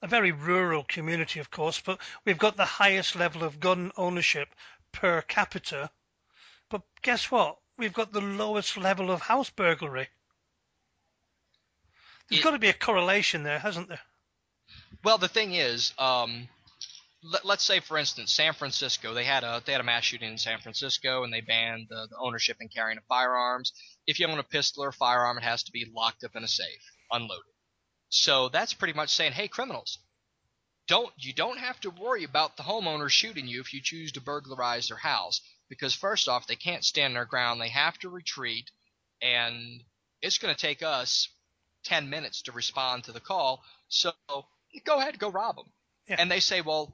a very rural community, of course, but we've got the highest level of gun ownership per capita. But guess what? We've got the lowest level of house burglary. There's It got to be a correlation there, hasn't there? Well, the thing is, let's say, for instance, San Francisco. They had a mass shooting in San Francisco, and they banned the ownership and carrying of firearms. If you own a pistol or a firearm, it has to be locked up in a safe, unloaded. So that's pretty much saying, hey, criminals, you don't have to worry about the homeowner shooting you if you choose to burglarize their house, because first off, they can't stand their ground. They have to retreat, and it's going to take us 10 minutes to respond to the call. So go ahead, go rob them. Yeah. And they say, well,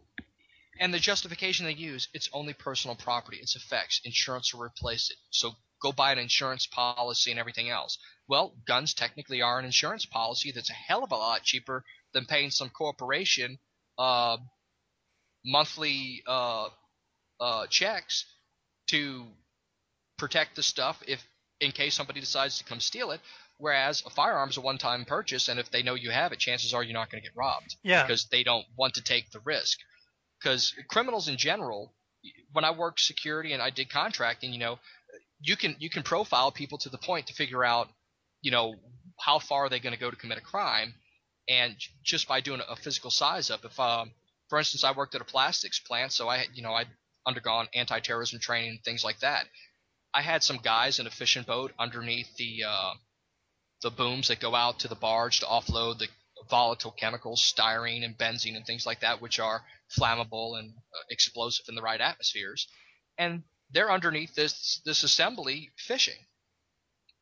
and the justification they use, it's only personal property. It's effects. Insurance will replace it. So go buy an insurance policy and everything else. Well, guns technically are an insurance policy that's a hell of a lot cheaper than paying some corporation monthly checks to protect the stuff in case somebody decides to come steal it. Whereas a firearm is a one-time purchase, and if they know you have it, chances are you're not going to get robbed. Yeah. Because they don't want to take the risk. Because criminals in general, when I worked security and I did contracting, you can profile people to the point to figure out, how far are they going to go to commit a crime, and just by doing a physical size up. If, for instance, I worked at a plastics plant, so I'd undergone anti-terrorism training and things like that. I had some guys in a fishing boat underneath the booms that go out to the barge to offload the volatile chemicals, styrene and benzene and things like that, which are flammable and explosive in the right atmospheres. And they're underneath this assembly fishing.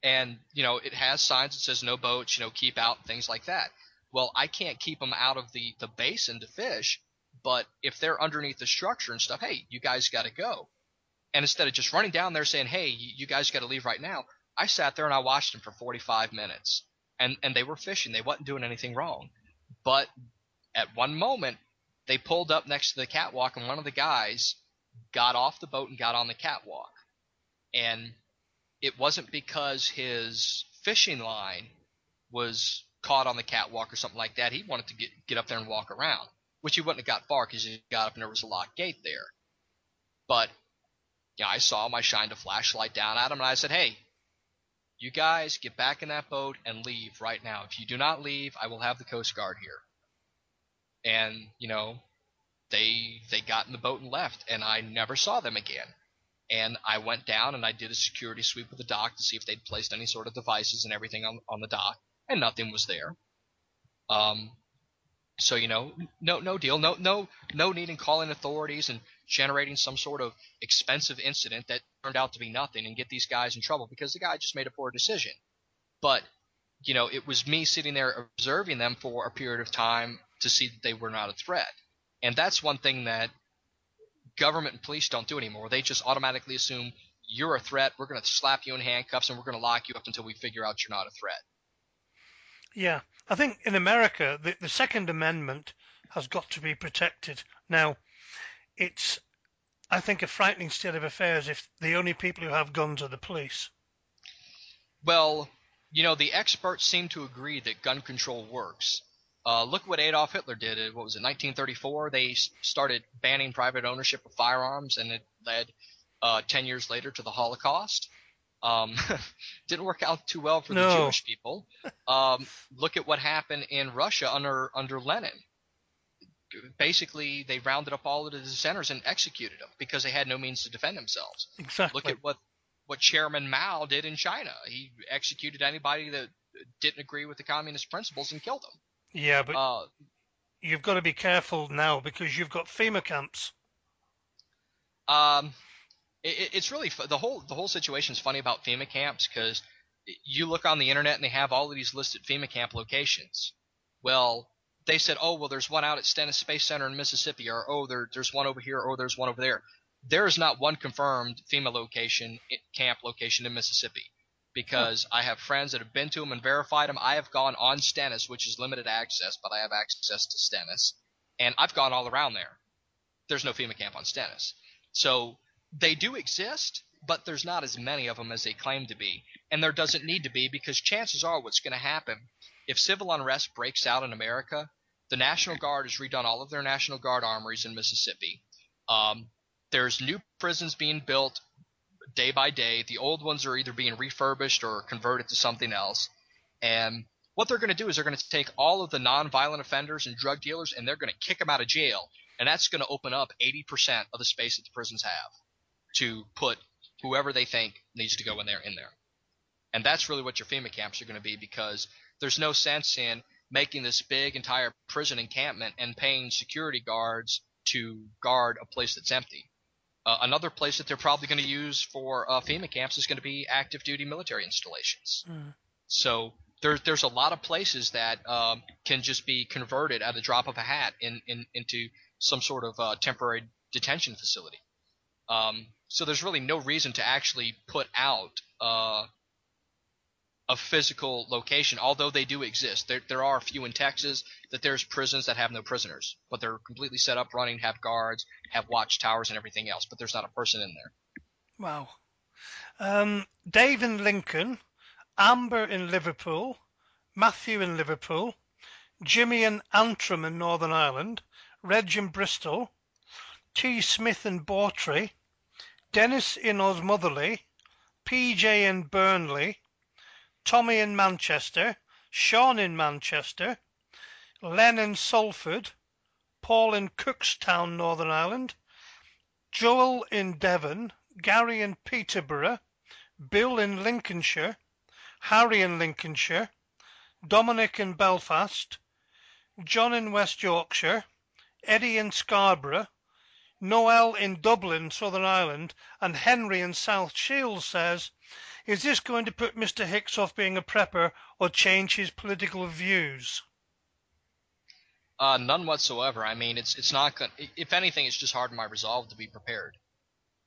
And, it has signs that says no boats, keep out, things like that. Well, I can't keep them out of the basin to fish, but if they're underneath the structure and stuff, hey, you guys got to go. And instead of just running down there saying, hey, you guys got to leave right now, I sat there and I watched them for 45 minutes. And they were fishing. They wasn't doing anything wrong. But at one moment, they pulled up next to the catwalk, and one of the guys got off the boat and got on the catwalk. And it wasn't because his fishing line was caught on the catwalk or something like that. He wanted to get up there and walk around, which he wouldn't have got far because he got up and there was a locked gate there. But I saw him. I shined a flashlight down at him, and I said, hey, you guys get back in that boat and leave right now. If you do not leave, I will have the Coast Guard here. And, they got in the boat and left, and I never saw them again. And I went down and I did a security sweep of the dock to see if they'd placed any sort of devices and everything on the dock, and nothing was there. So, no deal, no need in calling authorities and generating some sort of expensive incident that turned out to be nothing and get these guys in trouble because the guy just made a poor decision. But, it was me sitting there observing them for a period of time to see that they were not a threat. And that's one thing that government and police don't do anymore. They just automatically assume you're a threat, we're going to slap you in handcuffs, and we're going to lock you up until we figure out you're not a threat. Yeah. I think in America, the Second Amendment has got to be protected. Now, it's, I think, a frightening state of affairs if the only people who have guns are the police. Well, the experts seem to agree that gun control works. Look what Adolf Hitler did. What was it, 1934? They started banning private ownership of firearms, and it led 10 years later to the Holocaust. Didn't work out too well for the Jewish people. Look at what happened in Russia under Lenin. Basically, they rounded up all of the dissenters and executed them because they had no means to defend themselves. Exactly. Look at what Chairman Mao did in China. He executed anybody that didn't agree with the communist principles and killed them. Yeah, but you've got to be careful now because you've got FEMA camps. It's really the whole situation is funny about FEMA camps because you look on the internet and they have all of these listed FEMA camp locations. Well, they said, oh, well, there's one out at Stennis Space Center in Mississippi, or oh, there's one over here, or there's one over there. There is not one confirmed FEMA camp location in Mississippi. Because I have friends that have been to them and verified them. I have gone on Stennis, which is limited access, but I have access to Stennis. And I've gone all around there. There's no FEMA camp on Stennis. So they do exist, but there's not as many of them as they claim to be. And there doesn't need to be, because chances are what's going to happen, if civil unrest breaks out in America, the National Guard has redone all of their National Guard armories in Mississippi. There's new prisons being built day by day. The old ones are either being refurbished or converted to something else. And what they're going to do is they're going to take all of the nonviolent offenders and drug dealers, and they're going to kick them out of jail. And that's going to open up 80% of the space that the prisons have to put whoever they think needs to go in there. And that's really what your FEMA camps are going to be, because there's no sense in making this big entire prison encampment and paying security guards to guard a place that's empty. Another place that they're probably going to use for FEMA camps is going to be active duty military installations. So there's a lot of places that can just be converted at the drop of a hat into some sort of temporary detention facility. So there's really no reason to actually put out a physical location, although they do exist. There are a few in Texas that there's prisons that have no prisoners, but they're completely set up, running, have guards, have watchtowers and everything else, but there's not a person in there. Wow. Dave in Lincoln, Amber in Liverpool, Matthew in Liverpool, Jimmy and Antrim in Northern Ireland, Reg in Bristol, T. Smith in Bawtry, Dennis in Osmotherley, PJ in Burnley, Tommy in Manchester, Sean in Manchester, Len in Salford, Paul in Cookstown, Northern Ireland, Joel in Devon, Gary in Peterborough, Bill in Lincolnshire, Harry in Lincolnshire, Dominic in Belfast, John in West Yorkshire, Eddie in Scarborough, Noel in Dublin, Southern Ireland, and Henry in South Shields says, is this going to put Mr. Hicks off being a prepper or change his political views? None whatsoever. I mean, it's not going. If anything, it's just hardened my resolve to be prepared.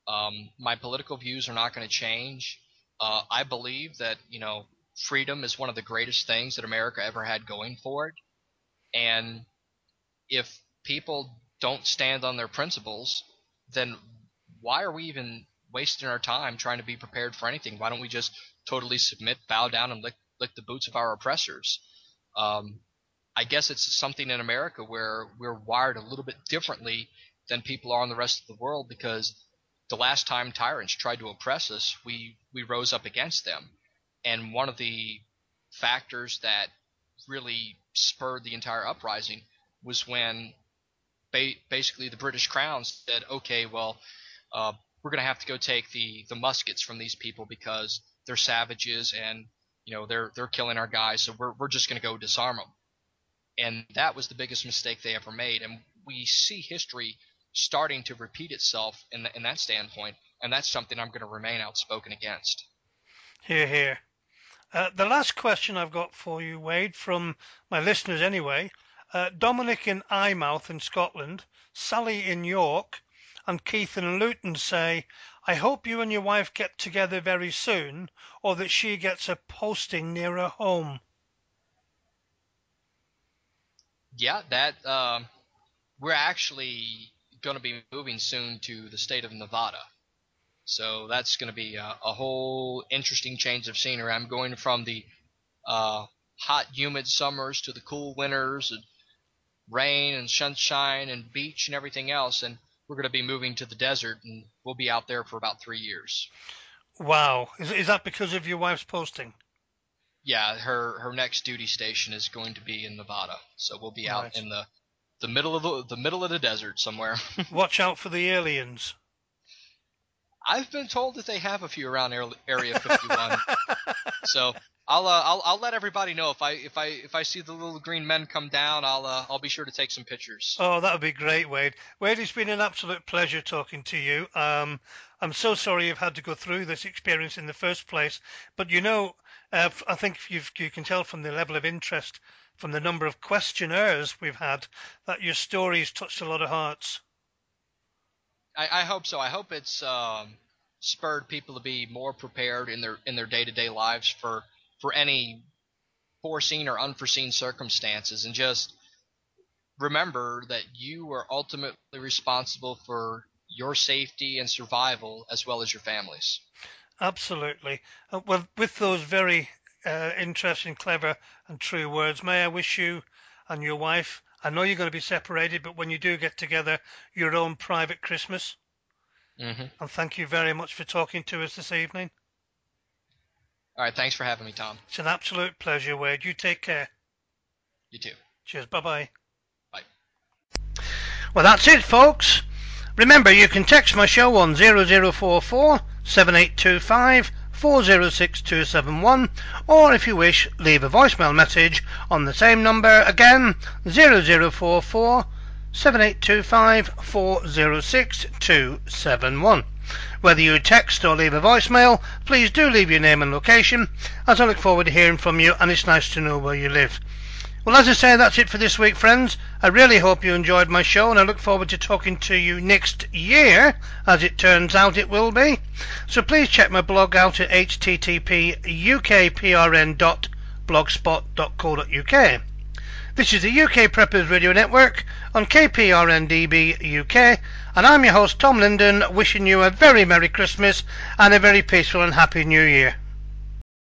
My political views are not going to change. I believe that freedom is one of the greatest things that America ever had going for it. And if people don't stand on their principles, then why are we even wasting our time trying to be prepared for anything? Why don't we just totally submit, bow down, and lick the boots of our oppressors? I guess it's something in America where we're wired a little bit differently than people are in the rest of the world, because the last time tyrants tried to oppress us, we rose up against them. And one of the factors that really spurred the entire uprising was when basically the British Crown said, okay, well, we're going to have to go take the muskets from these people because they're savages and they're killing our guys, so we're just going to go disarm them. And that was the biggest mistake they ever made. And we see history starting to repeat itself in that standpoint, and that's something I'm going to remain outspoken against. Hear, hear. The last question I've got for you, Wade, from my listeners anyway, Dominic in Eyemouth in Scotland, Sally in York, and Keith in Luton say, I hope you and your wife get together very soon, or that she gets a posting near her home. Yeah, that we're actually going to be moving soon to the state of Nevada. So that's going to be a whole interesting change of scenery. I'm going from the hot, humid summers to the cool winters, and rain and sunshine and beach and everything else, and we're going to be moving to the desert, and we'll be out there for about 3 years. Wow. Is that because of your wife's posting? Yeah, her next duty station is going to be in Nevada, so we'll be out in the middle of the desert somewhere. Watch out for the aliens. I've been told that they have a few around Area 51, so I'll let everybody know if I see the little green men come down. I'll be sure to take some pictures. Oh, that would be great, Wade. Wade, it's been an absolute pleasure talking to you. I'm so sorry you've had to go through this experience in the first place, but I think you can tell from the level of interest, from the number of questionnaires we've had, that your story's touched a lot of hearts. I hope so. I hope it's spurred people to be more prepared in their day-to-day lives for any foreseen or unforeseen circumstances, and just remember that you are ultimately responsible for your safety and survival as well as your families. Absolutely. Well, with those very interesting, clever, and true words, may I wish you and your wife, I know you're going to be separated, but when you do get together, your own private Christmas. Mm-hmm. And thank you very much for talking to us this evening. All right, thanks for having me, Tom. It's an absolute pleasure, Wade. You take care. You too. Cheers. Bye-bye. Bye. Well, that's it, folks. Remember, you can text my show on 0044 7825 406271, or if you wish, leave a voicemail message on the same number again, 0044 7825 406271. Whether you text or leave a voicemail, please do leave your name and location, as I look forward to hearing from you, and it's nice to know where you live. Well, as I say, that's it for this week, friends. I really hope you enjoyed my show, and I look forward to talking to you next year, as it turns out it will be. So please check my blog out at http://ukprn.blogspot.co.uk. This is the UK Preppers Radio Network on KPRN-DB UK, and I'm your host, Tom Linden, wishing you a very Merry Christmas and a very peaceful and Happy New Year.